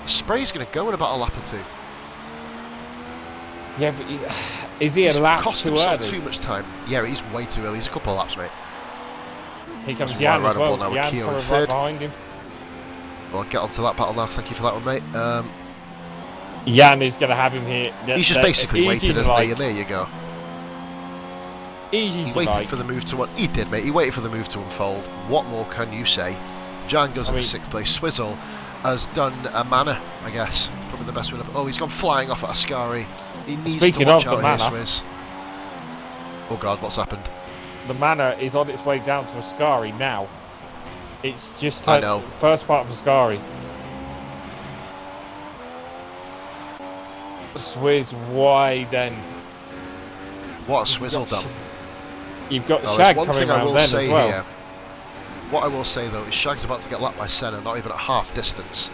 Speaker 1: Spray's going to go in about a lap or two.
Speaker 2: Yeah, but is he a lap
Speaker 1: cost
Speaker 2: too
Speaker 1: himself
Speaker 2: early?
Speaker 1: too much time. Yeah, he's way too early. He's a couple of laps, mate.
Speaker 2: Here comes
Speaker 1: That's
Speaker 2: Jan
Speaker 1: why
Speaker 2: as well.
Speaker 1: now with
Speaker 2: Jan's
Speaker 1: Keo in
Speaker 2: coming
Speaker 1: third.
Speaker 2: right behind him.
Speaker 1: Well, I'll get onto that battle now. Thank you for that one, mate.
Speaker 2: Jan is going to have him here.
Speaker 1: He's just basically waited, isn't
Speaker 2: like,
Speaker 1: he? And there you go.
Speaker 2: Easy
Speaker 1: He
Speaker 2: to
Speaker 1: waited
Speaker 2: like.
Speaker 1: for the move to... He did, mate. He waited for the move to unfold. What more can you say? Jan goes into 6th place. Swizzle has done a manner, I guess. It's probably the best way to... Oh, he's gone flying off at Ascari. He needs to watch out here, Swizz. Oh, God, what's happened?
Speaker 2: The manor is on its way down to Ascari now. It's just
Speaker 1: I know.
Speaker 2: First part of Ascari. Swizz, why then?
Speaker 1: What a Swizzle done.
Speaker 2: You've got Shag coming around then as well.
Speaker 1: Here. What I will say though is Shag's about to get lapped by Senna, not even at half distance.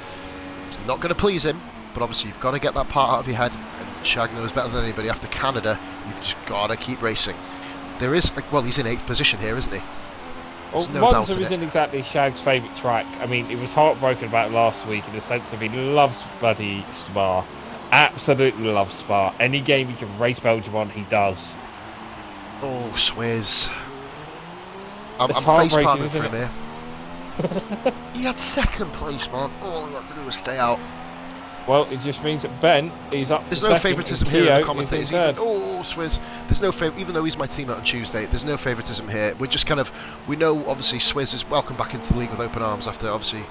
Speaker 1: It's not going to please him, but obviously you've got to get that part out of your head. And Shag knows better than anybody. After Canada, you've just got to keep racing. There is, well, he's in 8th position here, isn't he?
Speaker 2: Well,
Speaker 1: no doubt
Speaker 2: Monza isn't exactly Shag's favourite track. I mean, it was heartbroken about it last week in the sense of he loves bloody Spa. Absolutely loves Spa. Any game he can race Belgium on, he does.
Speaker 1: Oh, Swizz. I'm
Speaker 2: It's
Speaker 1: face palming
Speaker 2: heartbreaking,
Speaker 1: for him here. He had 2nd place, man. All he had to do was stay out.
Speaker 2: Well, it just means that Ben is up.
Speaker 1: There's no favouritism here in the commentators.
Speaker 2: Oh,
Speaker 1: Swizz. There's no even though he's my teammate on Tuesday, there's no favouritism here. We're just kind of, we know obviously Swizz is welcome back into the league with open arms after obviously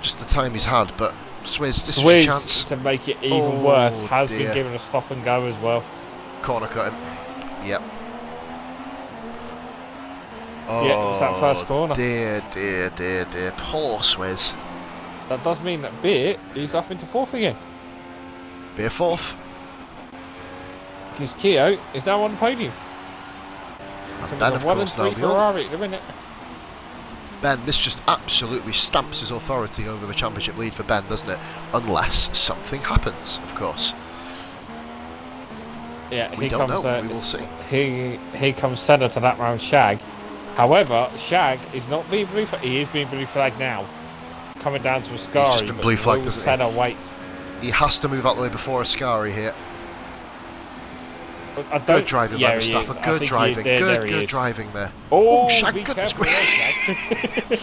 Speaker 1: just the time he's had. But Swizz, this is your chance
Speaker 2: to make it even worse. Has been given a stop and go as well.
Speaker 1: Corner cut him. Yep.
Speaker 2: Oh, yeah, it was that first corner.
Speaker 1: Dear. Poor Swizz.
Speaker 2: That does mean that Beer is up into 4th again.
Speaker 1: Beer 4th.
Speaker 2: Because Keo is now on the podium.
Speaker 1: And Ben, of course, now
Speaker 2: Ferrari at the minute.
Speaker 1: Ben, this just absolutely stamps his authority over the championship lead for Ben, doesn't it? Unless something happens, of course.
Speaker 2: Yeah,
Speaker 1: we don't know. We will see.
Speaker 2: Here comes Senna to that round Shag. However, Shag is not being blue flagged. He is being blue flagged now. Coming down to Ascari.
Speaker 1: He's just been blue flagged, doesn't he?
Speaker 2: Senna wait.
Speaker 1: He has to move out the way before Ascari here. Good driving by Mustafa. Good driving. Good driving there.
Speaker 2: Oh,
Speaker 1: Shag, goodness gracious.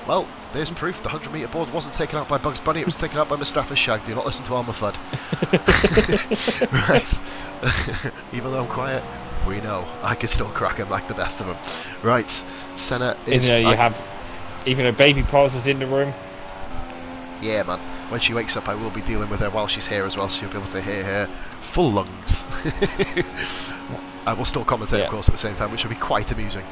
Speaker 1: Well, there's proof the 100-metre board wasn't taken out by Bugs Bunny, it was taken out by Mustafa Shag. Do not listen to Alma Fudd. Right. Even though I'm quiet, we know I can still crack him like the best of them. Right. Senna is...
Speaker 2: You have... Even though Baby Paws is in the room.
Speaker 1: Yeah, man. When she wakes up, I will be dealing with her while she's here as well, so you'll be able to hear her full lungs. I will still commentate, of course, at the same time, which will be quite amusing.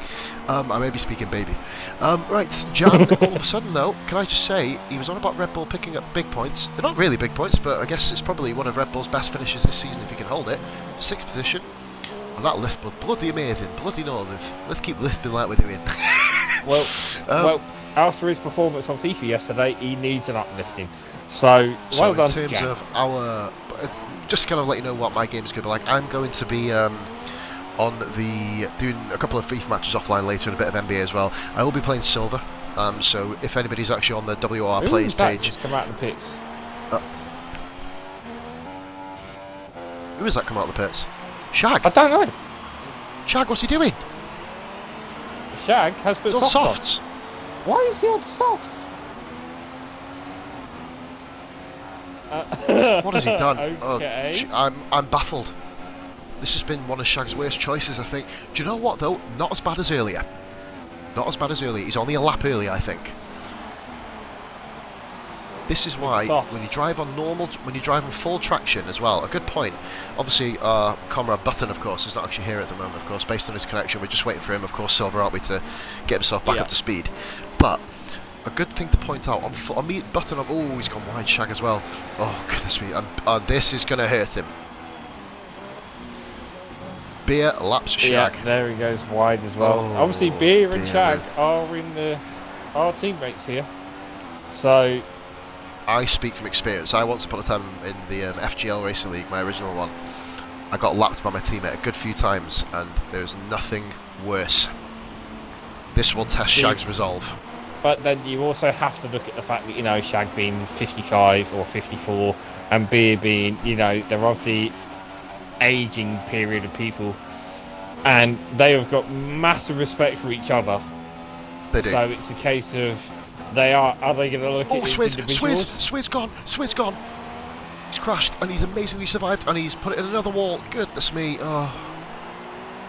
Speaker 1: I may be speaking baby. Right, Jan, all of a sudden, though, can I just say, he was on about Red Bull picking up big points. They're not really big points, but I guess it's probably one of Red Bull's best finishes this season if he can hold it. 6th position. And that lift was bloody amazing. Bloody no lift. Let's keep lifting like we're doing.
Speaker 2: well, after his performance on FIFA yesterday, he needs an uplifting. So well done,
Speaker 1: in terms of our... just to kind of let you know what my game's going to be like, I'm going to be... doing a couple of FIFA matches offline later and a bit of NBA as well. I will be playing Silver, so if anybody's actually on the WOR Plays page...
Speaker 2: Just come out of the pits?
Speaker 1: Who is that come out of the pits? Shag?
Speaker 2: I don't know.
Speaker 1: Shag, what's he doing?
Speaker 2: Shag has put
Speaker 1: softs.
Speaker 2: Why is he on softs?
Speaker 1: What has he done?
Speaker 2: Okay.
Speaker 1: I'm baffled. This has been one of Shag's worst choices, I think. Do you know what, though? Not as bad as earlier. Not as bad as earlier. He's only a lap early, I think. This is why, when you drive on when you drive on full traction as well, a good point. Obviously, comrade Button, of course, is not actually here at the moment, of course, based on his connection. We're just waiting for him, of course, Silver, aren't we, to get himself back up to speed. But a good thing to point out on me button up. Oh, he's gone wide, Shag, as well. Oh goodness me! This is going to hurt him. Beer laps Shag.
Speaker 2: Yeah, there he goes wide as well.
Speaker 1: Oh,
Speaker 2: Obviously, Beer and
Speaker 1: dear
Speaker 2: Shag
Speaker 1: me.
Speaker 2: are our teammates here. So
Speaker 1: I speak from experience. I once upon a time in the FGL Racing League, my original one, I got lapped by my teammate a good few times, and there's nothing worse. This will test Shag's resolve.
Speaker 2: But then you also have to look at the fact that, you know, Shag being 55 or 54 and Beer being, you know, they're of the aging period of people, and they have got massive respect for each other.
Speaker 1: They do.
Speaker 2: So it's a case of are they going to look at individuals?
Speaker 1: Swizz gone. He's crashed, and he's amazingly survived, and he's put it in another wall. Goodness me. Oh.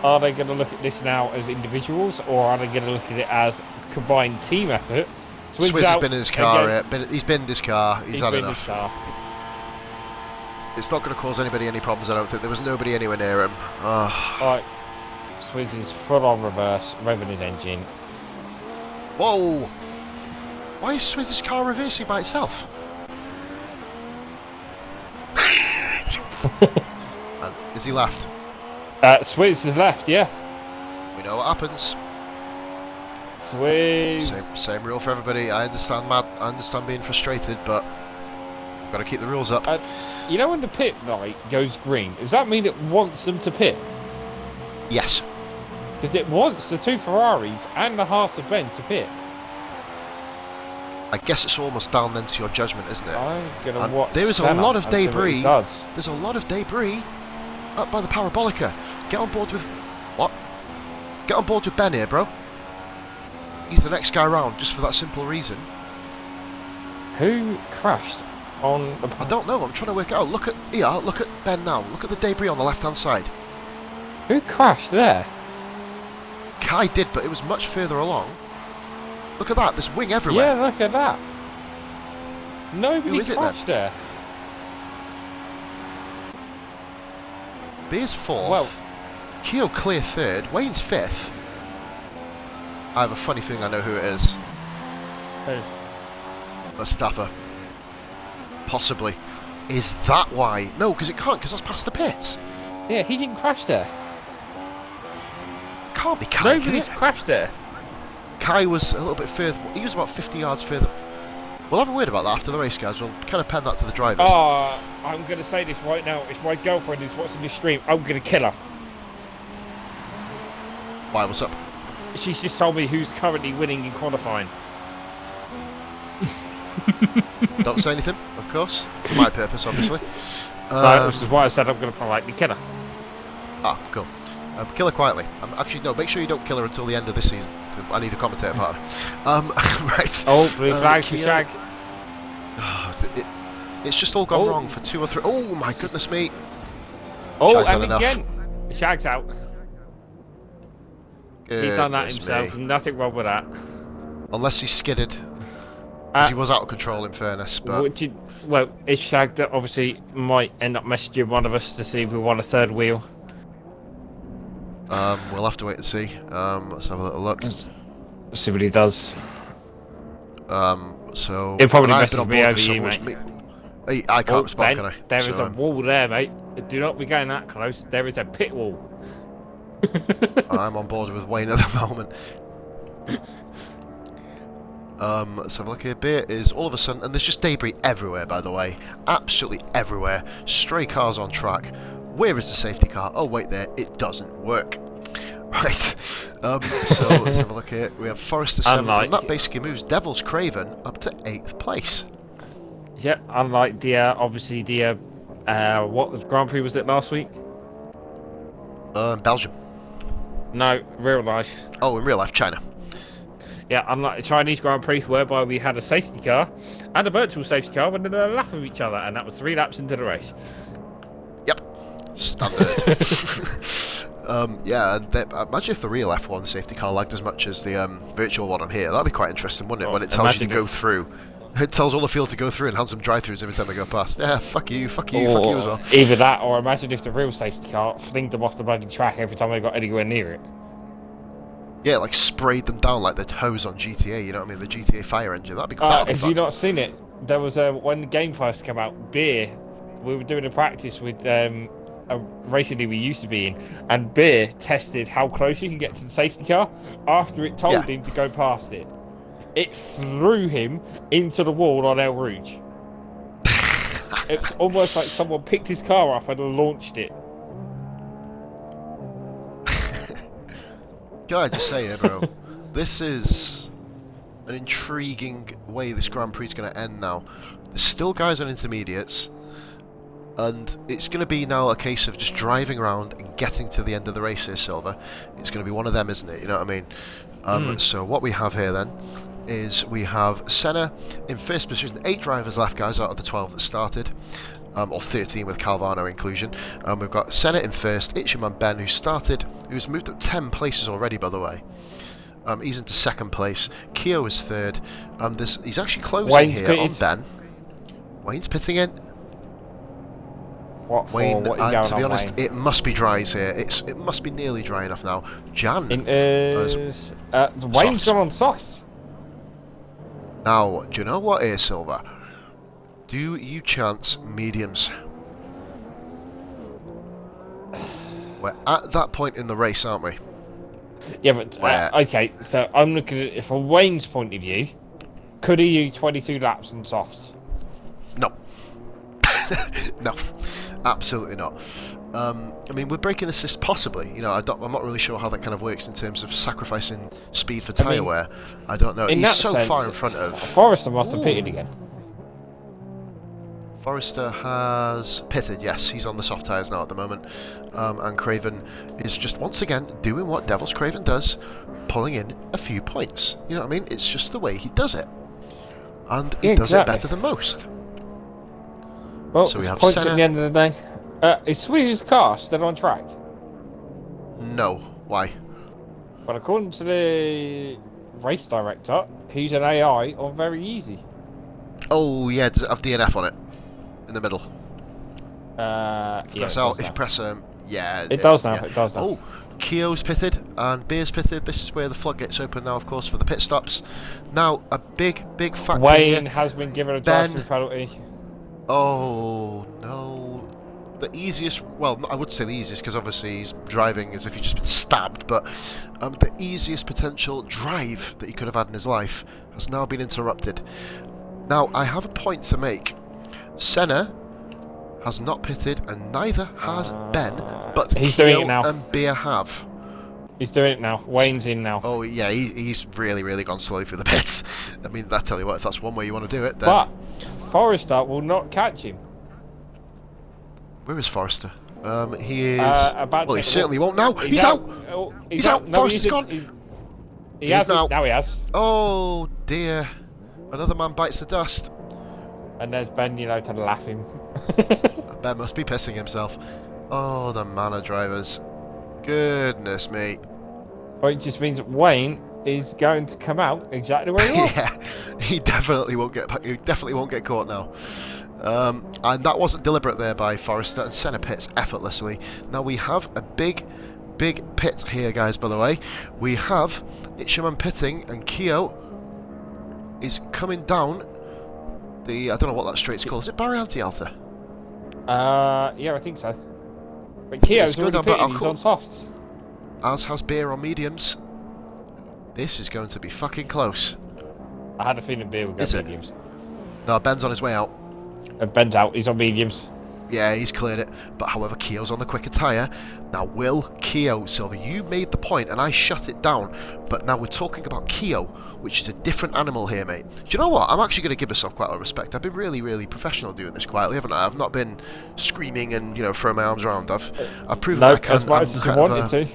Speaker 2: Are they going to look at this now as individuals, or are they going to look at it as combined team effort?
Speaker 1: Swizz has been in his car. He's been in his car. He's had enough. It's not going to cause anybody any problems, I don't think. There was nobody anywhere near him. Oh.
Speaker 2: Right. Swizz is full on reverse, revving his engine.
Speaker 1: Whoa! Why is Swizz's car reversing by itself? And is he left?
Speaker 2: Swizz has left, yeah.
Speaker 1: We know what happens.
Speaker 2: Swizz.
Speaker 1: Same rule for everybody. I understand, Matt. I understand being frustrated, but got to keep the rules up.
Speaker 2: You know when the pit light goes green, does that mean it wants them to pit?
Speaker 1: Yes.
Speaker 2: Because it wants the two Ferraris and the Heart of Ben to pit.
Speaker 1: I guess it's almost down then to your judgment, isn't it?
Speaker 2: I'm gonna watch.
Speaker 1: There is a lot of debris.
Speaker 2: There's
Speaker 1: a lot of debris up by the Parabolica. Get on board with what? Get on board with Ben here, bro. He's the next guy round, just for that simple reason.
Speaker 2: Who crashed on the...
Speaker 1: I don't know. I'm trying to work it out. Look at Ben now. Look at the debris on the left-hand side.
Speaker 2: Who crashed there?
Speaker 1: Kai did, but it was much further along. Look at that. There's wing everywhere.
Speaker 2: Yeah, look at that. Nobody crashed there.
Speaker 1: Beer's fourth.
Speaker 2: Well,
Speaker 1: Keo clear third. Wayne's fifth. I have a funny feeling I know who it is.
Speaker 2: Who?
Speaker 1: Mustafa. Possibly. Is that why? No, because it can't, because that's past the pits.
Speaker 2: Yeah, he didn't crash there.
Speaker 1: Can't be Kai,
Speaker 2: Nobody's crashed there.
Speaker 1: Kai was a little bit further. He was about 50 yards further. We'll have a word about that after the race, guys. We'll kind of pen that to the drivers.
Speaker 2: Oh, I'm going to say this right now. If my girlfriend is watching this stream, I'm going to kill her.
Speaker 1: Why, what's up?
Speaker 2: She's just told me who's currently winning in qualifying.
Speaker 1: Don't say anything, of course. For my purpose, obviously.
Speaker 2: No, which is why I said I'm going to politely kill her.
Speaker 1: Ah, cool. Kill her quietly. Actually, no, make sure you don't kill her until the end of this season. I need a commentator partner. Right.
Speaker 2: Oh, blue flag for Shag.
Speaker 1: It's just all gone wrong for 2 or 3. Oh, my goodness me.
Speaker 2: Oh,
Speaker 1: Shag's
Speaker 2: and
Speaker 1: had
Speaker 2: again. Shag's out. He's done that himself.
Speaker 1: Me.
Speaker 2: Nothing wrong with that.
Speaker 1: Unless he skidded. Because he was out of control, in fairness. But
Speaker 2: well, it's Shag that obviously might end up messaging one of us to see if we want a third wheel.
Speaker 1: We'll have to wait and see. Let's have a little look.
Speaker 2: Let's see what he does.
Speaker 1: So
Speaker 2: he'll probably message me over you, mate.
Speaker 1: I can't respond, can I?
Speaker 2: There is a wall there, mate. Do not be going that close. There is a pit wall.
Speaker 1: I'm on board with Wayne at the moment. Let's have a look here. Beer is all of a sudden, and there's just debris everywhere, by the way. Absolutely everywhere. Stray cars on track. Where is the safety car? Oh, wait there. It doesn't work. Right. So let's have a look here. We have Forrester 7th, and that basically moves Devil's Craven up to 8th place.
Speaker 2: Yeah, unlike obviously what Grand Prix was it last week?
Speaker 1: Belgium.
Speaker 2: No, real life.
Speaker 1: Oh, in real life, China.
Speaker 2: Yeah, unlike the Chinese Grand Prix, whereby we had a safety car and a virtual safety car within a lap of each other, and that was 3 laps into the race.
Speaker 1: Yep. Standard. Yeah, and imagine if the real F1 safety car lagged as much as the virtual one on here. That'd be quite interesting, wouldn't it? When it tells you to go through. It tells all the field to go through and hands them drive-throughs every time they go past. Yeah, fuck you as well.
Speaker 2: Either that, or imagine if the real safety car flinged them off the bloody track every time they got anywhere near it.
Speaker 1: Yeah, like sprayed them down like the hose on GTA. You know what I mean? The GTA fire engine. That'd be fun.
Speaker 2: Have you not seen it? There was when the game first came out, Beer. We were doing a practice with a racing league we used to be in, and Beer tested how close you can get to the safety car after it told him to go past it. It threw him into the wall on El Rouge. It was almost like someone picked his car up and launched it.
Speaker 1: Can I just say, bro, this is an intriguing way this Grand Prix is going to end now. There's still guys on intermediates, and it's going to be now a case of just driving around and getting to the end of the race here, Silver. It's going to be one of them, isn't it? You know what I mean? So what we have here then is we have Senna in first position. 8 drivers left, guys, out of the 12 that started. Or 13 with Calvano inclusion. We've got Senna in first, Itchaman Ben, who started, who's moved up 10 places already, by the way. He's into second place. Keogh is third. He's actually closing
Speaker 2: Wayne's
Speaker 1: here
Speaker 2: pitted.
Speaker 1: on Ben. Wayne's pitting in.
Speaker 2: What for?
Speaker 1: Wayne,
Speaker 2: What are you
Speaker 1: to be
Speaker 2: going on,
Speaker 1: honest,
Speaker 2: Wayne?
Speaker 1: it must be dries here. It must be nearly dry enough now. Jan.
Speaker 2: Wayne's
Speaker 1: softs.
Speaker 2: gone on softs.
Speaker 1: Now, do you know what here, Silver? Do you chance mediums? We're at that point in the race, aren't we?
Speaker 2: Yeah, but okay. So I'm looking at it from Wayne's point of view. Could he use 22 laps on softs?
Speaker 1: No. No. Absolutely not. I mean, we're braking assist possibly. You know, I'm not really sure how that kind of works in terms of sacrificing speed for tyre wear. I don't know. He's so far in front of.
Speaker 2: Forrester must have pitted again.
Speaker 1: Forrester has pitted, yes, he's on the soft tyres now at the moment, and Craven is just once again doing what Devil's Craven does, pulling in a few points. You know what I mean? It's just the way he does it, and he does it better than most.
Speaker 2: Well,
Speaker 1: so we have
Speaker 2: points
Speaker 1: Senna.
Speaker 2: at the end of the day. Is Swizzy's car still on track?
Speaker 1: No, why?
Speaker 2: But according to the race director, he's an AI on very easy.
Speaker 1: Oh yeah, does it have DNF on it? In the middle.
Speaker 2: Yeah.
Speaker 1: Press out. If you press yeah.
Speaker 2: It does now.
Speaker 1: Yeah.
Speaker 2: It does now.
Speaker 1: Oh, Keogh's pitted and Beer's pitted. This is where the floodgates open now, of course, for the pit stops. Now a big factor.
Speaker 2: Wayne has been given a driving penalty.
Speaker 1: Oh no. The easiest, well, I would say the easiest because obviously he's driving as if he's just been stabbed, but the easiest potential drive that he could have had in his life has now been interrupted. Now, I have a point to make. Senna has not pitted, and neither has Ben, but
Speaker 2: he's doing it
Speaker 1: Keogh
Speaker 2: now.
Speaker 1: and Beer have.
Speaker 2: He's doing it now. Wayne's in now.
Speaker 1: Oh yeah, he's really gone slowly through the pits. I mean, I tell you what, if that's one way you want to do it, then.
Speaker 2: But Forrester will not catch him.
Speaker 1: Where is Forrester? He is. Well, he certainly won't now. He's out.
Speaker 2: Oh,
Speaker 1: He's out.
Speaker 2: No,
Speaker 1: Forrester's gone.
Speaker 2: He has
Speaker 1: now.
Speaker 2: Now he has.
Speaker 1: Oh dear. Another man bites the dust.
Speaker 2: And there's Ben, to laugh him.
Speaker 1: Ben must be pissing himself. Oh, the man of drivers. Goodness me.
Speaker 2: Well, it just means that Wayne is going to come out exactly where he was.
Speaker 1: Yeah, he definitely won't get caught now. And that wasn't deliberate there by Forrester, and Senna pits effortlessly. Now we have a big pit here, guys, by the way. We have Itchaman pitting, and Keogh is coming down the, I don't know what that straight's called. Is it Barrianti Alta?
Speaker 2: Yeah, I think so. But Keogh's already pitted, he's on softs.
Speaker 1: As has Beer on mediums. This is going to be fucking close.
Speaker 2: I had a feeling Beer would go mediums.
Speaker 1: No, Ben's on his way out.
Speaker 2: Ben's out, he's on mediums.
Speaker 1: Yeah, he's cleared it. But however, Keogh's on the quicker tyre. Now, will Keogh, Silver, you made the point and I shut it down. But now we're talking about Keogh, which is a different animal here, mate. Do you know what? I'm actually going to give myself quite a lot of respect. I've been really professional doing this quietly, haven't I? I've not been screaming and, throwing my arms around. I've proven that I can.
Speaker 2: As much as you wanted to.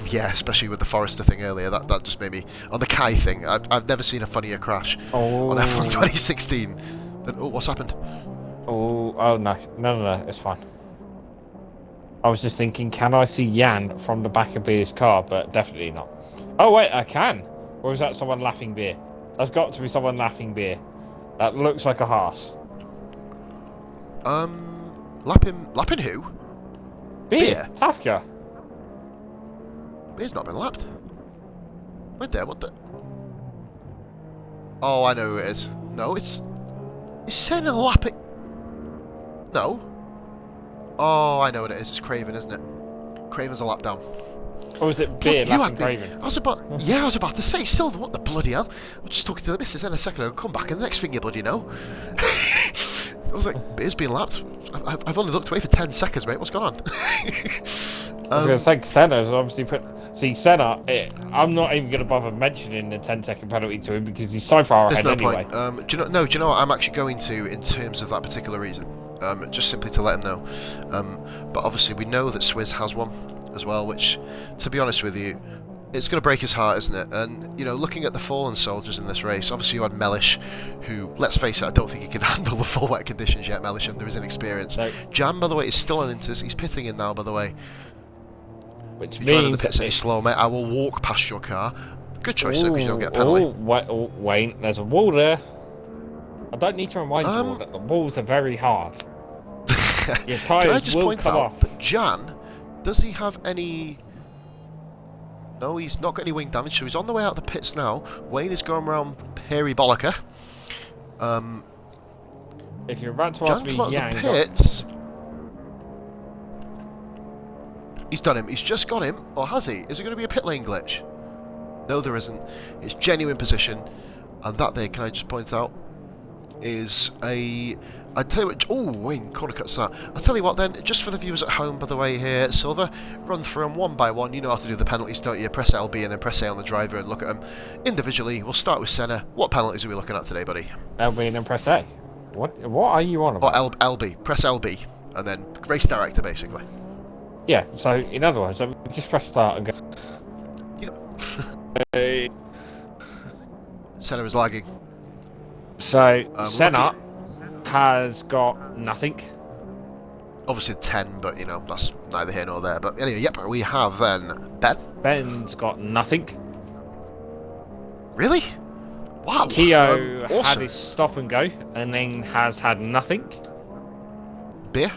Speaker 1: Yeah, especially with the Forrester thing earlier. That just made me... On the Kai thing, I've never seen a funnier crash on F1 2016. Oh, what's happened?
Speaker 2: Oh no, it's fine. I was just thinking, can I see Jan from the back of Beer's car? But definitely not. Oh wait, I can. Or is that someone laughing Beer? That's got to be someone laughing Beer. That looks like a horse.
Speaker 1: Lapping who?
Speaker 2: Beer. Tafka.
Speaker 1: But he's not been lapped. Wait there, what the... Oh, I know who it is. No, it's... Is Senna lapping... No. Oh, I know what it is. It's Craven, isn't it? Craven's a lap down.
Speaker 2: Or was it Beer lapping Craven?
Speaker 1: I was about to say, Silver, what the bloody hell? I was just talking to the missus then a second ago, come back and the next thing you bloody know. I was like, Beer's been lapped. I've only looked away for 10 seconds, mate. What's going on?
Speaker 2: I was going to say, Senna's obviously put... See, Senna, I'm not even going to bother mentioning the 10-second penalty to him because he's so far ahead anyway.
Speaker 1: Point. Do you know what I'm actually going to in terms of that particular reason? Just simply to let him know. But obviously we know that Swizz has one as well, which, to be honest with you, it's going to break his heart, isn't it? And, you know, looking at the fallen soldiers in this race, obviously you had Mellish, who, let's face it, I don't think he can handle the full wet conditions yet, Mellish, under his inexperience. No. Jan, by the way, is still on Inters. He's pitting in now, by the way.
Speaker 2: Which
Speaker 1: You're
Speaker 2: means...
Speaker 1: the pits any slow, mate. I will walk past your car. Good choice, though, because you don't get a penalty.
Speaker 2: Wait, there's a wall there. I don't need to remind you that the walls are very hard. Your tyres
Speaker 1: Can I just
Speaker 2: will
Speaker 1: point
Speaker 2: come
Speaker 1: out
Speaker 2: off.
Speaker 1: that Jan, does he have any... No, he's not got any wing damage, so he's on the way out of the pits now. Wayne is going around Perry Bollicker.
Speaker 2: If you're about to
Speaker 1: Jan
Speaker 2: ask me,
Speaker 1: come out of
Speaker 2: Yang...
Speaker 1: the pits. He's done him. He's just got him. Or has he? Is it going to be a pit lane glitch? No, there isn't. It's genuine position. And that there, can I just point out, is a... I'd tell you what... Oh, Wayne, corner cuts that. I'll tell you what then, just for the viewers at home, by the way, here, Silver, run through them one by one. You know how to do the penalties, don't you? Press LB and then press A on the driver and look at them individually. We'll start with Senna. What penalties are we looking at today, buddy?
Speaker 2: LB and then press A. What are you on about?
Speaker 1: Or LB. Press LB. And then race director, basically.
Speaker 2: Yeah, so in other words, just press start and go.
Speaker 1: Yep. Senna is lagging.
Speaker 2: So, Senna has got nothing.
Speaker 1: Obviously 10, but you know, that's neither here nor there. But anyway, yep, we have then Ben.
Speaker 2: Ben's got nothing.
Speaker 1: Really? Wow.
Speaker 2: Keo
Speaker 1: awesome.
Speaker 2: had his stop and go, and then has had nothing.
Speaker 1: Beer?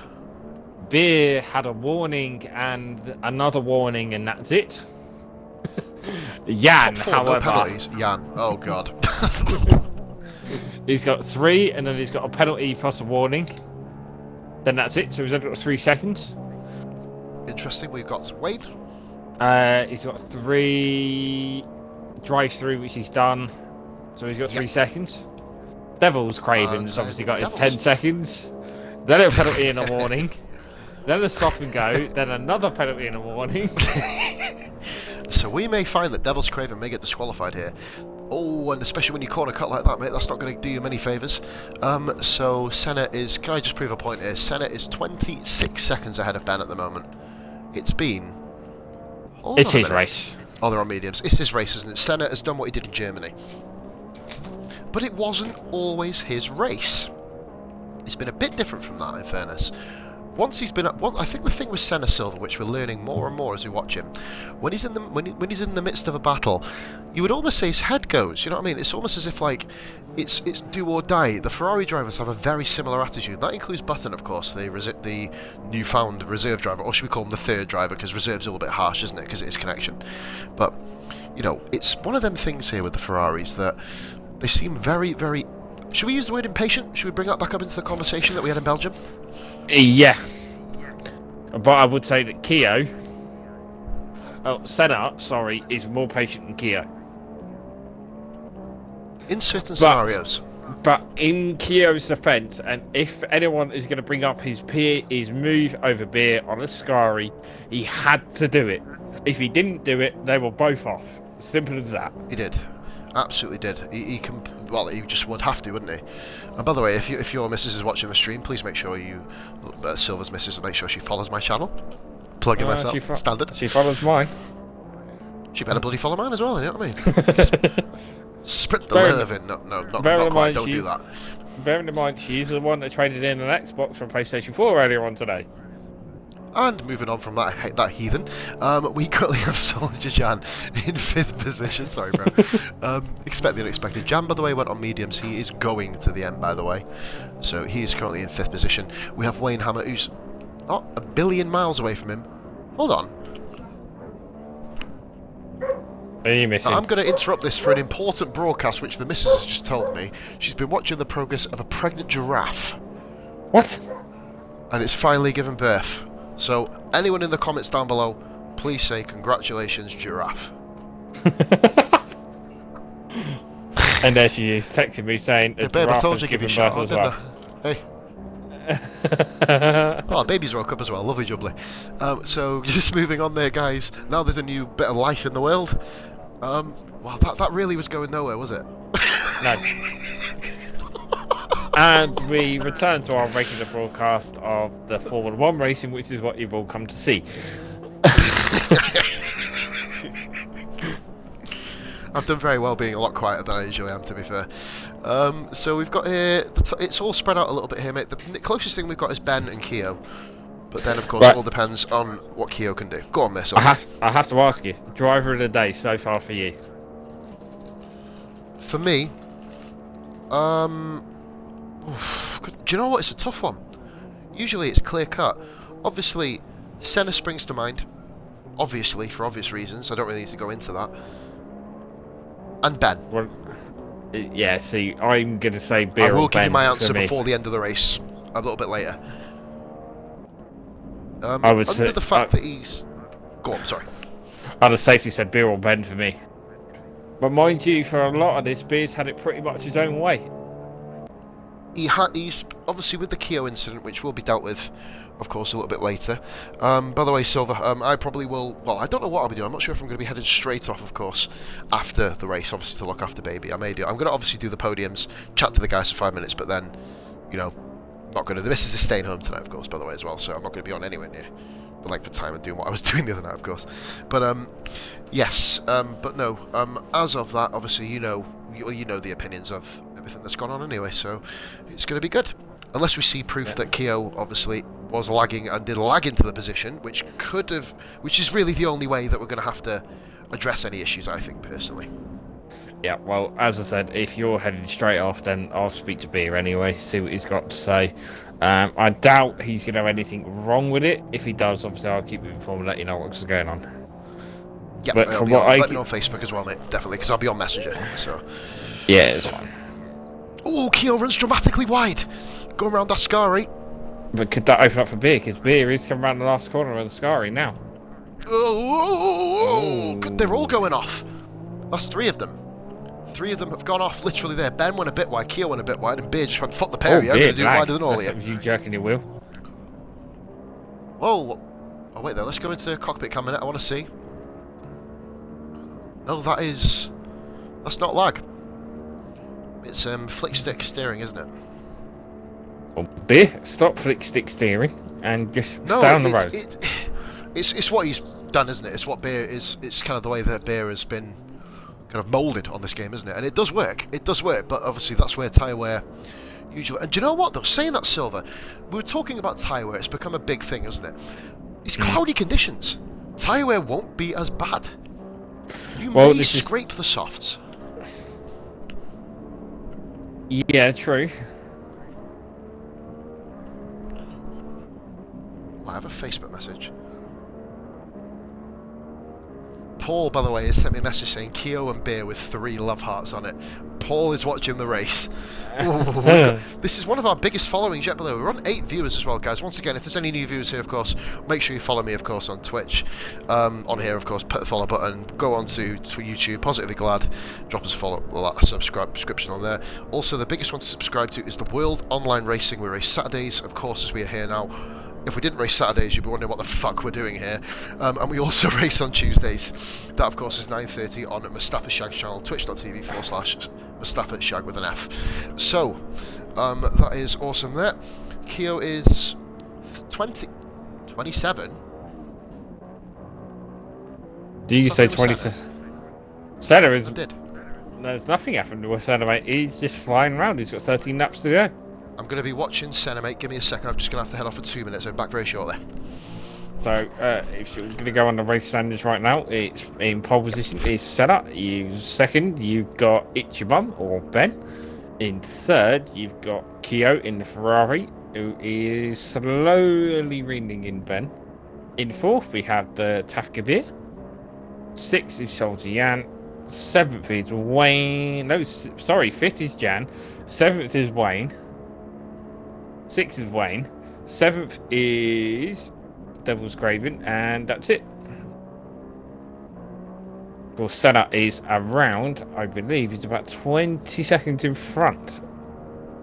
Speaker 2: Beer had a warning and another warning, and that's it. Jan, however...
Speaker 1: No penalties. Jan. Oh, God.
Speaker 2: He's got 3, and then he's got a penalty plus a warning. Then that's it, so he's only got 3 seconds.
Speaker 1: Interesting, we've got Wade.
Speaker 2: He's got 3 drive-through, which he's done. So he's got 3 seconds. Devil's Craven's obviously got his 10 seconds. Then a penalty and a warning. Then a stop and go. Then another penalty and a warning.
Speaker 1: So we may find that Devil's Craven may get disqualified here. Oh, and especially when you corner cut like that, mate, that's not going to do you many favours. So Senna is... Can I just prove a point here? Senna is 26 seconds ahead of Ben at the moment. It's been...
Speaker 2: It's his race.
Speaker 1: Oh, they're on mediums. It's his race, isn't it? Senna has done what he did in Germany. But it wasn't always his race. It's been a bit different from that, in fairness. Once he's been up, I think the thing with Senna Silver, which we're learning more and more as we watch him, when he's in the midst of a battle, you would almost say his head goes. You know what I mean? It's almost as if like it's do or die. The Ferrari drivers have a very similar attitude. That includes Button, of course, the newfound reserve driver, or should we call him the third driver? Because reserve's a little bit harsh, isn't it? Because it is connection. But you know, it's one of them things here with the Ferraris that they seem very, very. Should we use the word impatient? Should we bring that back up into the conversation that we had in Belgium?
Speaker 2: Yeah. But I would say that Senna, sorry, is more patient than Keo.
Speaker 1: In certain scenarios.
Speaker 2: But in Keo's defence, and if anyone is going to bring up his move over Beer on a Scari, he had to do it. If he didn't do it, they were both off. Simple as that.
Speaker 1: He did. Absolutely did. He just would have to, wouldn't he? And by the way, if your missus is watching the stream, please make sure you, Silver's missus, make sure she follows my channel. Plugging myself, standard.
Speaker 2: She follows mine.
Speaker 1: She better bloody follow mine as well, you know what I mean? Spit the nerve in. No, not quite, don't do that.
Speaker 2: Bearing in mind, she's the one that traded in an Xbox from PlayStation 4 earlier on today.
Speaker 1: And moving on from that heathen, we currently have Soldier Jan in 5th position. Sorry, bro. Expect the unexpected. Jan, by the way, went on mediums. He is going to the end, by the way. So he is currently in 5th position. We have Wayne Hammer, who's not a billion miles away from him. Hold on.
Speaker 2: Who are you missing?
Speaker 1: Now, I'm going to interrupt this for an important broadcast, which the missus has just told me. She's been watching the progress of a pregnant giraffe.
Speaker 2: What?
Speaker 1: And it's finally given birth. So, anyone in the comments down below, please say congratulations, giraffe.
Speaker 2: And there she is, texting me saying,
Speaker 1: Hey, babe, I told you to give you a shout out, didn't I? Hey. Oh, babies woke up as well. Lovely jubbly. So, just moving on there, guys. Now there's a new bit of life in the world. Well, that really was going nowhere, was it?
Speaker 2: No. And we return to our regular broadcast of the Formula 1 racing, which is what you've all come to see.
Speaker 1: I've done very well being a lot quieter than I usually am, to be fair. So we've got here, it's all spread out a little bit here, mate. The closest thing we've got is Ben and Keo. But then, of course, it all depends on what Keo can do. Go on, miss.
Speaker 2: I have to ask you, driver of the day so far for you?
Speaker 1: For me, do you know what? It's a tough one. Usually it's clear cut. Obviously, Senna springs to mind. Obviously, for obvious reasons. I don't really need to go into that. And Ben.
Speaker 2: Well, yeah, see, I'm going to say Beer or Ben.
Speaker 1: I will give you my answer before the end of the race. A little bit later.
Speaker 2: I would say,
Speaker 1: under the fact that he's... Go on, sorry.
Speaker 2: I'd have safely said Beer or Ben for me. But mind you, for a lot of this, Beer's had it pretty much his own way.
Speaker 1: He's obviously with the Keo incident, which will be dealt with, of course, a little bit later. By the way, Silver, I probably will... Well, I don't know what I'll be doing. I'm not sure if I'm going to be headed straight off, of course, after the race, obviously, to look after baby. I may do. I'm going to obviously do the podiums, chat to the guys for 5 minutes, but then, you know, not going to... The missus is staying home tonight, of course, by the way, as well, so I'm not going to be on anywhere near the length of time and doing what I was doing the other night, of course. But, yes, but no, as of that, obviously, you know the opinions of everything that's gone on anyway, so it's going to be good. Unless we see proof that Keo, obviously, was lagging and did lag into the position, which is really the only way that we're going to have to address any issues, I think, personally.
Speaker 2: Yeah, well, as I said, if you're headed straight off, then I'll speak to Beer anyway, see what he's got to say. I doubt he's going to have anything wrong with it. If he does, obviously, I'll keep you informed and let you know what's going on.
Speaker 1: Yeah, but let me know on Facebook as well, mate, definitely, because I'll be on Messenger, so...
Speaker 2: Yeah, it's fine.
Speaker 1: Oh, Keo runs dramatically wide! Going around Ascari.
Speaker 2: But could that open up for Beer? Because Beer is coming around the last corner of Ascari now.
Speaker 1: Oh, they're all going off. That's 3 of them. 3 of them have gone off literally there. Ben went a bit wide, Keo went a bit wide, and Beer just went, fuck the pair of you, I'm going to do wider than all of you.
Speaker 2: That was you jerking your wheel.
Speaker 1: Whoa. Oh, wait there, let's go into cockpit cam a minute, I want to see. No, that's not lag. It's flick stick steering, isn't it?
Speaker 2: Well, Beer, stop flick stick steering and just stay on the road.
Speaker 1: It's what he's done, isn't it? It's what Beer is. It's kind of the way that Beer has been kind of moulded on this game, isn't it? And it does work. It does work, but obviously that's where tyre wear usually... And do you know what, though? Saying that, Silver, we were talking about tyre wear. It's become a big thing, isn't it? It's cloudy conditions. Tyre wear won't be as bad. You may scrape the softs.
Speaker 2: Yeah, true.
Speaker 1: I have a Facebook message. Paul, by the way, has sent me a message saying Keo and Beer with 3 love hearts on it. Paul is watching the race. Ooh, this is one of our biggest followings yet, below. We're on 8 viewers as well, guys. Once again, if there's any new viewers here, of course, make sure you follow me, of course, on Twitch. On here, of course, put the follow button. Go on to YouTube, Positively Glad. Drop us a follow, a subscription on there. Also, the biggest one to subscribe to is the World Online Racing. We race Saturdays, of course, as we are here now. If we didn't race Saturdays, you'd be wondering what the fuck we're doing here. And we also race on Tuesdays. That, of course, is 9:30 on Mustafa Shag's channel, twitch.tv/Mustafa Shag with an F. So, that is awesome there. Keo is 27.
Speaker 2: Do you say 27? Senna is...
Speaker 1: I did.
Speaker 2: There's nothing happened with Senna, mate. He's just flying around. He's got 13 laps to go.
Speaker 1: I'm going to be watching Senna, mate. Give me a second. I'm just going to have to head off for 2 minutes. I'm back very shortly.
Speaker 2: So, if you're going to go on the race standards right now, it's in pole position is Senna. Second, you've got Ichibum, or Ben. In third, you've got Keo in the Ferrari, who is slowly reining in Ben. In fourth, we have the Tafkabir. Sixth is Soldier Yan. 7th is Wayne. No, sorry, 5th is Jan. 7th is Wayne. 6th is Wayne. 7th is Devil's Craven, and that's it. Of course, Senna is around, I believe, he's about 20 seconds in front.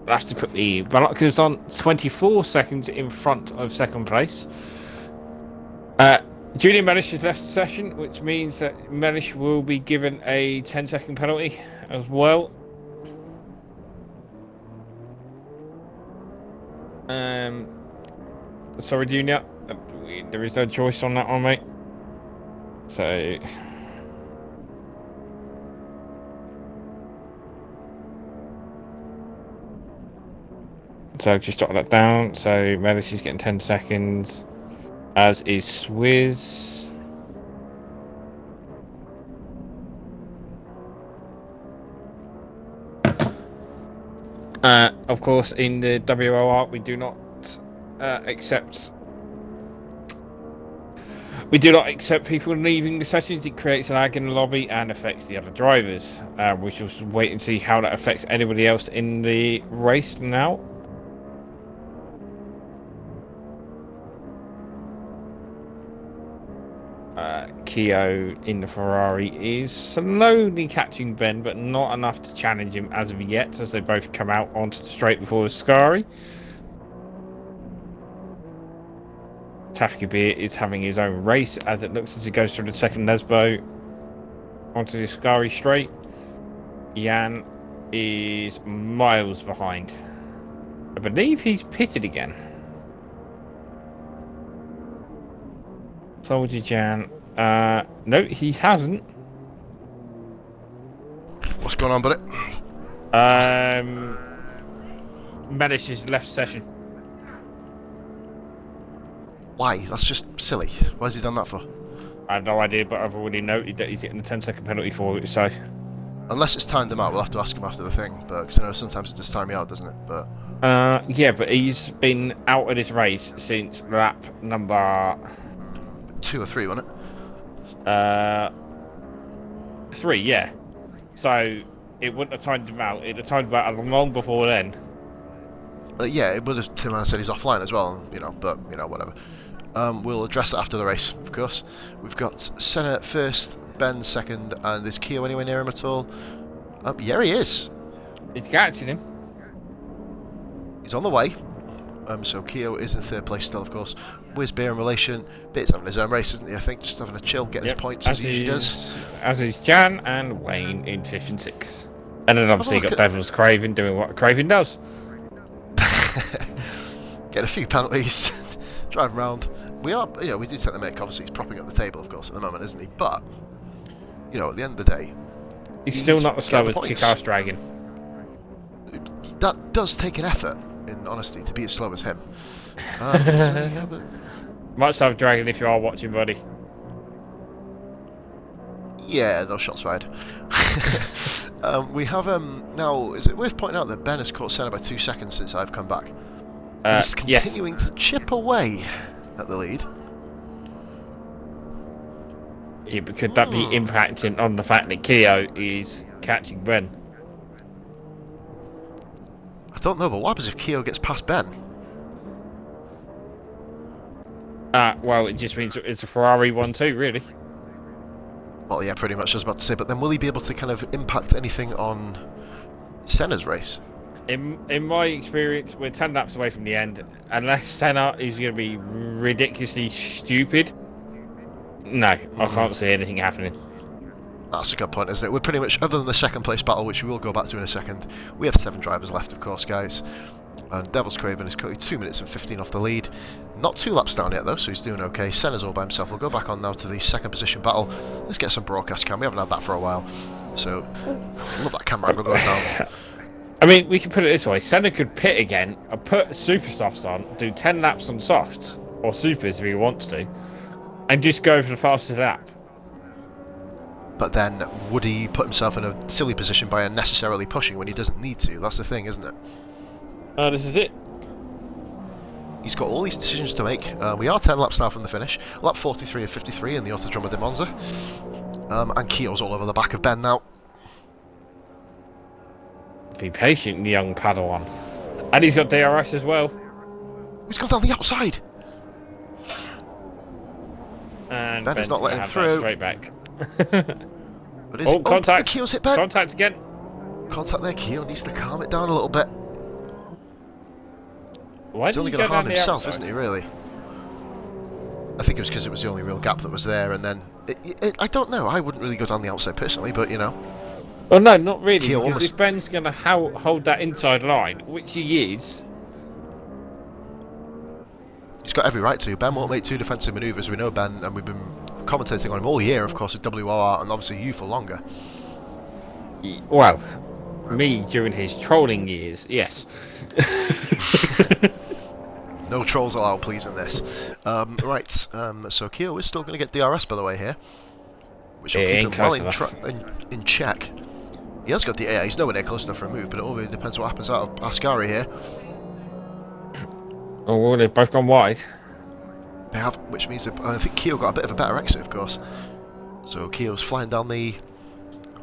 Speaker 2: I'll have to put the binoculars on. 24 seconds in front of second place. Julian Mellish has left the session, which means that Mellish will be given a 10-second penalty as well. Sorry, Junior. There is no choice on that one, mate. So... So just jot that down. So Mellish is getting 10 seconds, as is Swizz. Of course, in the WOR, we do not accept. We do not accept people leaving the sessions. It creates an lag in the lobby and affects the other drivers. We shall wait and see how that affects anybody else in the race now. Keo in the Ferrari is slowly catching Ben, but not enough to challenge him as of yet, as they both come out onto the straight before the Scari. Tafkabir is having his own race, as it looks as he goes through the second Nesbo onto the Scari straight. Jan is miles behind. I believe he's pitted again. Soldier Jan. No, he hasn't.
Speaker 1: What's going on, buddy?
Speaker 2: Mellish has left session.
Speaker 1: Why? That's just silly. Why has he done that for?
Speaker 2: I have no idea, but I've already noted that he's getting the 10-second penalty for it, so...
Speaker 1: Unless it's timed him out, we'll have to ask him after the thing, but because I know sometimes it does time you out, doesn't it? But
Speaker 2: yeah, but he's been out of this race since lap number...
Speaker 1: 2 or 3, wasn't
Speaker 2: it? 3, yeah. So it wouldn't have timed him out. It'd have timed him out long before then.
Speaker 1: Yeah, it would have. Tim said he's offline as well, you know. But you know, whatever. We'll address that after the race, of course. We've got Senna first, Ben second, and is Keo anywhere near him at all? Yeah, he is.
Speaker 2: It's catching him.
Speaker 1: He's on the way. So Keo is in third place still, of course. Where's Beer in relation? Beer's having his own race, isn't he? I think just having a chill, getting his points as he usually does.
Speaker 2: As is Jan and Wayne in 5th and 6th. And then obviously got Devil's Craven doing what Craven does.
Speaker 1: Get a few penalties, drive around. We are, you know, we do set the make. Obviously, he's propping up the table, of course, at the moment, isn't he? But you know, at the end of the day,
Speaker 2: he's still not as slow as Kick-Ass Dragon.
Speaker 1: That does take an effort, in honesty, to be as slow as him.
Speaker 2: Much love, Dragon, if you are watching, buddy.
Speaker 1: Yeah, those shots fired. We have now. Is it worth pointing out that Ben has caught Senna by 2 seconds since I've come back? He's continuing to chip away at the lead.
Speaker 2: Yeah, but could that be impacting on the fact that Keo is catching Ben?
Speaker 1: I don't know, but what happens if Keo gets past Ben?
Speaker 2: Well, it just means it's a Ferrari 1-2, really.
Speaker 1: Well, yeah, pretty much. I was about to say, but then will he be able to kind of impact anything on Senna's race?
Speaker 2: In my experience, we're 10 laps away from the end. Unless Senna is going to be ridiculously stupid, no, I can't see anything happening.
Speaker 1: That's a good point, isn't it? We're pretty much, other than the second place battle, which we will go back to in a second, we have 7 drivers left, of course, guys. And Devil's Craven is currently 2 minutes and 15 off the lead. Not 2 laps down yet, though, so he's doing okay. Senna's all by himself. We'll go back on now to the second position battle. Let's get some broadcast cam. We haven't had that for a while. So, I love that camera angle going down.
Speaker 2: I mean, we can put it this way. Senna could pit again, put super softs on, do 10 laps on softs, or supers if he wants to, and just go for the fastest lap.
Speaker 1: But then, would he put himself in a silly position by unnecessarily pushing when he doesn't need to? That's the thing, isn't it?
Speaker 2: This is it.
Speaker 1: He's got all these decisions to make. We are 10 laps now from the finish. Lap 43 of 53 in the Autodromo di Monza. And Keogh's all over the back of Ben now.
Speaker 2: Be patient, young Padawan. And he's got DRS as well.
Speaker 1: He's gone down the outside.
Speaker 2: And
Speaker 1: Ben is not letting him through.
Speaker 2: Straight back.
Speaker 1: But is
Speaker 2: contact.
Speaker 1: Keogh's hit Ben.
Speaker 2: Contact again.
Speaker 1: Contact there. Keogh needs to calm it down a little bit.
Speaker 2: Why
Speaker 1: He's only going to harm himself, isn't he, really? I think it was because it was the only real gap that was there, and then... I don't know, I wouldn't really go down the outside personally, but, you know...
Speaker 2: Well, no, not really,
Speaker 1: Keogh
Speaker 2: because if Ben's going to hold that inside line, which he is...
Speaker 1: He's got every right to. Ben won't make two defensive manoeuvres, we know Ben, and we've been commentating on him all year, of course, at WOR, and obviously you for longer.
Speaker 2: Well, me during his trolling years, yes.
Speaker 1: No trolls allowed, please, in this. Right, so Keogh is still going to get DRS, by the way, here. Which will keep him well in check. He has got the air, he's nowhere near close enough for a move, but it all really depends what happens out of Ascari here.
Speaker 2: Oh, well, they've both gone wide.
Speaker 1: They have, which means that, I think Keogh got a bit of a better exit, of course. So Keogh's flying down the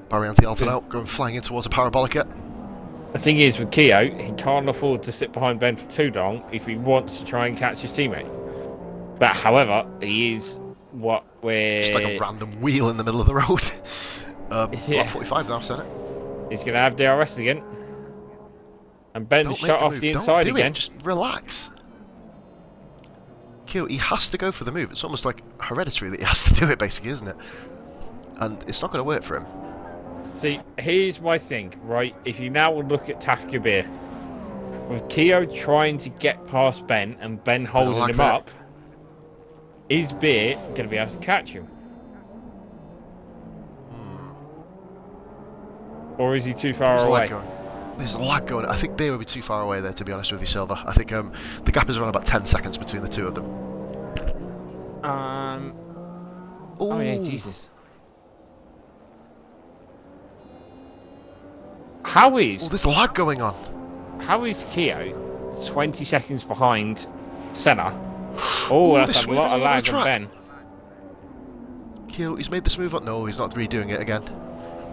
Speaker 1: Barriante Alton going flying in towards a parabolica.
Speaker 2: The thing is, with Keogh, he can't afford to sit behind Ben for too long if he wants to try and catch his teammate. But, however, he is what we're...
Speaker 1: Just like a random wheel in the middle of the road.
Speaker 2: Yeah.
Speaker 1: 45 now, I've said it.
Speaker 2: He's going to have DRS again. And Ben's shut off the inside again.
Speaker 1: Just relax. Keogh, he has to go for the move. It's almost like hereditary that he has to do it, basically, isn't it? And it's not going to work for him.
Speaker 2: See, here's my thing, right? If you now look at Tafka Beer, with Keogh trying to get past Ben and Ben holding him up, is Beer going to be able to catch him? Or is he too far away?
Speaker 1: There's a lag going. I think Beer would be too far away there, to be honest with you, Silver. I think the gap is around about 10 seconds between the two of them.
Speaker 2: Oh yeah, Jesus. How is...
Speaker 1: Oh, there's lag going on.
Speaker 2: How is Keogh 20 seconds behind Senna? Oh, that's a lot of lag on Ben.
Speaker 1: Keogh, he's made this move up. No, he's not redoing it again.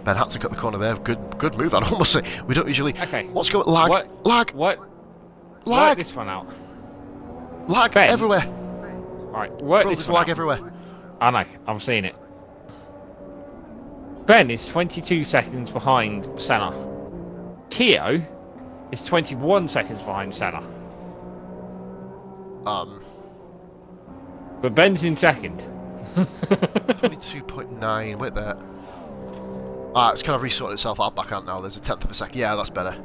Speaker 1: Ben had to cut the corner there. Good move. I'd almost say we don't usually.
Speaker 2: Okay.
Speaker 1: What's going? Lag. Lag.
Speaker 2: What?
Speaker 1: Lag.
Speaker 2: Work this one out.
Speaker 1: Lag
Speaker 2: Ben.
Speaker 1: everywhere.
Speaker 2: All right. Work
Speaker 1: Bro,
Speaker 2: this
Speaker 1: there's
Speaker 2: one
Speaker 1: lag
Speaker 2: out.
Speaker 1: everywhere.
Speaker 2: I know. I'm seeing it. Ben is 22 seconds behind Senna. Keogh is 21 seconds behind Senna. But Ben's in second.
Speaker 1: 22.9. Wait there. It's kind of resorted itself out back out now. There's a tenth of a second. Yeah, that's better.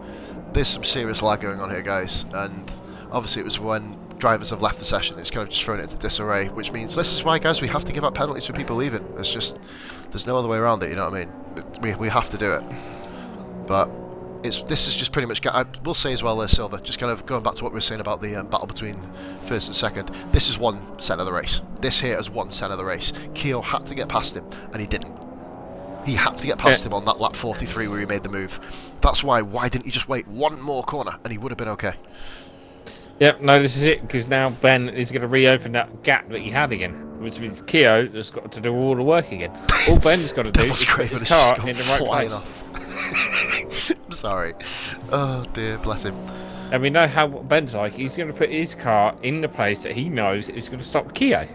Speaker 1: There's some serious lag going on here, guys. And obviously it was when drivers have left the session. It's kind of just thrown it into disarray, which means this is why, guys, we have to give out penalties for people leaving. It's just, there's no other way around it, you know what I mean? We have to do it. But this is just pretty much... I will say as well there, Silver, just kind of going back to what we were saying about the battle between first and second. This is 1% of the race. This here is 1% of the race. Keogh had to get past him, and he didn't. He had to get past him on that lap 43 where he made the move. That's why didn't he just wait one more corner and he would have been okay?
Speaker 2: Yep, no, this is it, because now Ben is going to reopen that gap that he had again, which means Keogh has got to do all the work again. All Ben's got to do is put his car in the right place.
Speaker 1: I'm sorry. Oh dear, bless him.
Speaker 2: And we know how Ben's like. He's going to put his car in the place that he knows is going to stop Keogh.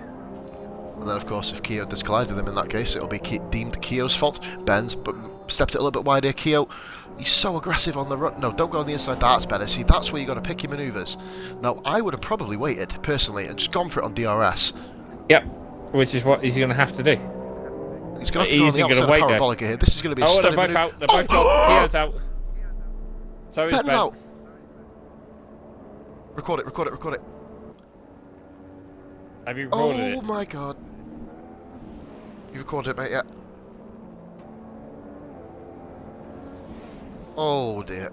Speaker 1: And then, of course, if Keogh does collide with him in that case, it'll be deemed Keogh's fault. Ben's stepped it a little bit wider. Keogh, he's so aggressive on the run. No, don't go on the inside. That's better. See, that's where you got to pick your manoeuvres. Now, I would have probably waited, personally, and just gone for it on DRS.
Speaker 2: Yep, which is what he's going to have to do.
Speaker 1: He's going to have to go on the outside of parabolica here. This is going to be a stunning
Speaker 2: they're both out. They're both out. Keogh's out. So is
Speaker 1: Ben's
Speaker 2: Ben.
Speaker 1: out. Record it.
Speaker 2: Have you recorded it?
Speaker 1: Oh my god. You recorded it, mate, yeah. Oh dear.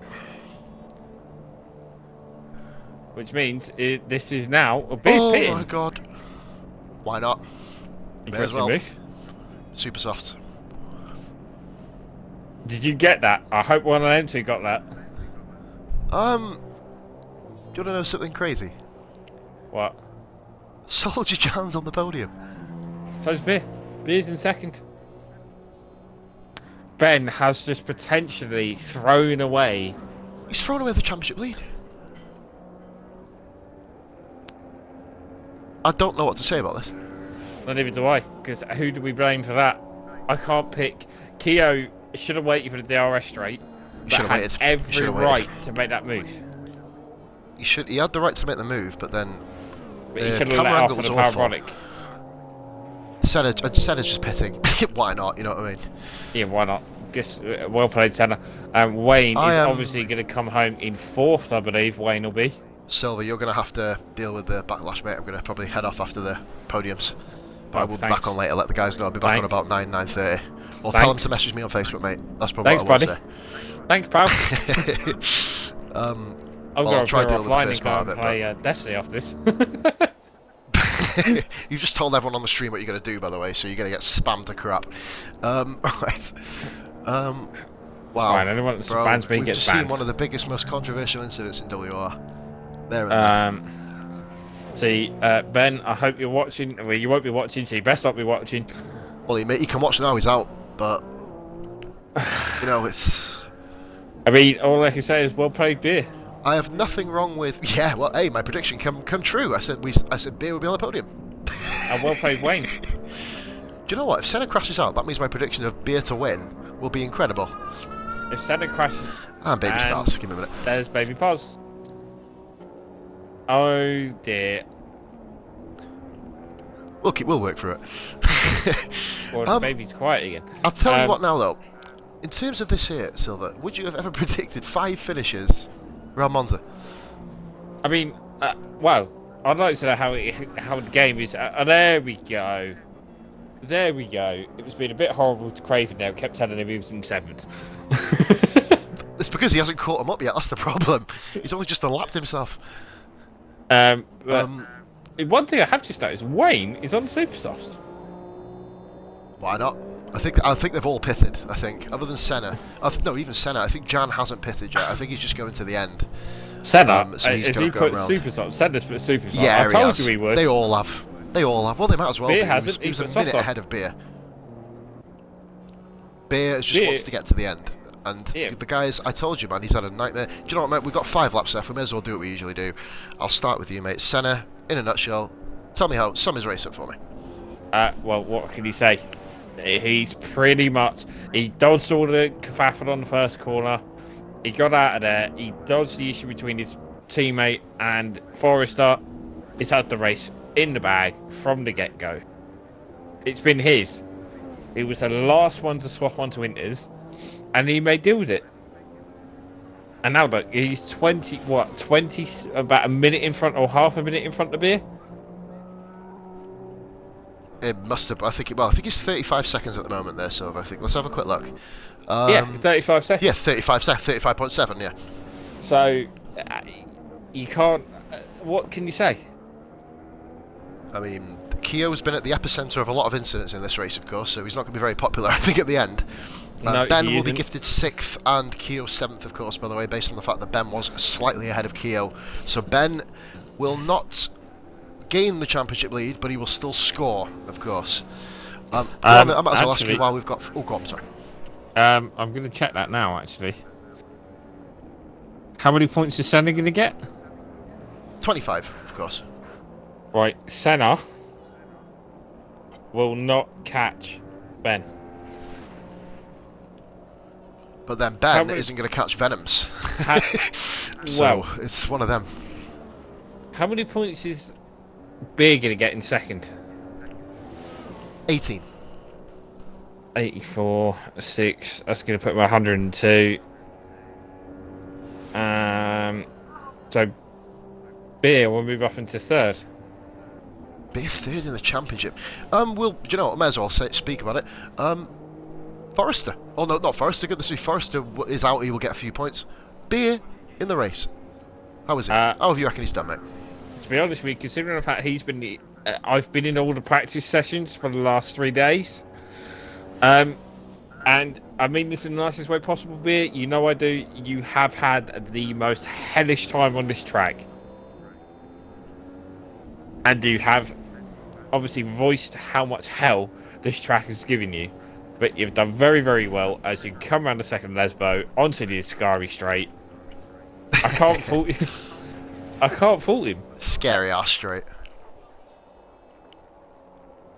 Speaker 2: Which means this is now a big pit.
Speaker 1: Oh my god. Why not? May as well. Super soft.
Speaker 2: Did you get that? I hope one of them two got that.
Speaker 1: Do you want to know something crazy?
Speaker 2: What?
Speaker 1: Soldier Jan's on the podium.
Speaker 2: So's Beer. Beer's in second. Ben has just potentially thrown away.
Speaker 1: He's thrown away the championship lead. I don't know what to say about this.
Speaker 2: Neither do I, because who do we blame for that? I can't pick. Keogh should have waited for the DRS straight.
Speaker 1: He should have
Speaker 2: had
Speaker 1: waited.
Speaker 2: every right to make that move.
Speaker 1: He had the right to make the move, but then
Speaker 2: But he
Speaker 1: the
Speaker 2: should have let
Speaker 1: camera
Speaker 2: off
Speaker 1: angle
Speaker 2: on
Speaker 1: was
Speaker 2: the
Speaker 1: awful.
Speaker 2: parabolic.
Speaker 1: Senna's just pitting. Why not? You know what I mean?
Speaker 2: Yeah, why not? Just well played, Senna. Wayne is obviously going to come home in 4th, I believe. Wayne will be.
Speaker 1: Silver, you're going to have to deal with the backlash, mate. I'm going to probably head off after the podiums. But I will be back on later. Let the guys know. I'll be back on about 9:30. Or tell them to message me on Facebook, mate. That's probably what I will say.
Speaker 2: Thanks, pal.
Speaker 1: I'll try to deal with the first part of it.
Speaker 2: Play Destiny off this.
Speaker 1: You've just told everyone on the stream what you're going to do, by the way, so you're going to get spammed to crap. Right. Wow.
Speaker 2: Fine, anyone that spams me
Speaker 1: we've
Speaker 2: gets
Speaker 1: just
Speaker 2: banned.
Speaker 1: seen one of the biggest, most controversial incidents in WR. There and there.
Speaker 2: See, Ben, I hope you're watching. Well, you won't be watching, so you best not be watching.
Speaker 1: Well, he can watch now, he's out, but, you know, it's...
Speaker 2: I mean, all I can say is well played, Beer.
Speaker 1: I have nothing wrong with... Yeah, well, hey, my prediction come true. I said Beer would be on the podium.
Speaker 2: And well played, Wayne.
Speaker 1: Do you know what? If Senna crashes out, that means my prediction of Beer to win will be incredible.
Speaker 2: If Senna crashes...
Speaker 1: And Baby starts. Give me a minute.
Speaker 2: There's Baby Pos. Oh, dear.
Speaker 1: We'll work through it.
Speaker 2: Well, Baby's quiet again.
Speaker 1: I'll tell you what now, though. In terms of this here, Silver, would you have ever predicted 5 finishes around Monza?
Speaker 2: I mean, well, I'd like to know how the game is. There we go. There we go. It was being a bit horrible to Craven now. Kept telling him he was in 7th.
Speaker 1: It's because he hasn't caught him up yet. That's the problem. He's only just unlapped himself.
Speaker 2: One thing I have just noticed, Wayne is on Supersofts.
Speaker 1: Why not? I think they've all pitted. I think, other than Senna. No, even Senna. I think Jan hasn't pitted yet. I think he's just going to the end.
Speaker 2: Senna,
Speaker 1: so he's
Speaker 2: has he put Supersofts? Senna's put Supersofts.
Speaker 1: Yeah,
Speaker 2: I told you he would.
Speaker 1: They all have. They all have. Well, they might as well.
Speaker 2: Beer
Speaker 1: be.
Speaker 2: hasn't.
Speaker 1: He was a minute ahead of Beer. Beer just wants to get to the end. And the guys, I told you, man, he's had a nightmare. Do you know what, mate? We've got 5 laps left. We may as well do what we usually do. I'll start with you, mate. Senna, in a nutshell, tell me how. Sum his race up for me.
Speaker 2: Well, what can he say? He's pretty much... He dodged all the kerfuffle on the first corner. He got out of there. He dodged the issue between his teammate and Forrester. He's had the race in the bag from the get-go. It's been his. He was the last one to swap onto Winters, and he made deal with it. And now look, he's 20, about a minute in front or half a minute in front of Beer.
Speaker 1: It must have. I think it's 35 seconds at the moment there, Silver. I think. Let's have a quick look.
Speaker 2: Yeah, 35 seconds.
Speaker 1: Yeah, 35.7. Yeah.
Speaker 2: So you can't. What can you say?
Speaker 1: I mean, Keogh's been at the epicenter of a lot of incidents in this race, of course, so he's not going to be very popular, I think, at the end.
Speaker 2: No,
Speaker 1: Ben will be gifted 6th and Keogh 7th, of course, by the way, based on the fact that Ben was slightly ahead of Keogh. So Ben will not gain the championship lead, but he will still score, of course. I might as well ask you while we've got... Oh, go on, sorry.
Speaker 2: I'm going to check that now, actually. How many points is Senna going to get?
Speaker 1: 25, of course.
Speaker 2: Right, Senna will not catch Ben.
Speaker 1: But then Ben isn't going to catch Venoms. So, it's one of them.
Speaker 2: How many points is Beer going to get in second?
Speaker 1: 18.
Speaker 2: 84, 6. That's going to put him 102. So Beer will move up into 3rd.
Speaker 1: Beer 3rd in the championship. Do you know what? I may as well speak about it. Forrester. Oh no, not Forrester. Goodness me, Forrester is out. He will get a few points. Beer in the race. How is it? How have you reckon he's done, mate?
Speaker 2: To be honest with you, considering the fact he's been, I've been in all the practice sessions for the last 3 days. And I mean this in the nicest way possible, Beer. You know I do. You have had the most hellish time on this track. And you have obviously voiced how much hell this track has given you. but you've done very, very well as you come around the second Lesbo onto the Ascari straight. I can't fault you. I can't fault him.
Speaker 1: Scary ass straight.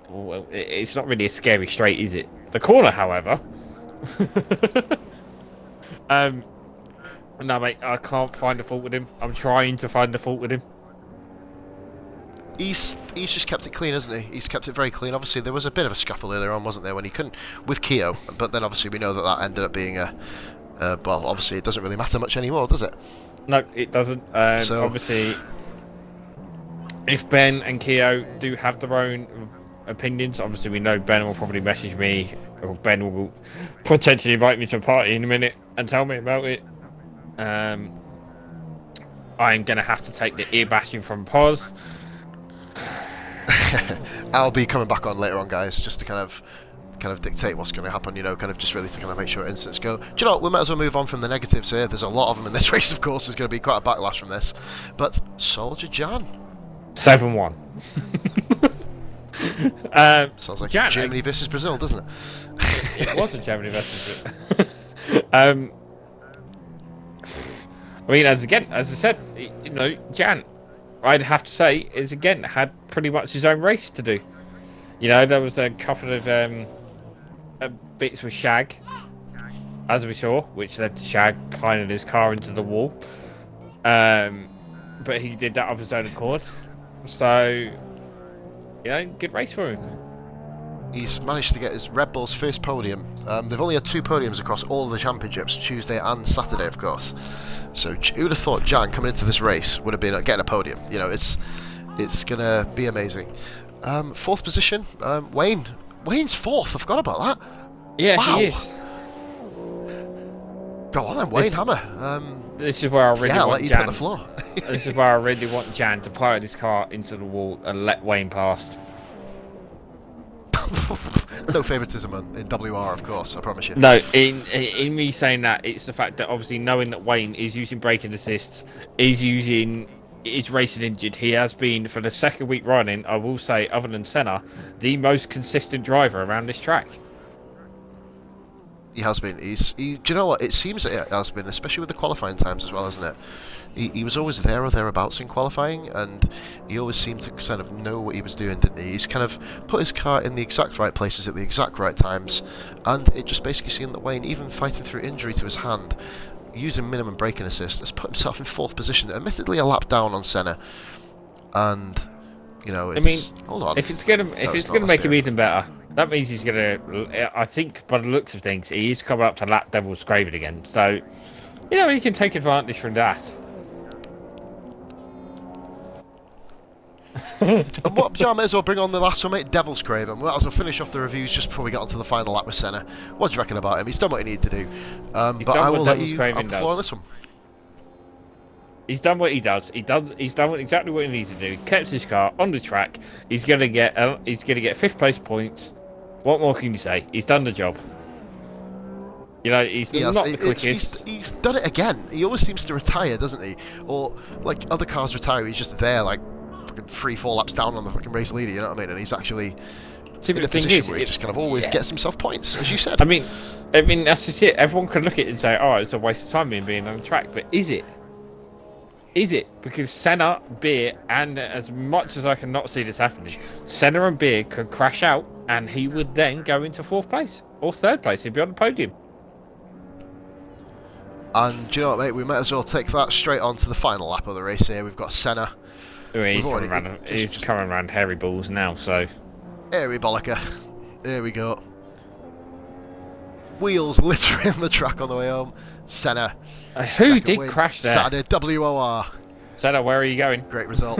Speaker 2: Well, it's not really a scary straight, is it? The corner, however. No, mate, I can't find the fault with him. I'm trying to find the fault with him.
Speaker 1: He's just kept it clean, hasn't he? He's kept it very clean. Obviously, there was a bit of a scuffle earlier on, wasn't there, when he couldn't with Keo? But then obviously we know that ended up being a. Well, obviously it doesn't really matter much anymore, does it?
Speaker 2: No, it doesn't.
Speaker 1: So
Speaker 2: obviously, if Ben and Keo do have their own opinions, obviously we know Ben will probably message me, or Ben will potentially invite me to a party in a minute and tell me about it. I'm going to have to take the ear bashing from Pos.
Speaker 1: I'll be coming back on later on, guys, just to kind of dictate what's going to happen, you know, kind of just really to kind of make sure incidents go. Do you know what, we might as well move on from the negatives here. There's a lot of them in this race, of course. There's going to be quite a backlash from this. But Soldier Jan.
Speaker 2: 7-1.
Speaker 1: Sounds like
Speaker 2: Jan,
Speaker 1: Germany versus Brazil, doesn't it?
Speaker 2: It was a Germany versus Brazil. I mean, as I said, you know, Jan, I'd have to say, is again had pretty much his own race to do. You know, there was a couple of bits with Shag, as we saw, which led to Shag piling his car into the wall. But he did that of his own accord. So, you know, good race for him.
Speaker 1: He's managed to get his Red Bull's first podium. They've only had 2 podiums across all of the championships, Tuesday and Saturday, of course. So who would have thought Jan coming into this race would have been getting a podium? You know, it's gonna be amazing. 4th position, Wayne. Wayne's 4th. I forgot about that.
Speaker 2: Yeah,
Speaker 1: wow.
Speaker 2: He is.
Speaker 1: Go on then, Wayne Hammer.
Speaker 2: This is where I really
Speaker 1: I'll
Speaker 2: want
Speaker 1: let you
Speaker 2: Jan.
Speaker 1: hit the floor.
Speaker 2: This is where I really want Jan to pilot his car into the wall and let Wayne past.
Speaker 1: No favouritism in WR, of course, I promise you.
Speaker 2: No, in me saying that, it's the fact that obviously knowing that Wayne is using braking assists, is racing injured. He has been, for the 2nd week running, I will say, other than Senna, the most consistent driver around this track.
Speaker 1: He has been. Do you know what? It seems that it has been, especially with the qualifying times as well, isn't it? He was always there or thereabouts in qualifying, and he always seemed to kind of know what he was doing, didn't he? He's kind of put his car in the exact right places at the exact right times, and it just basically seemed that Wayne, even fighting through injury to his hand, using minimum braking assist, has put himself in 4th position, admittedly a lap down on Senna. And, you know, it's...
Speaker 2: I mean,
Speaker 1: hold on.
Speaker 2: If it's gonna make him even better, that means he's gonna... I think, by the looks of things, he is coming up to lap Devil's Craven again, so, you know, he can take advantage from that.
Speaker 1: And what, I may as well bring on the last one, mate, Devil's Craven. We might as well finish off the reviews just before we get onto the final lap with Senna. What do you reckon about him? He's done what he needed to do. But I will let you have the floor on this one.
Speaker 2: He's done what he does. He's done exactly what he needs to do. Kept his car on the track. He's gonna get 5th place points. What more can you say? He's done the job. You know, he's not the quickest.
Speaker 1: He's done it again. He always seems to retire, doesn't he? Or like other cars retire, he's just there like fucking 3-4 laps down on the fucking race leader. You know what I mean? And he's actually in a position where he just kind of always gets himself points, as you said.
Speaker 2: I mean that's just it. Everyone could look at it and say, "Oh, it's a waste of time being on the track," but is it? Is it? Because Senna, Beer, and as much as I cannot see this happening, Senna and Beer could crash out, and he would then go into 4th place or 3rd place. He'd be on the podium.
Speaker 1: And do you know what, mate? We might as well take that straight on to the final lap of the race here. We've got Senna.
Speaker 2: Ooh, he's coming around hairy balls now, so...
Speaker 1: Hairy bollicker. Here we go. Wheels littering the track on the way home. Senna.
Speaker 2: Who did crash there?
Speaker 1: Saturday, WOR.
Speaker 2: Senna, where are you going?
Speaker 1: Great result.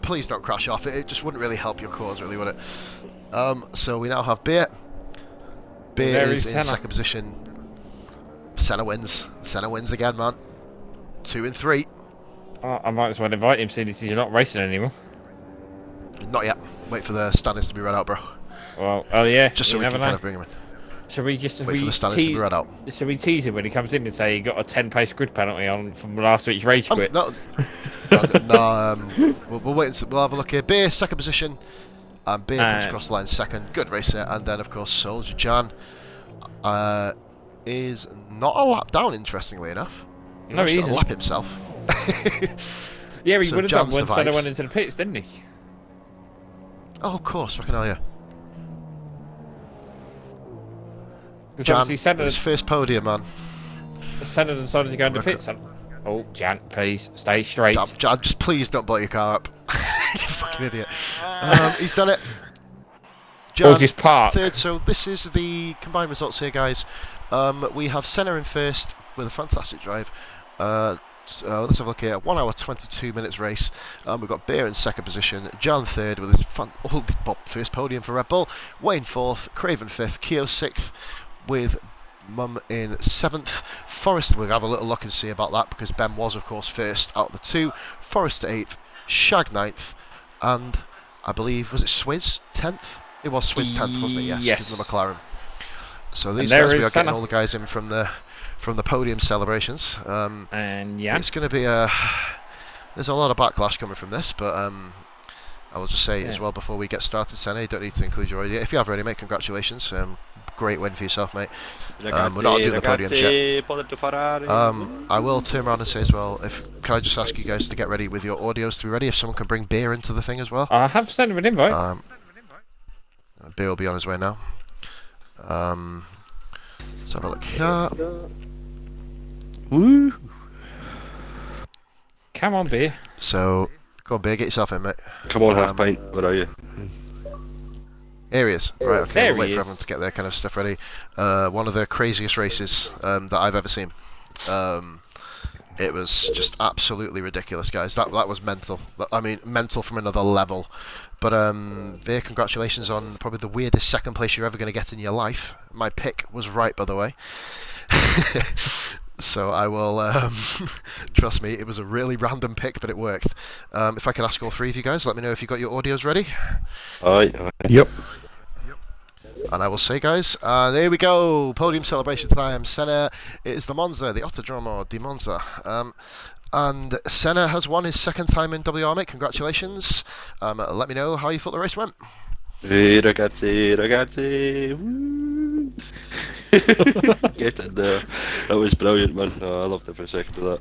Speaker 1: Please don't crash off. It just wouldn't really help your cause, really, would it? So we now have Beer. Beer is in 2nd position. Senna wins. Senna wins again, man. 2 and 3.
Speaker 2: Oh, I might as well invite him, seeing as he's not racing anymore.
Speaker 1: Not yet. Wait for the standings to be read out, bro.
Speaker 2: Well, oh yeah.
Speaker 1: Just so we can kind of bring him in.
Speaker 2: Should we just
Speaker 1: wait for the standings to be read out?
Speaker 2: Should we tease him when he comes in and say he got a 10-place grid penalty on from last week's rage quit?
Speaker 1: We'll wait. We'll have a look here. Beer, 2nd position. And Beer comes across the line second. Good racer. And then, of course, Soldier Jan is not a lap down, interestingly enough. He managed to lap himself.
Speaker 2: Yeah, he
Speaker 1: So
Speaker 2: would have
Speaker 1: Jan
Speaker 2: done once
Speaker 1: survives.
Speaker 2: I went into the pits, didn't he?
Speaker 1: Oh, of course. Fucking hell, yeah.
Speaker 2: Because
Speaker 1: Jan, his first podium, man.
Speaker 2: Senna decided to go into pits. Oh, Jan, please stay straight.
Speaker 1: Jan, just please don't blow your car up. You fucking idiot. He's done it. Jan,
Speaker 2: Just park.
Speaker 1: third. So this is the combined results here, guys. We have Senna in first with a fantastic drive. So let's have a look here. 1 hour 22 minutes race. We've got Beer in second position. Jan third with his first podium for Red Bull. Wayne fourth. Craven fifth. Keo sixth with Mum in seventh. Forrest, we'll have a little look and see about that because Ben was, of course, first out of the two. Forrest eighth. Shag ninth. And I believe, was it Swizz 10th? It was Swizz 10th, wasn't it? Yes, because of the McLaren. So these guys, we are getting all the guys in from the podium celebrations.
Speaker 2: And yeah,
Speaker 1: it's going to be there's a lot of backlash coming from this, but I will just say as well before we get started, Senna, you don't need to include your idea. If you have already, mate, congratulations. Great win for yourself, mate. We're not doing the podium yet. I will turn around and say as well, can I just ask you guys to get ready with your audios to be ready, if someone can bring Beer into the thing as well.
Speaker 2: I have sent him an invite.
Speaker 1: Beer will be on his way now. Let's have a look here. Woo!
Speaker 2: Come on, Beer.
Speaker 1: So, go on, Beer, get yourself in, mate.
Speaker 3: Come on, half pint. Where are you?
Speaker 1: Here he is. Right, okay, we'll wait for
Speaker 2: is.
Speaker 1: everyone to get their kind of stuff ready. One of the craziest races that I've ever seen. It was just absolutely ridiculous, guys. That was mental. I mean, mental from another level. But, Beer, congratulations on probably the weirdest second place you're ever going to get in your life. My pick was right, by the way. So I will, trust me, it was a really random pick, but it worked. If I could ask all three of you guys, let me know if you got your audios ready.
Speaker 3: Aye.
Speaker 1: Yep. And I will say, guys, there we go. Podium celebration time. Senna is the Monza, the Autodromo di Monza. And Senna has won his second time in WR, mate. Congratulations. Let me know how you thought the race went.
Speaker 3: Hey, ragazzi. Woo. Get in there. That was brilliant, man. Oh, I loved every second of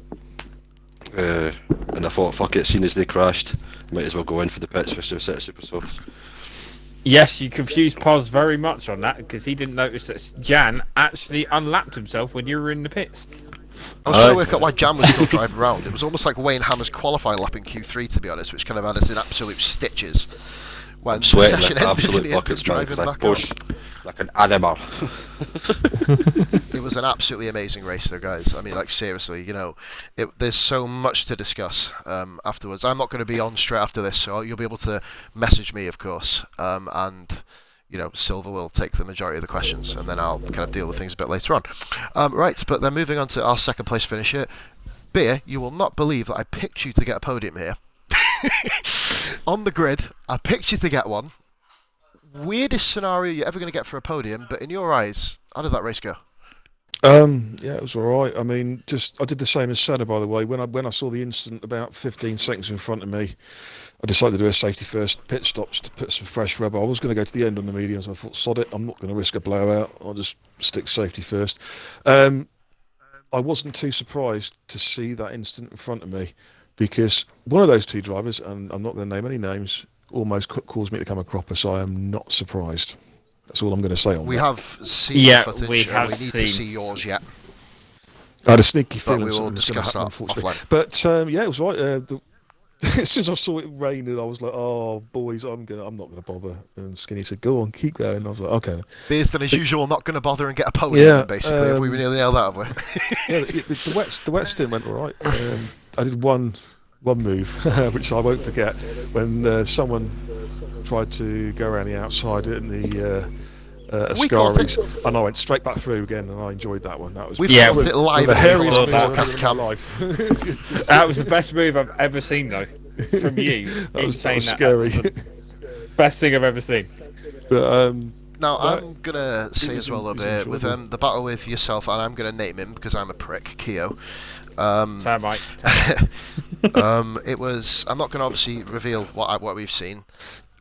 Speaker 3: that. And I thought, fuck it, seeing as they crashed, might as well go in for the pits just to set super soft.
Speaker 2: Yes, you confused Pos very much on that because he didn't notice that Jan actually unlapped himself when you were in the pits.
Speaker 1: I was trying to work out why Jan was still driving around. It was almost like Wayne Hammer's qualifying lap in Q3, to be honest, which kind of had us in absolute stitches. When
Speaker 3: I'm sweating
Speaker 1: the session
Speaker 3: like
Speaker 1: ended,
Speaker 3: absolute
Speaker 1: he ended up
Speaker 3: buckets, man,
Speaker 1: driving
Speaker 3: because I
Speaker 1: back
Speaker 3: push
Speaker 1: out.
Speaker 3: like an animal.
Speaker 1: It was an absolutely amazing race, though, guys. I mean, like, seriously, you know, there's so much to discuss afterwards. I'm not going to be on straight after this, so you'll be able to message me, of course, and, you know, Silver will take the majority of the questions, and then I'll kind of deal with things a bit later on. Right, but then moving on to our second place finisher. Beer, you will not believe that I picked you to get a podium here. On the grid, I picked you to get one. Weirdest scenario you're ever going to get for a podium, but in your eyes, how did that race go?
Speaker 4: Yeah, it was all right. I mean, I did the same as Senna, by the way. When I saw the incident about 15 seconds in front of me, I decided to do a safety first pit stops to put some fresh rubber. I was going to go to the end on the mediums. I thought, sod it, I'm not going to risk a blowout. I'll just stick safety first. I wasn't too surprised to see that incident in front of me because one of those two drivers, and I'm not going to name any names, almost caused me to come a cropper, so I am not surprised. That's all I'm going to say on that.
Speaker 1: We have seen the footage,
Speaker 2: we
Speaker 1: and we need to see yours yet.
Speaker 4: I had a sneaky feeling
Speaker 1: we will
Speaker 4: something was going to
Speaker 1: discuss
Speaker 4: happen,
Speaker 1: that
Speaker 4: unfortunately.
Speaker 1: offline.
Speaker 4: But yeah, it was right. As soon as I saw it raining, I was like, "Oh, boys, I'm not going to bother." And Skinny said, "Go on, keep going." I was like, "Okay."
Speaker 1: Beers than as usual, not going to bother and get a podium. Basically, have we nearly nailed that, have we?
Speaker 4: Yeah, the wet stint went all right. I did one move, which I won't forget, when someone tried to go around the outside in the Ascaris, and I went straight back through again, and I enjoyed that one. That was
Speaker 1: We've caught it live
Speaker 4: the
Speaker 1: in
Speaker 4: hairiest
Speaker 1: the
Speaker 4: move I've
Speaker 1: podcast
Speaker 4: ever done in
Speaker 1: cam.
Speaker 4: my life.
Speaker 2: That was the best move I've ever seen, though, from you.
Speaker 4: that was
Speaker 2: saying
Speaker 4: scary.
Speaker 2: Best thing I've ever seen.
Speaker 4: But
Speaker 1: Now, I'm going to say as well a bit,
Speaker 4: enjoyable.
Speaker 1: with the battle with yourself, and I'm going to name him because I'm a prick, Keo.
Speaker 2: Termite.
Speaker 1: It was, I'm not going to obviously reveal what we've seen.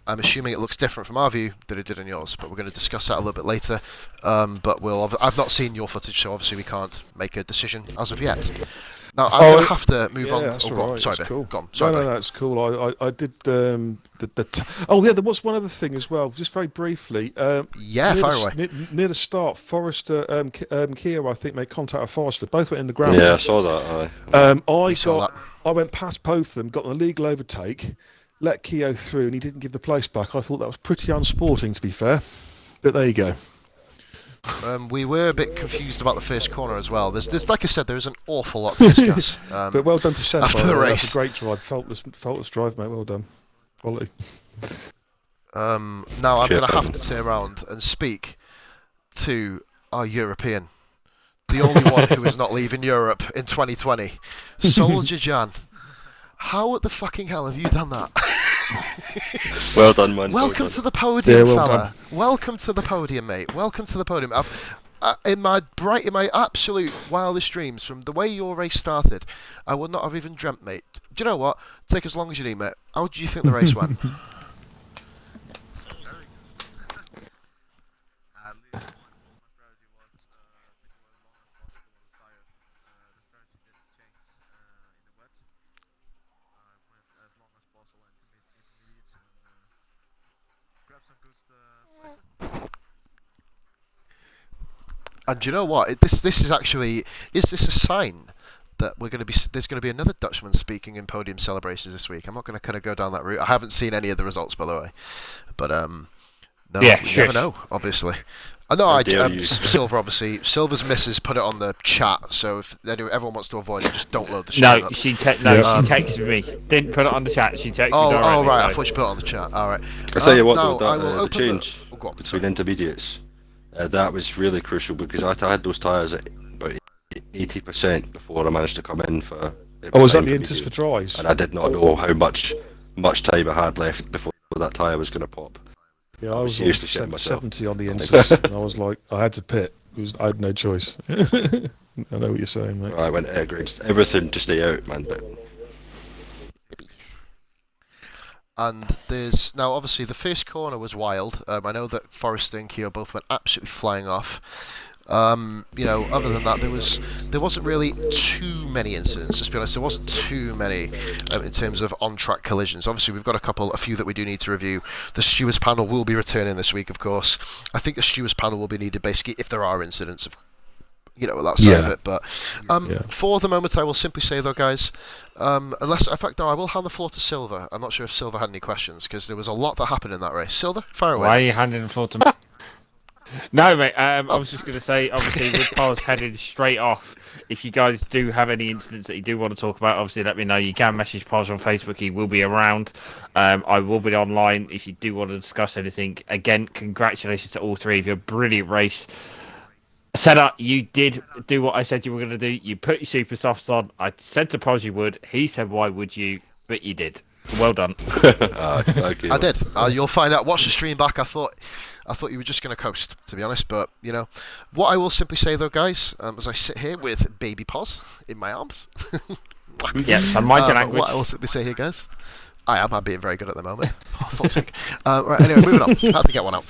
Speaker 1: I'm assuming it looks different from our view than it did on yours, but we're going to discuss that a little bit later. But I've not seen your footage, so obviously we can't make a decision as of yet. Now, I'm going to have to move on.
Speaker 4: That's
Speaker 1: Go on.
Speaker 4: right.
Speaker 1: Sorry,
Speaker 4: That's cool.
Speaker 1: Go on. Sorry,
Speaker 4: no, that's cool. I did there was one other thing as well, just very briefly.
Speaker 1: Yeah, fire away.
Speaker 4: Near the start, Forrester, Kia, I think, made contact with Forrester. Both went in the ground.
Speaker 3: Yeah, I saw that.
Speaker 4: I went past both of them, got an illegal overtake, let Keogh through, and he didn't give the place back. I thought that was pretty unsporting, to be fair. But there you go.
Speaker 1: We were a bit confused about the first corner as well. There's like I said, there's an awful lot to discuss.
Speaker 4: But well done to Seth
Speaker 1: after the race.
Speaker 4: That's a great drive, faultless drive, mate. Well done, quality.
Speaker 1: Now I'm going to have to turn around and speak to our European, the only one who is not leaving Europe in 2020, Soldier Jan. How the fucking hell have you done that?
Speaker 3: Well done, man.
Speaker 1: Welcome to the podium,
Speaker 4: well
Speaker 1: fella.
Speaker 4: done.
Speaker 1: Welcome to the podium, mate. Welcome to the podium. In my absolute wildest dreams, from the way your race started, I would not have even dreamt, mate. Do you know what? Take as long as you need, mate. How do you think the race went? And do you know what? This is actually, is this a sign that there's going to be another Dutchman speaking in podium celebrations this week? I'm not going to kind of go down that route. I haven't seen any of the results, by the way, but no,
Speaker 2: yeah,
Speaker 1: you
Speaker 2: sure.
Speaker 1: never know. Obviously, I know. Silver, obviously, Silver's missus put it on the chat. So if everyone wants to avoid it, just don't load the stream
Speaker 2: No,
Speaker 1: up.
Speaker 2: she texted me. Didn't put it on the chat. She texted me directly.
Speaker 1: Oh, right.
Speaker 2: So.
Speaker 1: I thought you put it on the chat. All right.
Speaker 3: I tell you what,
Speaker 1: now,
Speaker 3: though, the change
Speaker 1: go on,
Speaker 3: between intermediates, that was really crucial because I had those tyres at about 80% before I managed to come in for.
Speaker 4: Oh, was that the inters for dries?
Speaker 3: And I did not know how much time I had left before that tyre was going to pop.
Speaker 4: Yeah, I was
Speaker 3: used to shit myself.
Speaker 4: 70 on the inters, and I was like, I had to pit. I had no choice. I know what you're saying, mate.
Speaker 3: I went air grades, everything to stay out, man. But
Speaker 1: and there's now obviously the first corner was wild. I know that Forrester and Keogh both went absolutely flying off. Other than that, there wasn't really too many incidents. Just to be honest, there wasn't too many in terms of on-track collisions. Obviously, we've got a few that we do need to review. The stewards panel will be returning this week, of course. I think the stewards panel will be needed basically if there are incidents of, that side of it. But for the moment, I will simply say though, guys, I will hand the floor to Silver. I'm not sure if Silver had any questions because there was a lot that happened in that race. Silver, fire away.
Speaker 2: Why are you handing the floor to me? No, mate, I was just going to say, obviously, with Pos headed straight off, if you guys do have any incidents that you do want to talk about, obviously let me know. You can message Pos on Facebook. He will be around. I will be online if you do want to discuss anything. Again, congratulations to all three of you. Brilliant race. Setup, you did do what I said you were going to do. You put your super softs on. I said to Pos you would. He said, why would you? But you did. Well done.
Speaker 3: okay,
Speaker 1: I did. You'll find out. Watch the stream back. I thought you were just going to coast, to be honest. But, what I will simply say, though, guys, as I sit here with baby Pos in my arms.
Speaker 2: Yes, I'm mind your language.
Speaker 1: What I will simply say here, guys. I'm being very good at the moment. Oh, fuck's sake. Right, anyway, moving on. Had to get one out.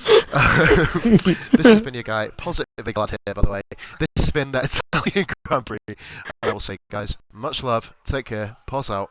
Speaker 1: This has been your guy, Positively Glad here, by the way. This has been the Italian Grand Prix. And I will say, guys, much love. Take care. Pos out.